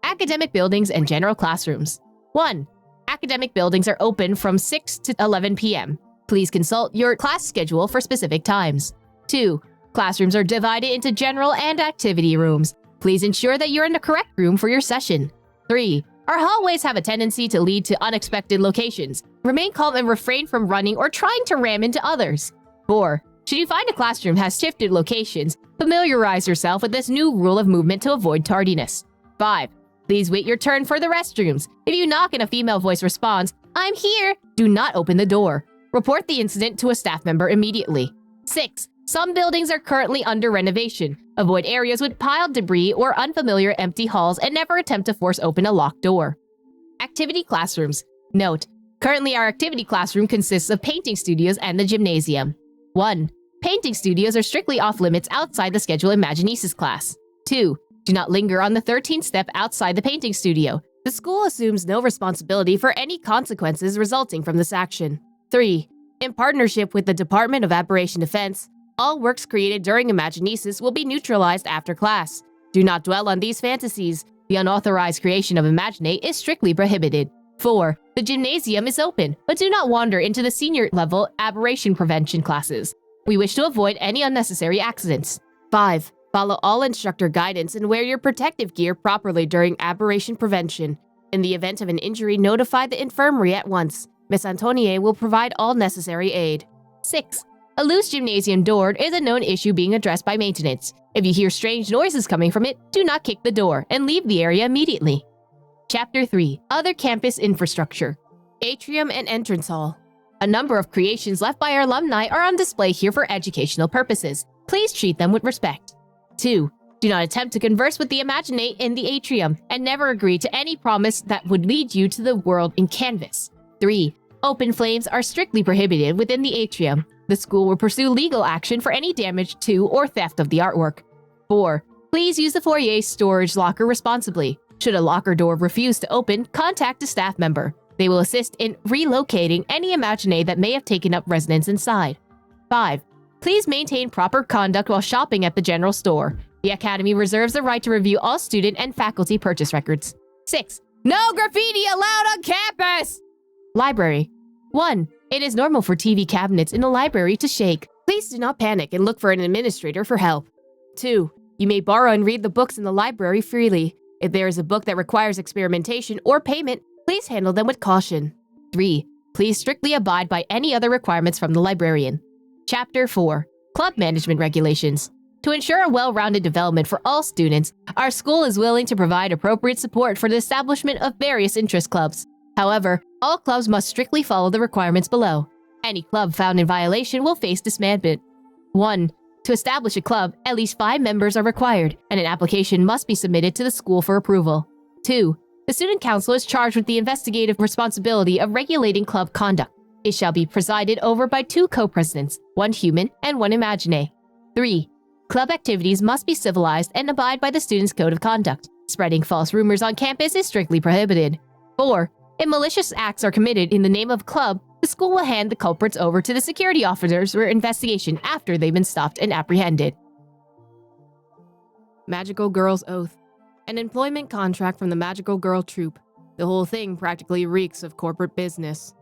Academic Buildings and General Classrooms. 1. Academic buildings are open from 6 to 11 p.m. Please consult your class schedule for specific times. 2. Classrooms are divided into general and activity rooms. Please ensure that you're in the correct room for your session. 3. Our hallways have a tendency to lead to unexpected locations. Remain calm and refrain from running or trying to ram into others. 4. Should you find a classroom has shifted locations, familiarize yourself with this new rule of movement to avoid tardiness. 5. Please wait your turn for the restrooms. If you knock and a female voice responds, "I'm here," do not open the door. Report the incident to a staff member immediately. 6. Some buildings are currently under renovation. Avoid areas with piled debris or unfamiliar empty halls and never attempt to force open a locked door. Activity classrooms. Note: currently our activity classroom consists of painting studios and the gymnasium. 1. Painting studios are strictly off-limits outside the scheduled Imagenae class. 2. Do not linger on the 13th step outside the painting studio. The school assumes no responsibility for any consequences resulting from this action. 3. In partnership with the Department of Aberration Defense, All works created during Imagenesis will be neutralized after class. Do not dwell on these fantasies. The unauthorized creation of Imagenae is strictly prohibited. 4. The gymnasium is open, but do not wander into the senior level aberration prevention classes. We wish to avoid any unnecessary accidents. 5. Follow all instructor guidance and wear your protective gear properly during aberration prevention. In the event of an injury, notify the infirmary at once. Miss Antonie will provide all necessary aid. 6. A loose gymnasium door is a known issue being addressed by maintenance. If you hear strange noises coming from it, do not kick the door and leave the area immediately. Chapter 3. Other Campus Infrastructure. Atrium and Entrance Hall. A number of creations left by our alumni are on display here for educational purposes. Please treat them with respect. 2. Do not attempt to converse with the Imagenae in the atrium, and never agree to any promise that would lead you to the world in canvas. 3. Open flames are strictly prohibited within the atrium. The school will pursue legal action for any damage to or theft of the artwork. 4. Please use the foyer storage locker responsibly. Should a locker door refuse to open, contact a staff member. They will assist in relocating any Imagenae that may have taken up residence inside. 5. Please maintain proper conduct while shopping at the general store. The Academy reserves the right to review all student and faculty purchase records. 6. No graffiti allowed on campus! Library. 1. It is normal for TV cabinets in a library to shake. Please do not panic and look for an administrator for help. 2. You may borrow and read the books in the library freely. If there is a book that requires experimentation or payment, please handle them with caution. 3. Please strictly abide by any other requirements from the librarian. Chapter 4. Club Management Regulations. To ensure a well-rounded development for all students, our school is willing to provide appropriate support for the establishment of various interest clubs. However, all clubs must strictly follow the requirements below. Any club found in violation will face disbandment. 1. To establish a club, at least 5 members are required, and an application must be submitted to the school for approval. 2. The student council is charged with the investigative responsibility of regulating club conduct. It shall be presided over by 2 co-presidents, 1 human and 1 Imagenae. 3. Club activities must be civilized and abide by the student's code of conduct. Spreading false rumors on campus is strictly prohibited. 4. If malicious acts are committed in the name of a club, the school will hand the culprits over to the security officers for investigation after they've been stopped and apprehended. Magical Girl's Oath. An employment contract from the Magical Girl Troupe. The whole thing practically reeks of corporate business.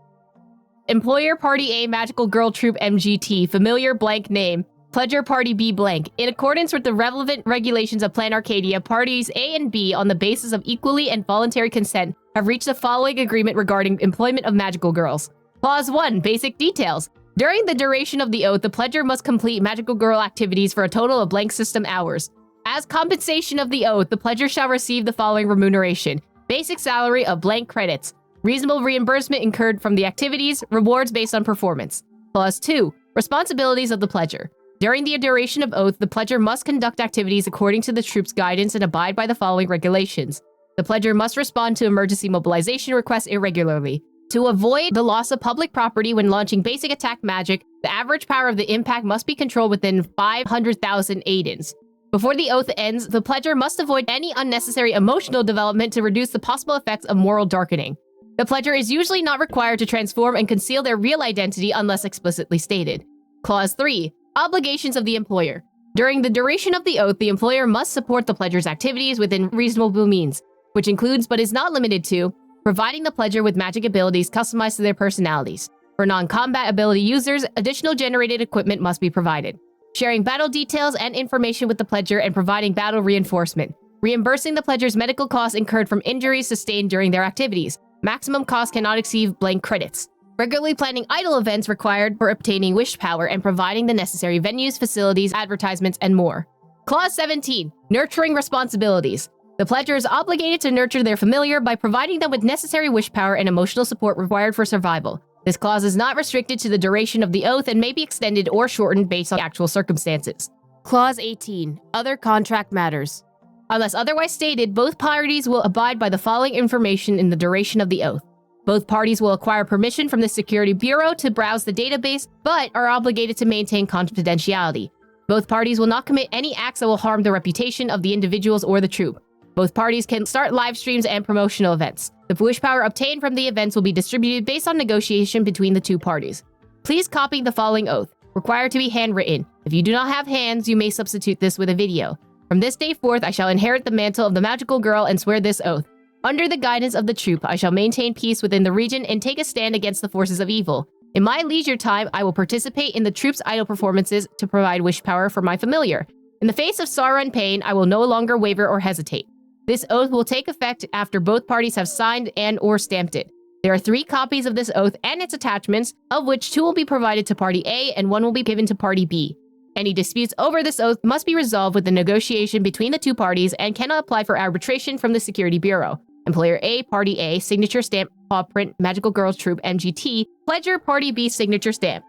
Employer Party A Magical Girl Troupe MGT, familiar blank name. Pledger Party B blank. In accordance with the relevant regulations of Planarcadia, parties A and B, on the basis of equally and voluntary consent, have reached the following agreement regarding employment of magical girls. Clause 1. Basic details. During the duration of the oath, the pledger must complete magical girl activities for a total of blank system hours. As compensation of the oath, the pledger shall receive the following remuneration. Basic salary of blank credits. Reasonable reimbursement incurred from the activities. Rewards based on performance. Clause 2. Responsibilities of the pledger. During the duration of oath, the pledger must conduct activities according to the troupe's guidance and abide by the following regulations. The pledger must respond to emergency mobilization requests irregularly. To avoid the loss of public property when launching basic attack magic, the average power of the impact must be controlled within 500,000 Aidens. Before the oath ends, the pledger must avoid any unnecessary emotional development to reduce the possible effects of moral darkening. The pledger is usually not required to transform and conceal their real identity unless explicitly stated. Clause 3. Obligations of the employer. During the duration of the oath, the employer must support the pledger's activities within reasonable means, which includes but is not limited to providing the pledger with magic abilities customized to their personalities. For non-combat ability users, additional generated equipment must be provided. Sharing battle details and information with the pledger and providing battle reinforcement. Reimbursing the pledger's medical costs incurred from injuries sustained during their activities. Maximum cost cannot exceed blank credits. Regularly planning idle events required for obtaining wish power and providing the necessary venues, facilities, advertisements, and more. Clause 17. Nurturing responsibilities. The pledger is obligated to nurture their familiar by providing them with necessary wish power and emotional support required for survival. This clause is not restricted to the duration of the oath and may be extended or shortened based on actual circumstances. Clause 18. Other contract matters. Unless otherwise stated, both parties will abide by the following information in the duration of the oath. Both parties will acquire permission from the Security Bureau to browse the database, but are obligated to maintain confidentiality. Both parties will not commit any acts that will harm the reputation of the individuals or the troupe. Both parties can start live streams and promotional events. The wish power obtained from the events will be distributed based on negotiation between the 2 parties. Please copy the following oath. Required to be handwritten. If you do not have hands, you may substitute this with a video. From this day forth, I shall inherit the mantle of the magical girl and swear this oath. Under the guidance of the troop, I shall maintain peace within the region and take a stand against the forces of evil. In my leisure time, I will participate in the troop's idol performances to provide wish power for my familiar. In the face of sorrow and pain, I will no longer waver or hesitate. This oath will take effect after both parties have signed and/or stamped it. There are 3 copies of this oath and its attachments, of which 2 will be provided to Party A and 1 will be given to Party B. Any disputes over this oath must be resolved with a negotiation between the 2 parties and cannot apply for arbitration from the Security Bureau. Employer A, Party A, signature stamp, paw print, Magical Girls Troop, MGT, Pledger, Party B, signature stamp.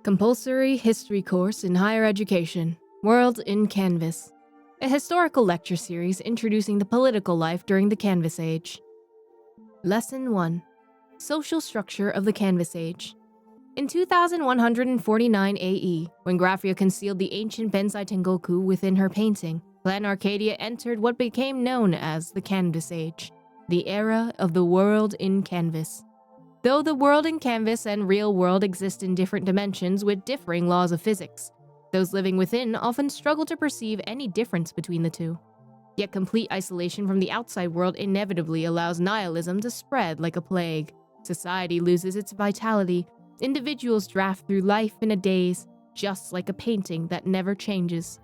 Compulsory History Course in Higher Education, World in Canvas. A historical lecture series introducing the political life during the Canvas Age. Lesson 1. Social Structure of the Canvas Age. In 2149 AE, when Graphia concealed the ancient Bensai Tengoku within her painting, Planarcadia entered what became known as the Canvas Age, the era of the world in canvas. Though the world in canvas and real world exist in different dimensions with differing laws of physics, those living within often struggle to perceive any difference between the two. Yet complete isolation from the outside world inevitably allows nihilism to spread like a plague. Society loses its vitality. Individuals draft through life in a daze, just like a painting that never changes.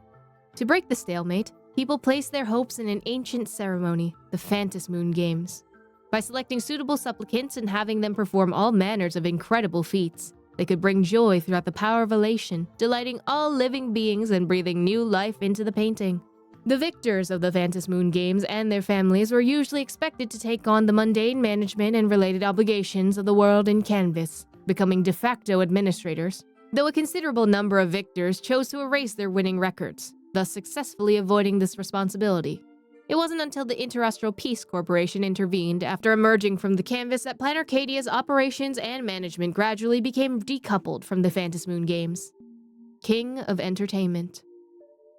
To break the stalemate, people place their hopes in an ancient ceremony, the Phantasmoon Games. By selecting suitable supplicants and having them perform all manners of incredible feats, they could bring joy throughout the power of elation, delighting all living beings and breathing new life into the painting. The victors of the Phantasmoon Games and their families were usually expected to take on the mundane management and related obligations of the world in canvas, becoming de facto administrators, though a considerable number of victors chose to erase their winning records, thus successfully avoiding this responsibility. It wasn't until the Interastral Peace Corporation intervened after emerging from the canvas that Planarcadia's operations and management gradually became decoupled from the Phantasmoon Games. King of Entertainment.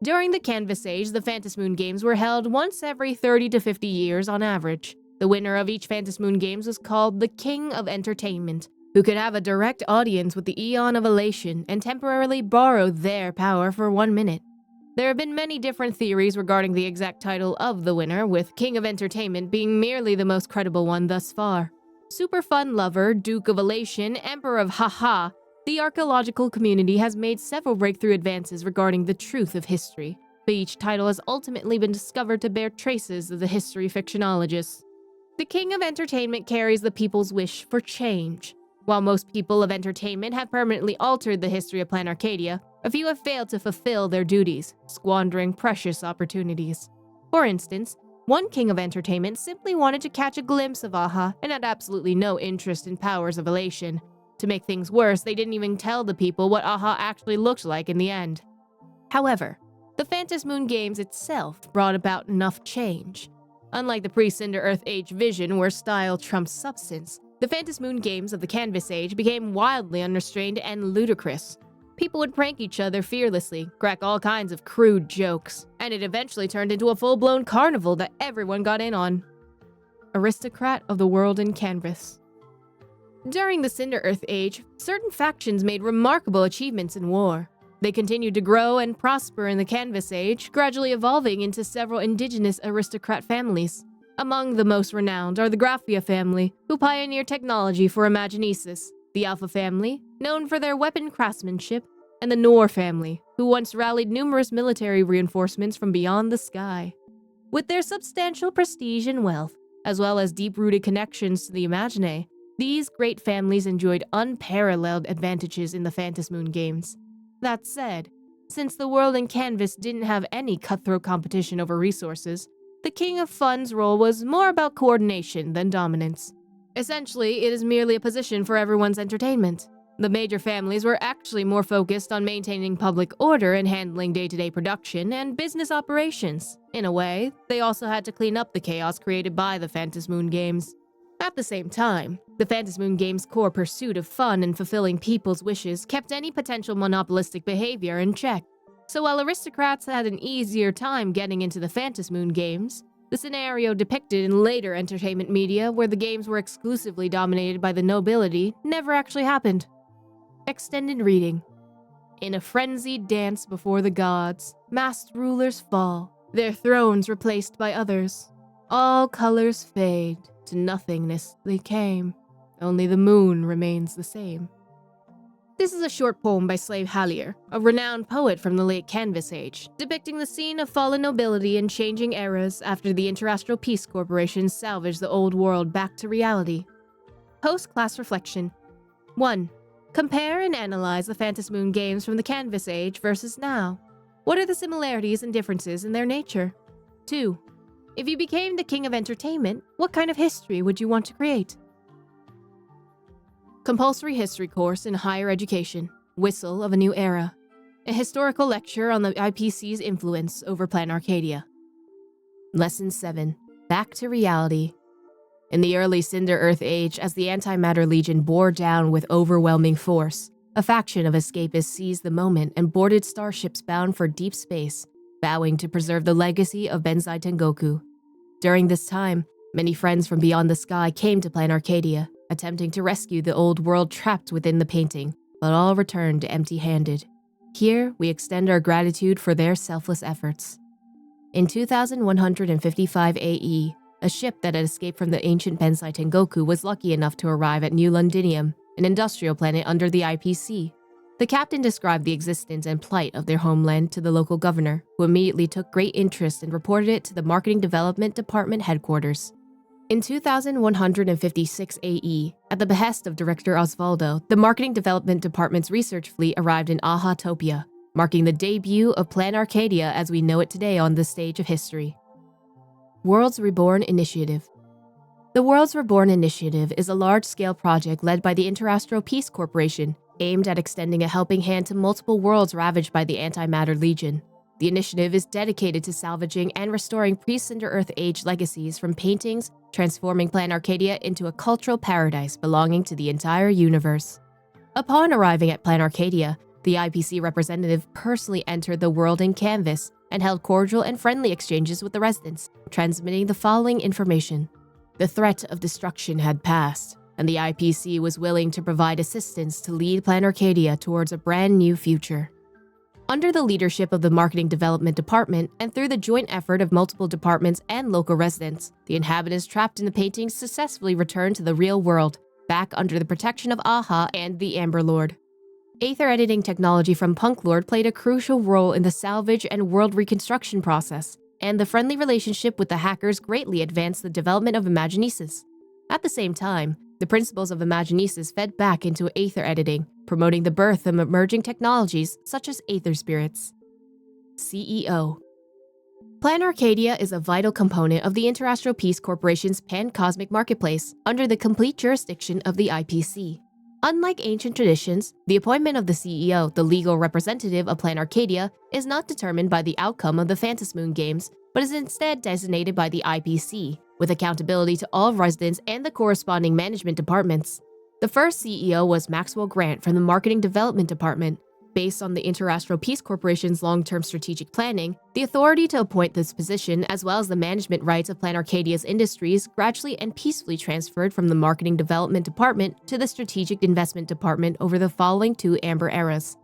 During the Canvas Age, the Phantasmoon Games were held once every 30 to 50 years on average. The winner of each Phantasmoon Games was called the King of Entertainment, who could have a direct audience with the Eon of Elation and temporarily borrow their power for 1 minute. There have been many different theories regarding the exact title of the winner, with King of Entertainment being merely the most credible one thus far. Super Fun Lover, Duke of Elation, Emperor of Haha, the archaeological community has made several breakthrough advances regarding the truth of history, but each title has ultimately been discovered to bear traces of the history fictionologists. The King of Entertainment carries the people's wish for change. While most people of entertainment have permanently altered the history of Planarcadia, a few have failed to fulfill their duties, squandering precious opportunities. For instance, one King of Entertainment simply wanted to catch a glimpse of Aha and had absolutely no interest in powers of elation. To make things worse, they didn't even tell the people what Aha actually looked like in the end. However, the Phantasmoon Games itself brought about enough change. Unlike the pre-Cinder Earth Age vision where style trumps substance, the Phantasmoon Games of the Canvas Age became wildly unrestrained and ludicrous. People would prank each other fearlessly, crack all kinds of crude jokes, and it eventually turned into a full-blown carnival that everyone got in on. Aristocrat of the World in Canvas. During the Cinder Earth Age, certain factions made remarkable achievements in war. They continued to grow and prosper in the Canvas Age, gradually evolving into several indigenous aristocrat families. Among the most renowned are the Graphia family, who pioneered technology for Imagenesis, the Alpha family, known for their weapon craftsmanship, and the Noor family, who once rallied numerous military reinforcements from beyond the sky. With their substantial prestige and wealth, as well as deep-rooted connections to the Imagenae, these great families enjoyed unparalleled advantages in the Phantasmoon Games. That said, since the world in Canvas didn't have any cutthroat competition over resources, the King of Fun's role was more about coordination than dominance. Essentially, it is merely a position for everyone's entertainment. The major families were actually more focused on maintaining public order and handling day-to-day production and business operations. In a way, they also had to clean up the chaos created by the Phantasmoon Games. At the same time, the Phantasmoon Games' core pursuit of fun and fulfilling people's wishes kept any potential monopolistic behavior in check. So while aristocrats had an easier time getting into the Phantasmoon Games, the scenario depicted in later entertainment media where the games were exclusively dominated by the nobility never actually happened. Extended reading. In a frenzied dance before the gods, masked rulers fall, their thrones replaced by others. All colors fade, to nothingness they came. Only the moon remains the same. This is a short poem by Slave Hallier, a renowned poet from the late Canvas Age, depicting the scene of fallen nobility and changing eras after the Interastral Peace Corporation salvaged the old world back to reality. Post-class reflection. 1. Compare and analyze the Phantasmoon games from the Canvas Age versus now. What are the similarities and differences in their nature? 2. If you became the king of entertainment, what kind of history would you want to create? Compulsory history course in higher education, Whistle of a New Era. A historical lecture on the IPC's influence over Planarcadia. Lesson 7. Back to reality. In the early Cinder Earth Age, as the Antimatter Legion bore down with overwhelming force, a faction of escapists seized the moment and boarded starships bound for deep space, vowing to preserve the legacy of Benzai Tengoku. During this time, many friends from beyond the sky came to Planarcadia, attempting to rescue the old world trapped within the painting, but all returned empty-handed. Here, we extend our gratitude for their selfless efforts. In 2155 AE, a ship that had escaped from the ancient Benzai Tengoku was lucky enough to arrive at New Londinium, an industrial planet under the IPC. The captain described the existence and plight of their homeland to the local governor, who immediately took great interest and reported it to the Marketing Development Department headquarters. In 2156 AE, at the behest of Director Osvaldo, the Marketing Development Department's research fleet arrived in Aha-topia, marking the debut of Planarcadia as we know it today on the stage of history. Worlds Reborn Initiative. The Worlds Reborn Initiative is a large-scale project led by the Interastral Peace Corporation, aimed at extending a helping hand to multiple worlds ravaged by the Antimatter Legion. The initiative is dedicated to salvaging and restoring pre-Cinder Earth Age legacies from paintings, transforming Planarcadia into a cultural paradise belonging to the entire universe. Upon arriving at Planarcadia, the IPC representative personally entered the world in canvas and held cordial and friendly exchanges with the residents, transmitting the following information. The threat of destruction had passed, and the IPC was willing to provide assistance to lead Planarcadia towards a brand new future. Under the leadership of the Marketing Development Department and through the joint effort of multiple departments and local residents, the inhabitants trapped in the paintings successfully returned to the real world, back under the protection of Aha and the Amber Lord. Aether editing technology from Punk Lord played a crucial role in the salvage and world reconstruction process, and the friendly relationship with the hackers greatly advanced the development of Imagenesis. At the same time, the principles of Imagenesis fed back into Aether editing, promoting the birth of emerging technologies such as Aether Spirits. CEO. Planarcadia is a vital component of the Interastral Peace Corporation's pan-cosmic marketplace under the complete jurisdiction of the IPC. Unlike ancient traditions, the appointment of the CEO, the legal representative of Planarcadia, is not determined by the outcome of the Phantasmoon games, but is instead designated by the IPC, with accountability to all residents and the corresponding management departments. The first CEO was Maxwell Grant from the Marketing Development Department. Based on the Interastral Peace Corporation's long-term strategic planning, the authority to appoint this position as well as the management rights of Planarcadia's industries gradually and peacefully transferred from the Marketing Development Department to the Strategic Investment Department over the following two Amber eras.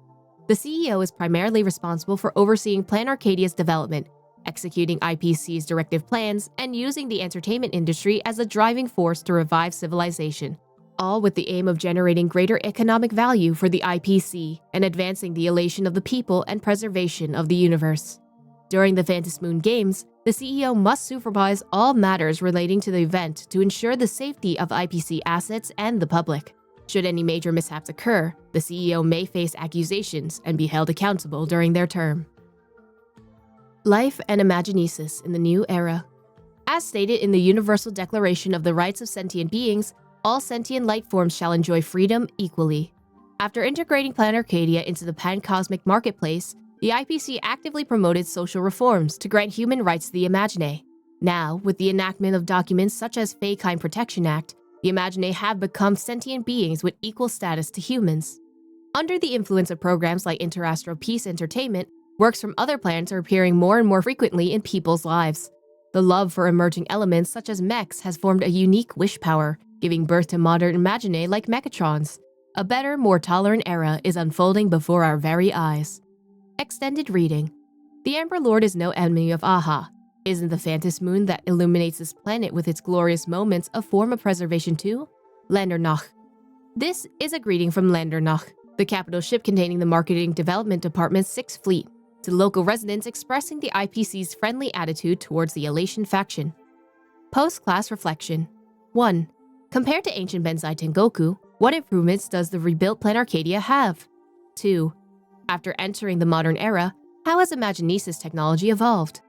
The CEO is primarily responsible for overseeing Planarcadia's development, executing IPC's directive plans, and using the entertainment industry as a driving force to revive civilization, all with the aim of generating greater economic value for the IPC and advancing the elation of the people and preservation of the universe. During the Phantasmoon games, the CEO must supervise all matters relating to the event to ensure the safety of IPC assets and the public. Should any major mishaps occur, the CEO may face accusations and be held accountable during their term. Life and Imagenesis in the New Era. As stated in the Universal Declaration of the Rights of Sentient Beings, all sentient life forms shall enjoy freedom equally. After integrating Planarcadia into the pan-cosmic marketplace, the IPC actively promoted social reforms to grant human rights to the Imagenae. Now, with the enactment of documents such as Faekind Protection Act, the Imagenae have become sentient beings with equal status to humans. Under the influence of programs like Interastral Peace Entertainment, works from other planets are appearing more and more frequently in people's lives. The love for emerging elements such as mechs has formed a unique wish power, giving birth to modern Imagenae like Mechatrons. A better, more tolerant era is unfolding before our very eyes. Extended reading. The Amber Lord is no enemy of Aha. Isn't the Phantasmoon that illuminates this planet with its glorious moments a form of preservation too? Landernach. This is a greeting from Landernach, the capital ship containing the Marketing Development Department's 6th Fleet, to local residents expressing the IPC's friendly attitude towards the Elation faction. Post-class reflection. 1. Compared to ancient Benzai Tengoku, what improvements does the rebuilt Planarcadia have? 2. After entering the modern era, how has Imagenis's technology evolved?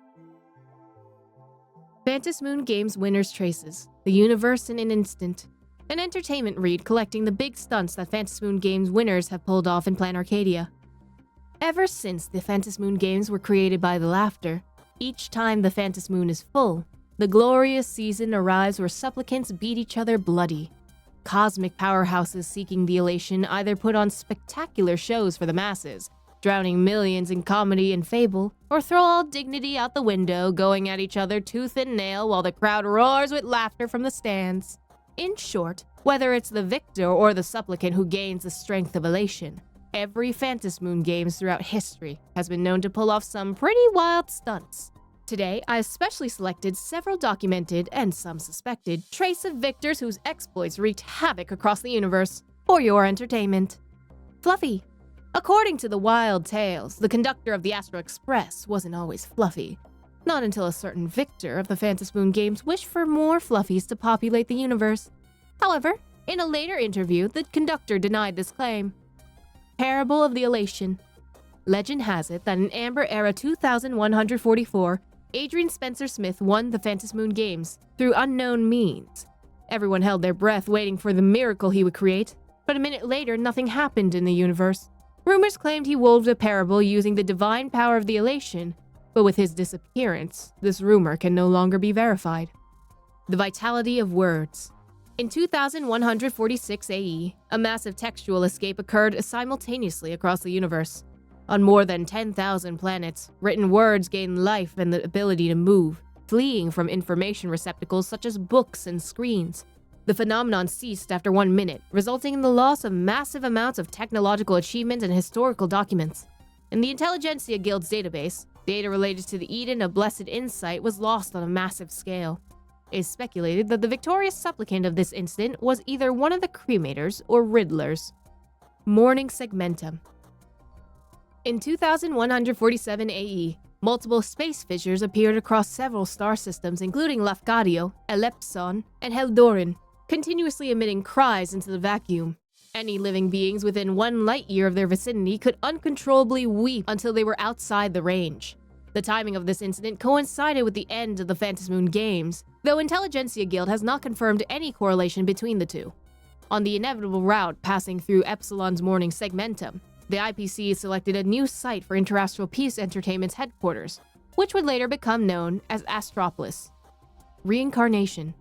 Phantasmoon Games Winners Traces, the universe in an instant. An entertainment read collecting the big stunts that Phantasmoon Games winners have pulled off in Planarcadia. Ever since the Phantasmoon Games were created by the laughter, each time the Phantasmoon is full, the glorious season arrives where supplicants beat each other bloody. Cosmic powerhouses seeking the elation either put on spectacular shows for the masses, drowning millions in comedy and fable, or throw all dignity out the window, going at each other tooth and nail while the crowd roars with laughter from the stands. In short, whether it's the victor or the supplicant who gains the strength of elation, every Phantasmoon Games throughout history has been known to pull off some pretty wild stunts. Today, I especially selected several documented, and some suspected, trace of victors whose exploits wreaked havoc across the universe, for your entertainment. Fluffy. According to the wild tales, the conductor of the Astral Express wasn't always fluffy. Not until a certain victor of the Phantasmoon Games wished for more fluffies to populate the universe. However, in a later interview, the conductor denied this claim. Parable of the Elation. Legend has it that in Amber Era 2144, Adrian Spencer Smith won the Phantasmoon Games through unknown means. Everyone held their breath waiting for the miracle he would create, but a minute later nothing happened in the universe. Rumors claimed he wove the parable using the divine power of the elation, but with his disappearance, this rumor can no longer be verified. The vitality of words. In 2146 AE, a massive textual escape occurred simultaneously across the universe. On more than 10,000 planets, written words gain life and the ability to move, fleeing from information receptacles such as books and screens. The phenomenon ceased after 1 minute, resulting in the loss of massive amounts of technological achievements and historical documents. In the Intelligentsia Guild's database, data related to the Eden of Blessed Insight was lost on a massive scale. It is speculated that the victorious supplicant of this incident was either one of the cremators or riddlers. Morning Segmentum. In 2147 AE, multiple space fissures appeared across several star systems including Lafcadio, Elepson, and Heldorin, continuously emitting cries into the vacuum. Any living beings within 1 light-year of their vicinity could uncontrollably weep until they were outside the range. The timing of this incident coincided with the end of the Phantasmoon Games, though Intelligentsia Guild has not confirmed any correlation between the two. On the inevitable route passing through Epsilon's morning segmentum, the IPC selected a new site for Interastral Peace Entertainment's headquarters, which would later become known as Astropolis. Reincarnation.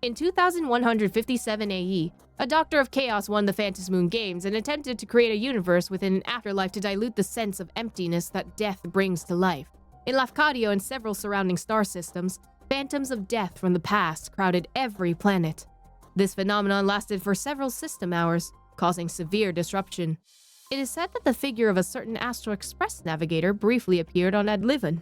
In 2157 AE, a Doctor of Chaos won the Phantasmoon Games and attempted to create a universe within an afterlife to dilute the sense of emptiness that death brings to life. In Lafcadio and several surrounding star systems, phantoms of death from the past crowded every planet. This phenomenon lasted for several system hours, causing severe disruption. It is said that the figure of a certain Astral Express navigator briefly appeared on Adlivan.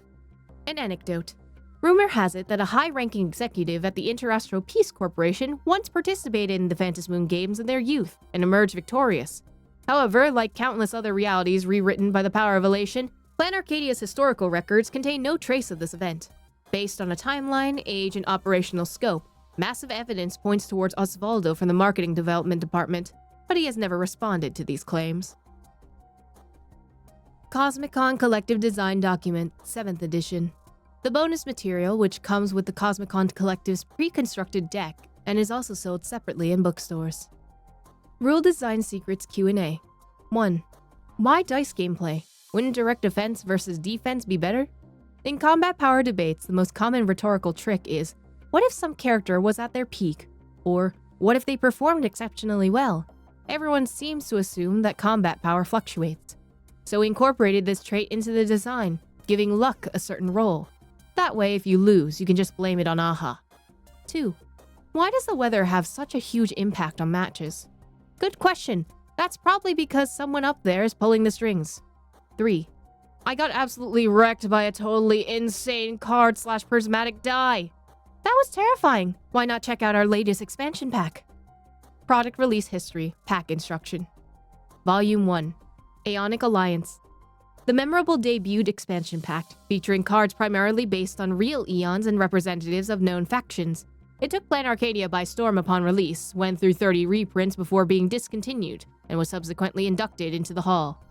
An anecdote. Rumor has it that a high-ranking executive at the Interastral Peace Corporation once participated in the Phantasmoon Games in their youth and emerged victorious. However, like countless other realities rewritten by the power of elation, Planarcadia's historical records contain no trace of this event. Based on a timeline, age, and operational scope, massive evidence points towards Osvaldo from the Marketing Development Department, but he has never responded to these claims. Cosmicon Collective Design Document, 7th edition. The bonus material, which comes with the Cosmicon Collective's pre-constructed deck and is also sold separately in bookstores. Rule Design Secrets Q&A. 1. Why dice gameplay? Wouldn't direct offense versus defense be better? In combat power debates, the most common rhetorical trick is, what if some character was at their peak? Or, what if they performed exceptionally well? Everyone seems to assume that combat power fluctuates. So we incorporated this trait into the design, giving luck a certain role. That way, if you lose, you can just blame it on Aha. 2. Why does the weather have such a huge impact on matches? Good question. That's probably because someone up there is pulling the strings. 3. I got absolutely wrecked by a totally insane card/prismatic die. That was terrifying. Why not check out our latest expansion pack? Product release history, pack instruction. Volume 1, Aeonic Alliance. The memorable debuted expansion pack, featuring cards primarily based on real Eons and representatives of known factions. It took Planarcadia by storm upon release, went through 30 reprints before being discontinued, and was subsequently inducted into the Hall.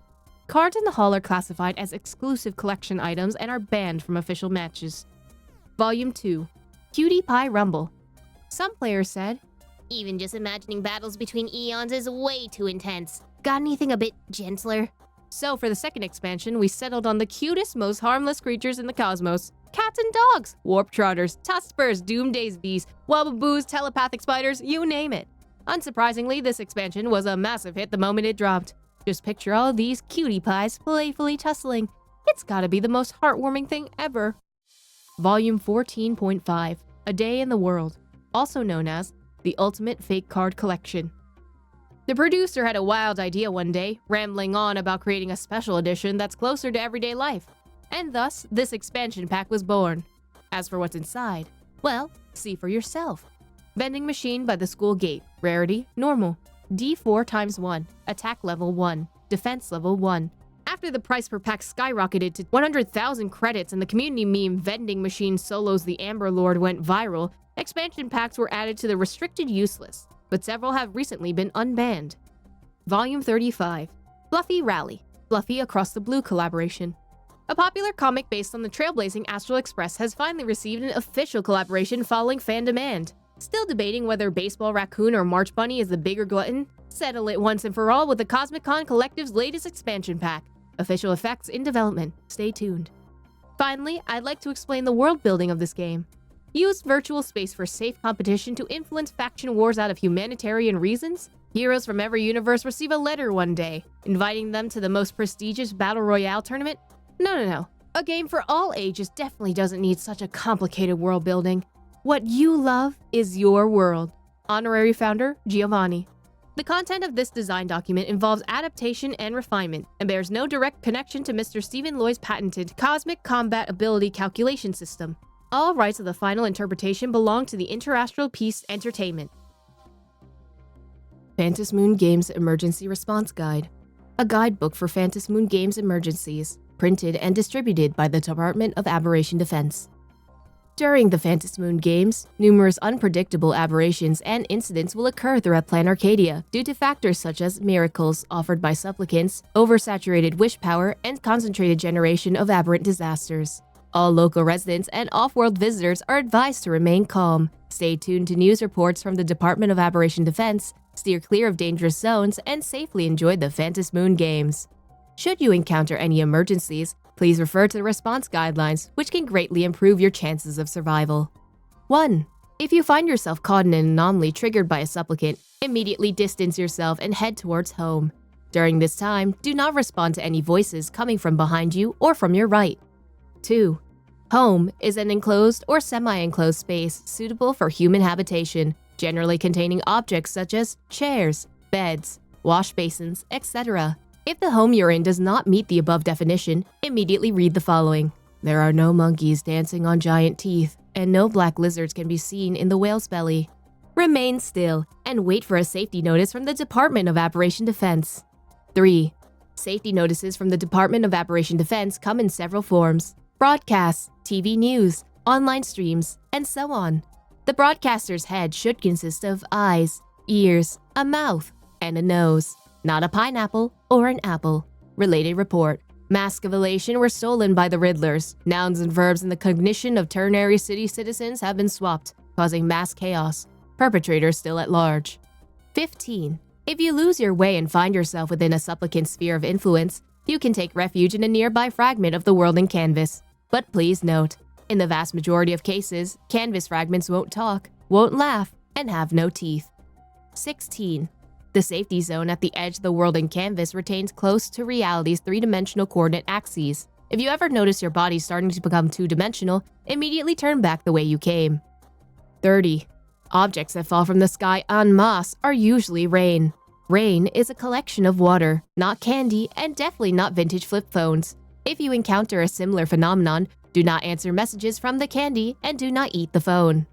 Cards in the Hall are classified as exclusive collection items and are banned from official matches. Volume 2, Cutie Pie Rumble. Some players said, Even just imagining battles between Eons is way too intense. Got anything a bit gentler? So for the second expansion, we settled on the cutest, most harmless creatures in the cosmos. Cats and dogs, warp trotters, tuskspurs, doomdays bees, wobbaboos, telepathic spiders, you name it. Unsurprisingly, this expansion was a massive hit the moment it dropped. Just picture all these cutie pies playfully tussling. It's gotta be the most heartwarming thing ever. Volume 14.5, A Day in the World, also known as the Ultimate Fake Card Collection. The producer had a wild idea one day, rambling on about creating a special edition that's closer to everyday life. And thus, this expansion pack was born. As for what's inside, well, see for yourself. Vending machine by the school gate, rarity, normal. D4 × 1, attack level 1, defense level 1. After the price per pack skyrocketed to 100,000 credits and the community meme vending machine solos the Amber Lord went viral, expansion packs were added to the restricted use list, but several have recently been unbanned. Volume 35, Fluffy Rally, Fluffy Across the Blue collaboration. A popular comic based on the trailblazing Astral Express has finally received an official collaboration following fan demand. Still debating whether Baseball Raccoon or March Bunny is the bigger glutton? Settle it once and for all with the Cosmicon Collective's latest expansion pack. Official effects in development. Stay tuned. Finally, I'd like to explain the world building of this game. Use virtual space for safe competition to influence faction wars out of humanitarian reasons? Heroes from every universe receive a letter one day, inviting them to the most prestigious Battle Royale tournament? No. A game for all ages definitely doesn't need such a complicated world building. What you love is your world. Honorary founder, Giovanni. The content of this design document involves adaptation and refinement, and bears no direct connection to Mr. Stephen Loy's patented Cosmic Combat Ability Calculation System. All rights of the final interpretation belong to the Interastral Peace Entertainment. Phantasmoon Games Emergency Response Guide. A guidebook for Phantasmoon Games emergencies, printed and distributed by the Department of Aberration Defense. During the Phantasmoon games, numerous unpredictable aberrations and incidents will occur throughout Planarcadia due to factors such as miracles offered by supplicants, oversaturated wish power, and concentrated generation of aberrant disasters. All local residents and off-world visitors are advised to remain calm, stay tuned to news reports from the Department of Aberration Defense, steer clear of dangerous zones, and safely enjoy the Phantasmoon games. Should you encounter any emergencies, please refer to the response guidelines, which can greatly improve your chances of survival. 1. If you find yourself caught in an anomaly triggered by a supplicant, immediately distance yourself and head towards home. During this time, do not respond to any voices coming from behind you or from your right. 2. Home is an enclosed or semi-enclosed space suitable for human habitation, generally containing objects such as chairs, beds, wash basins, etc. If the home you're in does not meet the above definition, immediately read the following. There are no monkeys dancing on giant teeth, and no black lizards can be seen in the whale's belly. Remain still and wait for a safety notice from the Department of Aberration Defense. 3. Safety notices from the Department of Aberration Defense come in several forms: broadcasts, TV news, online streams, and so on. The broadcaster's head should consist of eyes, ears, a mouth, and a nose, not a pineapple or an apple. Related report. Masks of Elation were stolen by the Riddlers. Nouns and verbs in the cognition of ternary city citizens have been swapped, causing mass chaos. Perpetrator still at large. 15. If you lose your way and find yourself within a supplicant's sphere of influence, you can take refuge in a nearby fragment of the world in canvas. But please note, in the vast majority of cases, canvas fragments won't talk, won't laugh, and have no teeth. 16. The safety zone at the edge of the world in canvas retains close to reality's three-dimensional coordinate axes. If you ever notice your body starting to become two-dimensional, immediately turn back the way you came. 30. Objects that fall from the sky en masse are usually rain. Rain is a collection of water, not candy, and definitely not vintage flip phones. If you encounter a similar phenomenon, do not answer messages from the candy and do not eat the phone.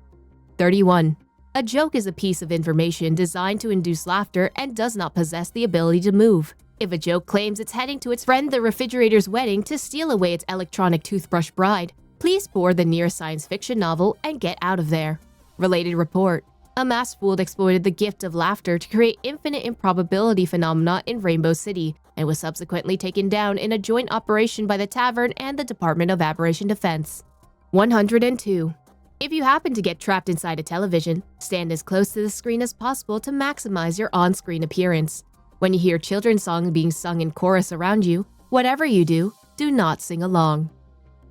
31. A joke is a piece of information designed to induce laughter and does not possess the ability to move. If a joke claims it's heading to its friend the refrigerator's wedding to steal away its electronic toothbrush bride, please board the nearest science fiction novel and get out of there. Related report. A masked fool exploited the gift of laughter to create infinite improbability phenomena in Rainbow City and was subsequently taken down in a joint operation by the Tavern and the Department of Aberration Defense. 102. If you happen to get trapped inside a television, stand as close to the screen as possible to maximize your on-screen appearance. When you hear children's songs being sung in chorus around you, whatever you do not sing along.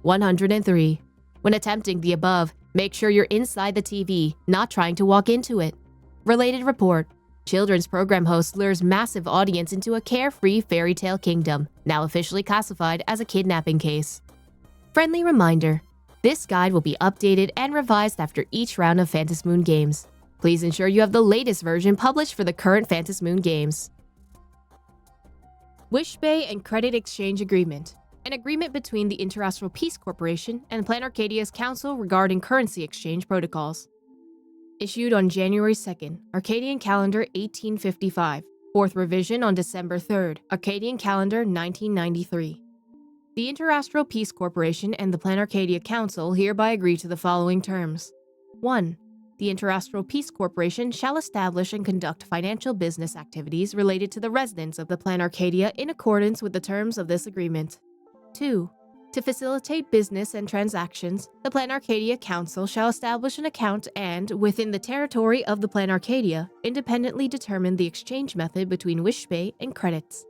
103. When attempting the above, make sure you're inside the TV, not trying to walk into it. Related report. Children's program host lures massive audience into a carefree fairy tale kingdom, now officially classified as a kidnapping case. Friendly reminder. This guide will be updated and revised after each round of Phantasmoon games. Please ensure you have the latest version published for the current Phantasmoon games. Wispae and Credit Exchange Agreement. An agreement between the Interastral Peace Corporation and Planarcadia's Council regarding currency exchange protocols. Issued on January 2nd, Arcadian Calendar 1855. Fourth revision on December 3rd, Arcadian Calendar 1993. The Interastral Peace Corporation and the Planarcadia Council hereby agree to the following terms. 1. The Interastral Peace Corporation shall establish and conduct financial business activities related to the residents of the Planarcadia in accordance with the terms of this agreement. 2. To facilitate business and transactions, the Planarcadia Council shall establish an account and, within the territory of the Planarcadia, independently determine the exchange method between Wispae and credits.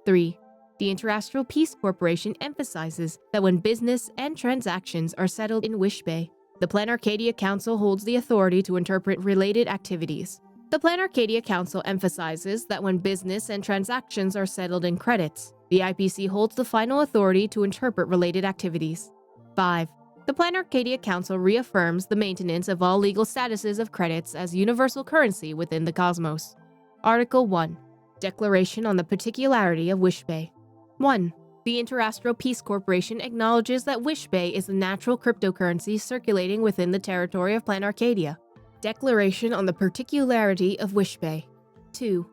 3. The Interastral Peace Corporation emphasizes that when business and transactions are settled in Wispae, the Planarcadia Council holds the authority to interpret related activities. The Planarcadia Council emphasizes that when business and transactions are settled in credits, the IPC holds the final authority to interpret related activities. 5. The Planarcadia Council reaffirms the maintenance of all legal statuses of credits as universal currency within the cosmos. Article 1. Declaration on the Particularity of Wispae. 1. The Interastral Peace Corporation acknowledges that Wispae is the natural cryptocurrency circulating within the territory of Planarcadia. Declaration on the Particularity of Wispae. 2.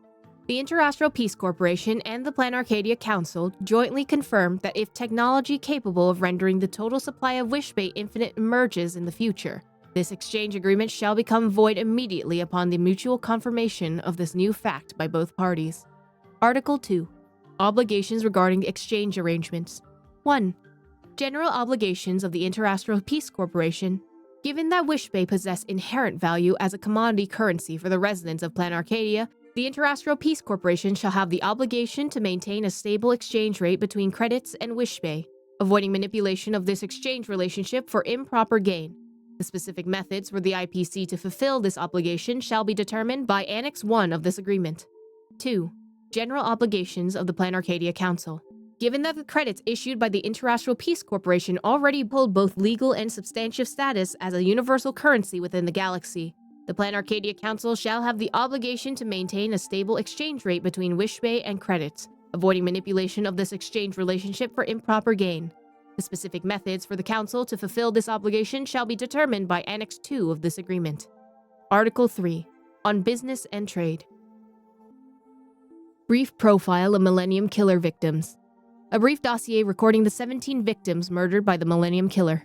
The Interastral Peace Corporation and the Planarcadia Council jointly confirm that if technology capable of rendering the total supply of Wispae infinite emerges in the future, this exchange agreement shall become void immediately upon the mutual confirmation of this new fact by both parties. Article 2. Obligations regarding exchange arrangements. 1. General obligations of the Interastral Peace Corporation. Given that Wispae possess inherent value as a commodity currency for the residents of Planarcadia, the Interastral Peace Corporation shall have the obligation to maintain a stable exchange rate between credits and Wispae, avoiding manipulation of this exchange relationship for improper gain. The specific methods for the IPC to fulfill this obligation shall be determined by Annex 1 of this agreement. 2. General obligations of the Planarcadia Council. Given that the credits issued by the Interastral Peace Corporation already hold both legal and substantive status as a universal currency within the galaxy, the Planarcadia Council shall have the obligation to maintain a stable exchange rate between Wispae and credits, avoiding manipulation of this exchange relationship for improper gain. The specific methods for the Council to fulfill this obligation shall be determined by Annex 2 of this agreement. Article 3. On Business and Trade. Brief profile of Millennium Killer victims. A brief dossier recording the 17 victims murdered by the Millennium Killer.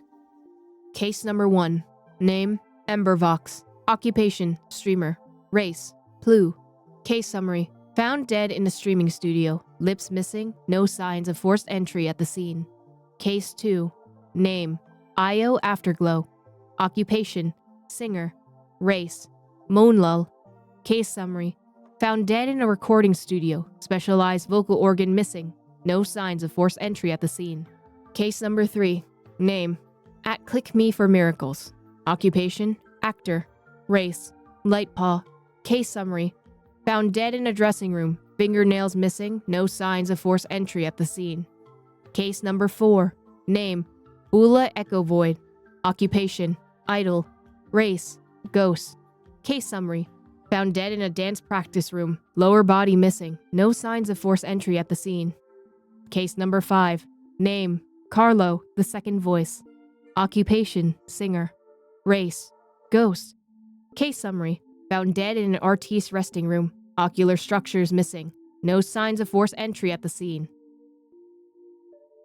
Case number 1. Name, Embervox. Occupation, streamer. Race, Plu. Case summary. Found dead in a streaming studio. Lips missing, no signs of forced entry at the scene. Case 2. Name, Io Afterglow. Occupation, singer. Race, Moonlull. Case summary. Found dead in a recording studio. Specialized vocal organ missing. No signs of forced entry at the scene. Case number 3. Name, @ClickMe for Miracles. Occupation, actor. Race, Lightpaw. Case summary. Found dead in a dressing room. Fingernails missing. No signs of forced entry at the scene. Case number 4. Name, Ula Echo Void. Occupation, idol. Race, ghost. Case summary. found dead in a dance practice room, lower body missing, no signs of forced entry at the scene. Case number 5, name, Carlo, the second voice. Occupation, singer. Race, ghost. Case summary, found dead in an artiste resting room, ocular structures missing, no signs of forced entry at the scene.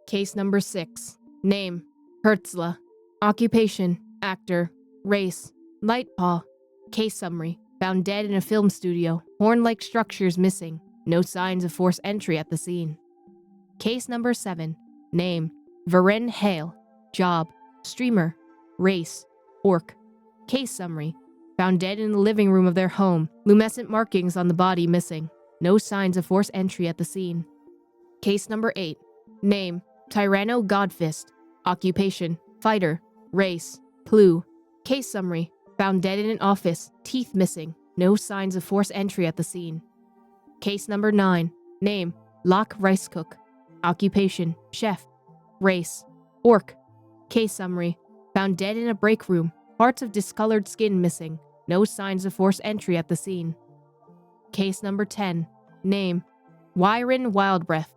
Case number 6, name, Hertzla. Occupation, actor. Race, light paw. Case summary, found dead in a film studio, horn-like structures missing, no signs of forced entry at the scene. Case number 7, name, Varen Hale. Job, streamer. Race, orc. Case summary, found dead in the living room of their home, luminescent markings on the body missing, no signs of forced entry at the scene. Case number 8, name, Tyranno Godfist. Occupation, fighter. Race, Plu. Case summary, found dead in an office, teeth missing, no signs of forced entry at the scene. Case number 9, name, Locke Ricecook. Occupation, chef. Race, orc. Case summary, found dead in a break room, parts of discolored skin missing, no signs of forced entry at the scene. Case number 10, name, Wyron Wildbreath.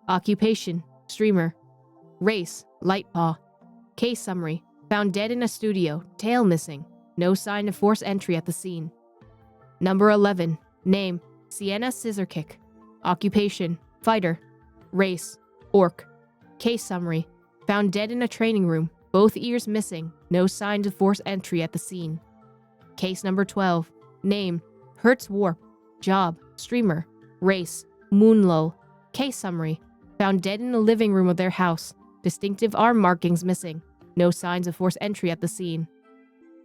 Occupation, streamer. Race, light paw. Case summary, found dead in a studio, tail missing, no sign of forced entry at the scene. Number 11, name, Sienna Scissorkick. Occupation, fighter. Race, orc. Case summary, found dead in a training room, both ears missing, no signs of forced entry at the scene. Case number 12, name, Hertz Warp. Job, streamer. Race, Moonlull. Case summary, found dead in the living room of their house, distinctive arm markings missing, no signs of forced entry at the scene.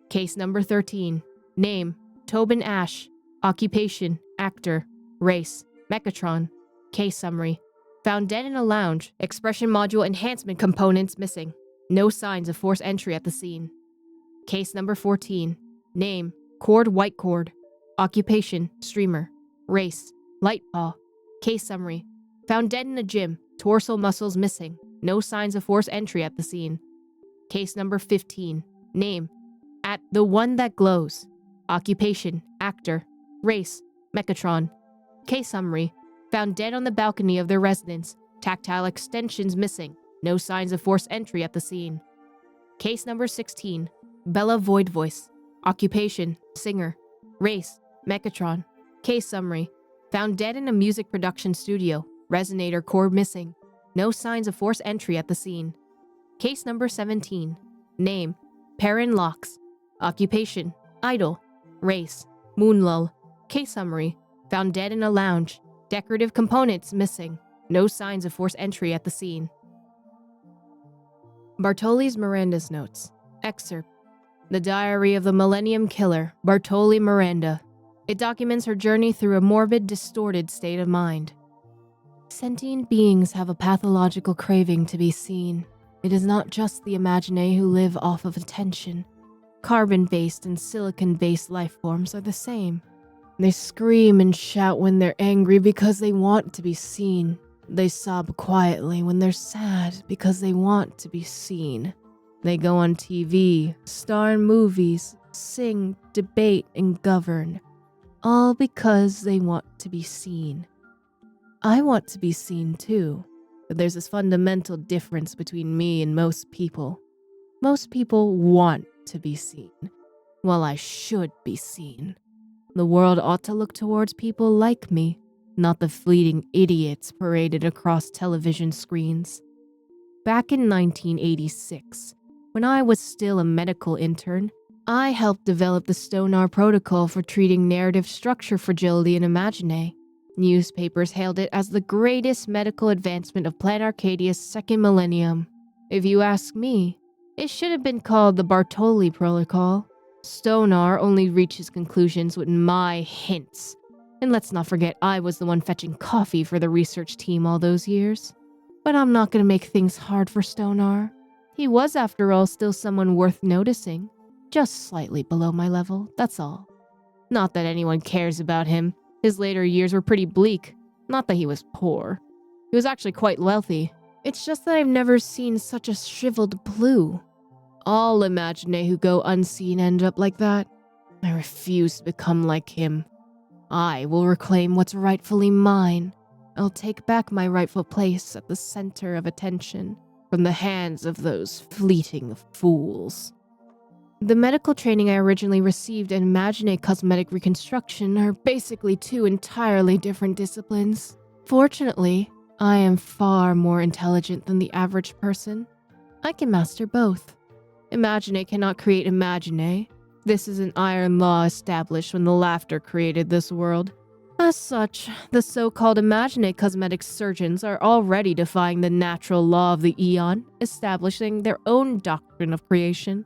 Case number 13, name, Tobin Ash. Occupation, actor. Race, Mechatron. Case summary, found dead in a lounge, expression module enhancement components missing, no signs of forced entry at the scene. Case number 14, name, Cord Whitecord. Occupation, streamer. Race, light paw. Case summary, found dead in a gym, torso muscles missing, no signs of forced entry at the scene. Case number 15, name, At the One That Glows. Occupation, actor. Race, Mechatron. Case summary, found dead on the balcony of their residence, tactile extensions missing, no signs of forced entry at the scene. Case number 16, Bella Void Voice. Occupation, singer. Race, Mechatron. Case summary, found dead in a music production studio, resonator cord missing, no signs of forced entry at the scene. Case number 17, name, Perrin Locks. Occupation, idol. Race, Moonlull. Case summary, found dead in a lounge, decorative components missing, no signs of forced entry at the scene. Bartoli's Miranda's Notes. Excerpt. The Diary of the Millennium Killer, Bartoli Miranda. It documents her journey through a morbid, distorted state of mind. Sentient beings have a pathological craving to be seen. It is not just the Imagenae who live off of attention. Carbon-based and silicon-based life forms are the same. They scream and shout when they're angry because they want to be seen. They sob quietly when they're sad because they want to be seen. They go on TV, star in movies, sing, debate, and govern. All because they want to be seen. I want to be seen too, but there's this fundamental difference between me and most people. Most people want to be seen, while I should be seen. The world ought to look towards people like me, not the fleeting idiots paraded across television screens. Back in 1986, when I was still a medical intern, I helped develop the Stonar protocol for treating narrative structure fragility in Imagenae. Newspapers hailed it as the greatest medical advancement of Planarcadia's second millennium. If you ask me, it should have been called the Bartoli protocol. Stonar only reaches conclusions with my hints. And let's not forget I was the one fetching coffee for the research team all those years. But I'm not going to make things hard for Stonar. He was, after all, still someone worth noticing. Just slightly below my level, that's all. Not that anyone cares about him. His later years were pretty bleak. Not that he was poor. He was actually quite wealthy. It's just that I've never seen such a shriveled blue. All Imagenae who go unseen end up like that. I refuse to become like him. I will reclaim what's rightfully mine. I'll take back my rightful place at the center of attention from the hands of those fleeting fools. The medical training I originally received and Imagenae cosmetic reconstruction are basically two entirely different disciplines. Fortunately, I am far more intelligent than the average person. I can master both. Imagenae cannot create Imagenae. This is an iron law established when the laughter created this world. As such, the so-called Imagenae cosmetic surgeons are already defying the natural law of the Aeon, establishing their own doctrine of creation.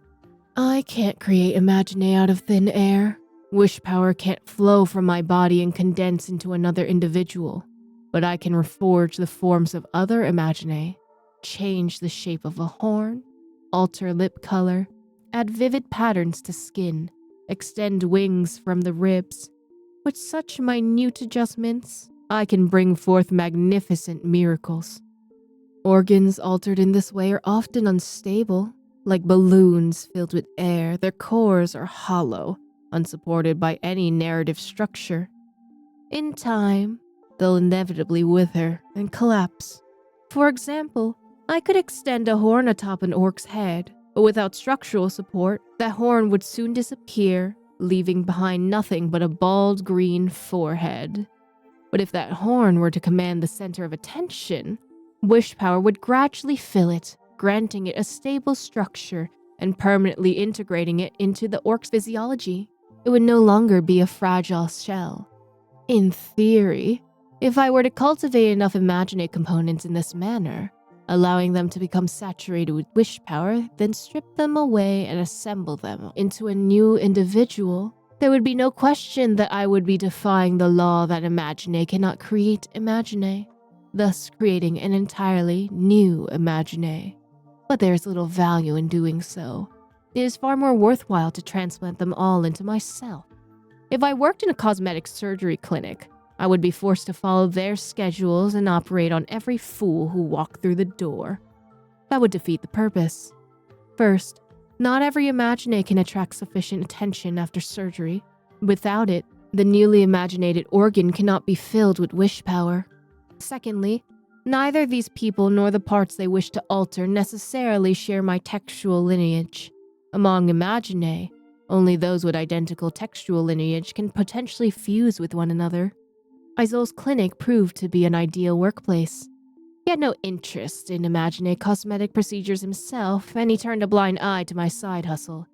I can't create Imagenae out of thin air. Wish power can't flow from my body and condense into another individual. But I can reforge the forms of other Imagenae, change the shape of a horn, alter lip color, add vivid patterns to skin, extend wings from the ribs. With such minute adjustments, I can bring forth magnificent miracles. Organs altered in this way are often unstable. Like balloons filled with air, their cores are hollow, unsupported by any narrative structure. In time, they'll inevitably wither and collapse. For example, I could extend a horn atop an orc's head, but without structural support, that horn would soon disappear, leaving behind nothing but a bald green forehead. But if that horn were to command the center of attention, wish power would gradually fill it, granting it a stable structure and permanently integrating it into the orc's physiology. It would no longer be a fragile shell. In theory, if I were to cultivate enough Imagenae components in this manner, allowing them to become saturated with wish power, then strip them away and assemble them into a new individual, there would be no question that I would be defying the law that Imagenae cannot create Imagenae, thus creating an entirely new Imagenae. But there is little value in doing so. It is far more worthwhile to transplant them all into myself. If I worked in a cosmetic surgery clinic, I would be forced to follow their schedules and operate on every fool who walked through the door. That would defeat the purpose. First, not every Imagenae can attract sufficient attention after surgery. Without it, the newly imaginated organ cannot be filled with wish power. Secondly, neither these people nor the parts they wish to alter necessarily share my textual lineage. Among Imagenae, only those with identical textual lineage can potentially fuse with one another. Isol's clinic proved to be an ideal workplace. He had no interest in Imagenae cosmetic procedures himself, and he turned a blind eye to my side hustle.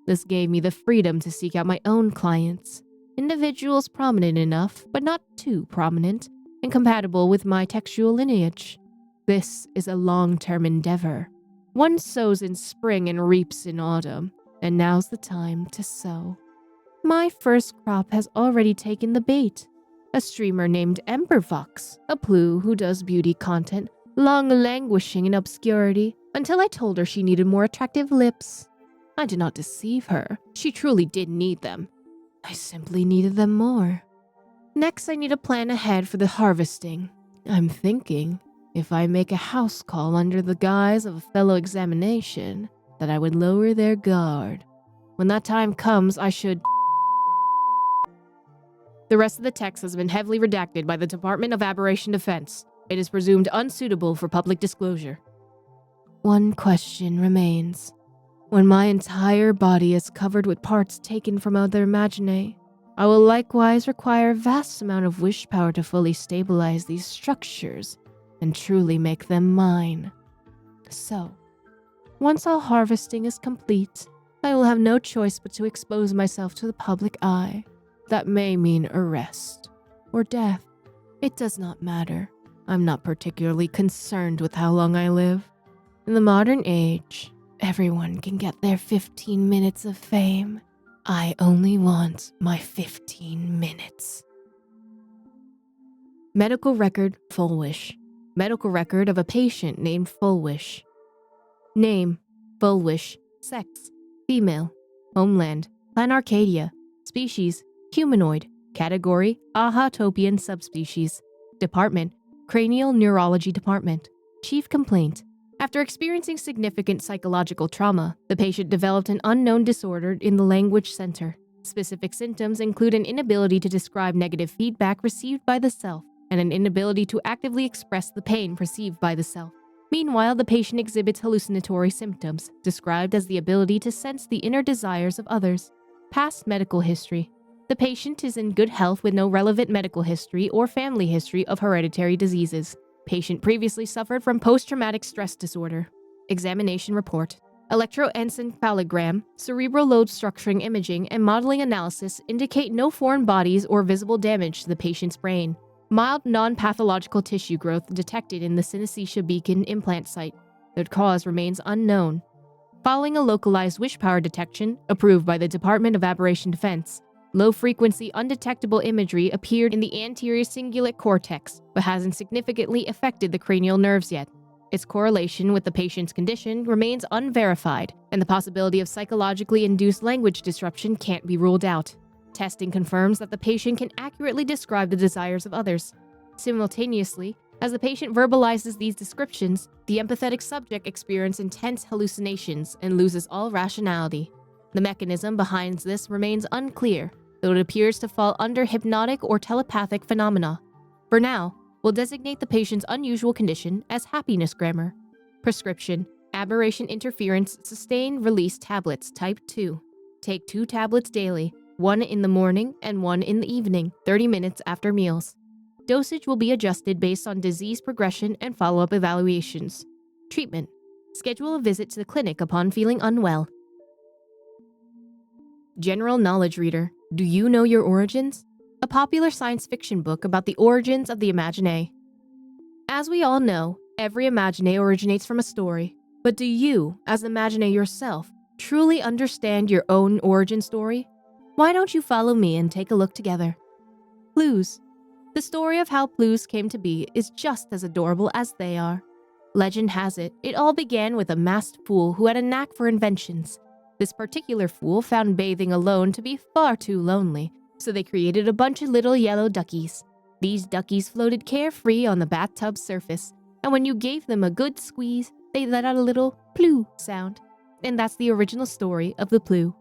This gave me the freedom to seek out my own clients, individuals prominent enough, but not too prominent, and compatible with my textual lineage. This is a long-term endeavor. One sows in spring and reaps in autumn, and now's the time to sow. My first crop has already taken the bait. A streamer named Embervox, a plue who does beauty content, long languishing in obscurity, until I told her she needed more attractive lips. I did not deceive her. She truly did need them. I simply needed them more. Next, I need to plan ahead for the harvesting. I'm thinking, if I make a house call under the guise of a fellow examination, that I would lower their guard. When that time comes, I should... The rest of the text has been heavily redacted by the Department of Aberration Defense. It is presumed unsuitable for public disclosure. One question remains. When my entire body is covered with parts taken from other Imagenae, I will likewise require a vast amount of wish power to fully stabilize these structures and truly make them mine. So, once all harvesting is complete, I will have no choice but to expose myself to the public eye. That may mean arrest or death. It does not matter. I'm not particularly concerned with how long I live. In the modern age, everyone can get their 15 minutes of fame. I only want my 15 minutes. Medical record, Fulwish. Medical record of a patient named Fulwish. Name, Fulwish. Sex, female. Homeland, Planarcadia. Species, humanoid. Category, Ahatopian subspecies. Department, Cranial Neurology Department. Chief complaint. After experiencing significant psychological trauma, the patient developed an unknown disorder in the language center. Specific symptoms include an inability to describe negative feedback received by the self and an inability to actively express the pain perceived by the self. Meanwhile, the patient exhibits hallucinatory symptoms, described as the ability to sense the inner desires of others. Past medical history. The patient is in good health with no relevant medical history or family history of hereditary diseases. Patient previously suffered from post-traumatic stress disorder. Examination report. Electroencephalogram, cerebral load structuring imaging, and modeling analysis indicate no foreign bodies or visible damage to the patient's brain. Mild non-pathological tissue growth detected in the synesthesia beacon implant site. The cause remains unknown. Following a localized wish power detection, approved by the Department of Aberration Defense, low-frequency undetectable imagery appeared in the anterior cingulate cortex, but hasn't significantly affected the cranial nerves yet. Its correlation with the patient's condition remains unverified, and the possibility of psychologically induced language disruption can't be ruled out. Testing confirms that the patient can accurately describe the desires of others. Simultaneously, as the patient verbalizes these descriptions, the empathetic subject experiences intense hallucinations and loses all rationality. The mechanism behind this remains unclear, though it appears to fall under hypnotic or telepathic phenomena. For now, we'll designate the patient's unusual condition as happiness grammar. Prescription: aberration interference sustained release tablets type 2. Take 2 tablets daily, 1 in the morning and 1 in the evening, 30 minutes after meals. Dosage will be adjusted based on disease progression and follow-up evaluations. Treatment: schedule a visit to the clinic upon feeling unwell. General Knowledge Reader, do you know your origins? A popular science fiction book about the origins of the Imagenae. As we all know, every Imagenae originates from a story. But do you, as the Imagenae yourself, truly understand your own origin story? Why don't you follow me and take a look together? Plues. The story of how Plues came to be is just as adorable as they are. Legend has it, it all began with a masked fool who had a knack for inventions. This particular fool found bathing alone to be far too lonely, so they created a bunch of little yellow duckies. These duckies floated carefree on the bathtub surface, and when you gave them a good squeeze, they let out a little ploo sound. And that's the original story of the Plue.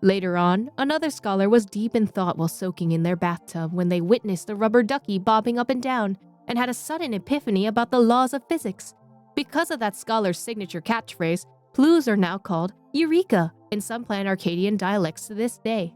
Later on, another scholar was deep in thought while soaking in their bathtub when they witnessed a rubber ducky bobbing up and down and had a sudden epiphany about the laws of physics. Because of that scholar's signature catchphrase, Plues are now called Eureka in some Planarcadian dialects to this day.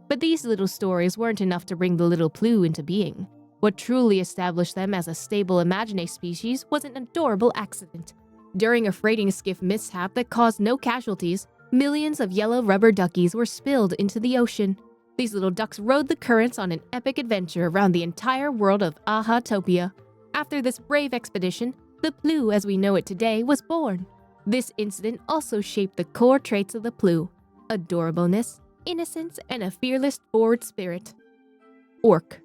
But these little stories weren't enough to bring the little Plue into being. What truly established them as a stable Imagenae species was an adorable accident. During a freighting skiff mishap that caused no casualties, millions of yellow rubber duckies were spilled into the ocean. These little ducks rode the currents on an epic adventure around the entire world of Ahatopia. After this brave expedition, the Plue as we know it today was born. This incident also shaped the core traits of the Plue: adorableness, innocence, and a fearless forward spirit. Orc.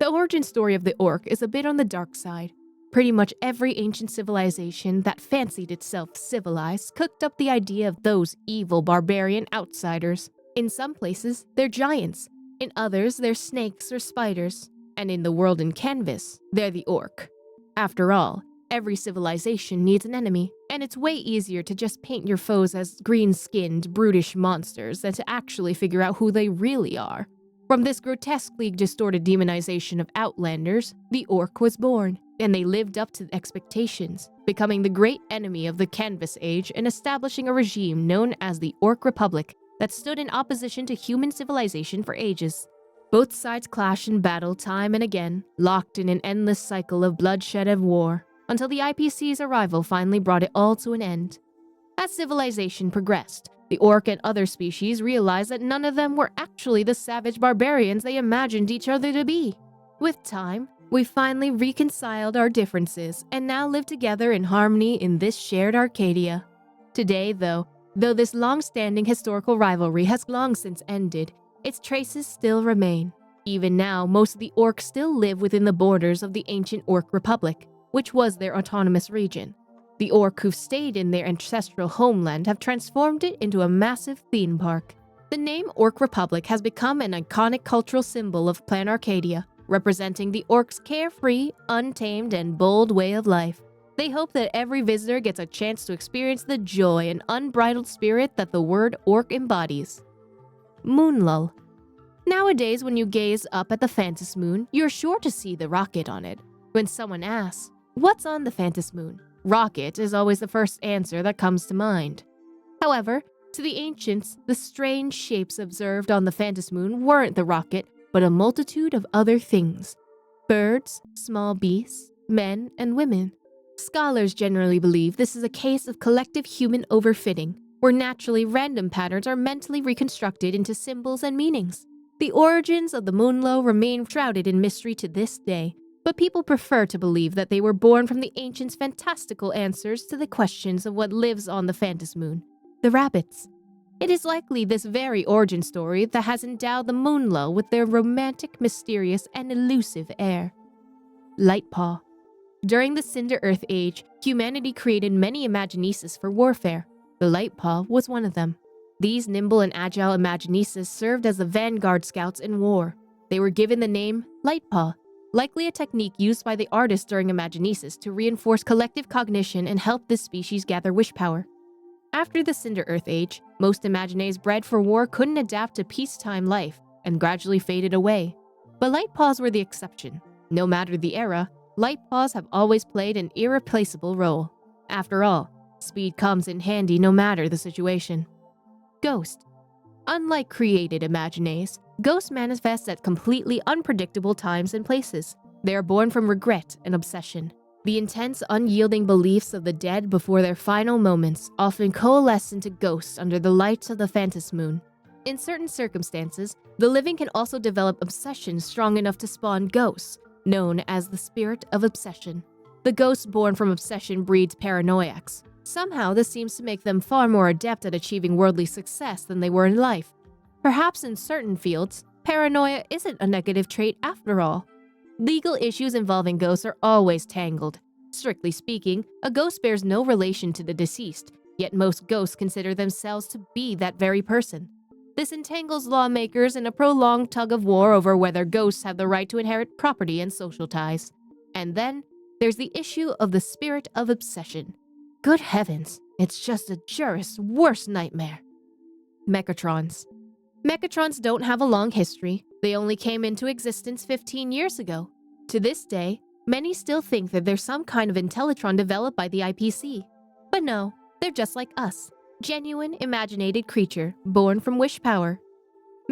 The origin story of the orc is a bit on the dark side. Pretty much every ancient civilization that fancied itself civilized cooked up the idea of those evil barbarian outsiders. In some places, they're giants. In others, they're snakes or spiders. And in the world in canvas, they're the orc. After all, every civilization needs an enemy, and it's way easier to just paint your foes as green-skinned, brutish monsters than to actually figure out who they really are. From this grotesquely distorted demonization of outlanders, the orc was born, and they lived up to expectations, becoming the great enemy of the Canvas Age and establishing a regime known as the Orc Republic that stood in opposition to human civilization for ages. Both sides clashed in battle time and again, locked in an endless cycle of bloodshed and war, until the IPC's arrival finally brought it all to an end. As civilization progressed, the orc and other species realized that none of them were actually the savage barbarians they imagined each other to be. With time, we finally reconciled our differences and now live together in harmony in this shared Arcadia. Today, though this long-standing historical rivalry has long since ended, its traces still remain. Even now, most of the orcs still live within the borders of the ancient Orc Republic, which was their autonomous region. The orc who've stayed in their ancestral homeland have transformed it into a massive theme park. The name Orc Republic has become an iconic cultural symbol of Planarcadia, representing the orcs' carefree, untamed, and bold way of life. They hope that every visitor gets a chance to experience the joy and unbridled spirit that the word orc embodies. Moonlull. Nowadays, when you gaze up at the Phantasmoon, you're sure to see the rocket on it. When someone asks, "What's on the Phantasmoon?" rocket is always the first answer that comes to mind. However, to the ancients, the strange shapes observed on the Phantasmoon weren't the rocket, but a multitude of other things. Birds, small beasts, men, and women. Scholars generally believe this is a case of collective human overfitting, where naturally random patterns are mentally reconstructed into symbols and meanings. The origins of the Moonlull remain shrouded in mystery to this day, but people prefer to believe that they were born from the ancients' fantastical answers to the questions of what lives on the Phantasmoon, the rabbits. It is likely this very origin story that has endowed the Moonlull with their romantic, mysterious, and elusive air. Lightpaw. During the Cinder Earth Age, humanity created many Imagenistes for warfare. The Lightpaw was one of them. These nimble and agile Imagenistes served as the vanguard scouts in war. They were given the name Lightpaw, likely a technique used by the artists during Imagenesis to reinforce collective cognition and help this species gather wish power. After the Cinder Earth Age, most Imagenaes bred for war couldn't adapt to peacetime life and gradually faded away. But Lightpaws were the exception. No matter the era, Lightpaws have always played an irreplaceable role. After all, speed comes in handy no matter the situation. Ghost. Unlike created Imagenaes, ghosts manifest at completely unpredictable times and places. They are born from regret and obsession. The intense, unyielding beliefs of the dead before their final moments often coalesce into ghosts under the lights of the Phantasmoon. In certain circumstances, the living can also develop obsessions strong enough to spawn ghosts, known as the spirit of obsession. The ghost born from obsession breeds paranoiacs. Somehow, this seems to make them far more adept at achieving worldly success than they were in life. Perhaps in certain fields, paranoia isn't a negative trait after all. Legal issues involving ghosts are always tangled. Strictly speaking, a ghost bears no relation to the deceased, yet most ghosts consider themselves to be that very person. This entangles lawmakers in a prolonged tug-of-war over whether ghosts have the right to inherit property and social ties. And then, there's the issue of the spirit of obsession. Good heavens, it's just a jurist's worst nightmare. Mechatrons. Mechatrons don't have a long history. They only came into existence 15 years ago. To this day, many still think that there's some kind of Intellitron developed by the IPC. But no, they're just like us. Genuine, imaginated creature, born from wish power.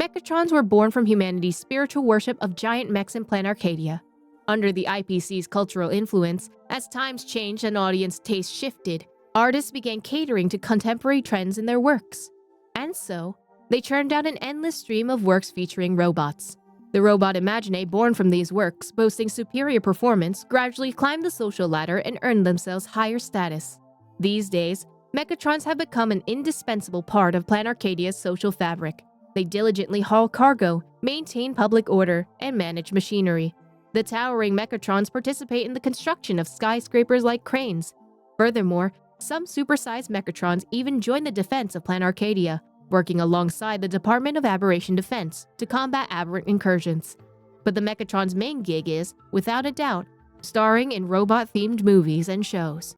Mechatrons were born from humanity's spiritual worship of giant mechs in Planarcadia. Under the IPC's cultural influence, as times changed and audience taste shifted, artists began catering to contemporary trends in their works. And so, they churned out an endless stream of works featuring robots. The robot Imagenae born from these works, boasting superior performance, gradually climbed the social ladder and earned themselves higher status. These days, Mechatrons have become an indispensable part of Planarcadia's social fabric. They diligently haul cargo, maintain public order, and manage machinery. The towering Mechatrons participate in the construction of skyscrapers like cranes. Furthermore, some supersized Mechatrons even join the defense of Planarcadia, working alongside the Department of Aberration Defense to combat aberrant incursions. But the Mechatron's main gig is, without a doubt, starring in robot-themed movies and shows.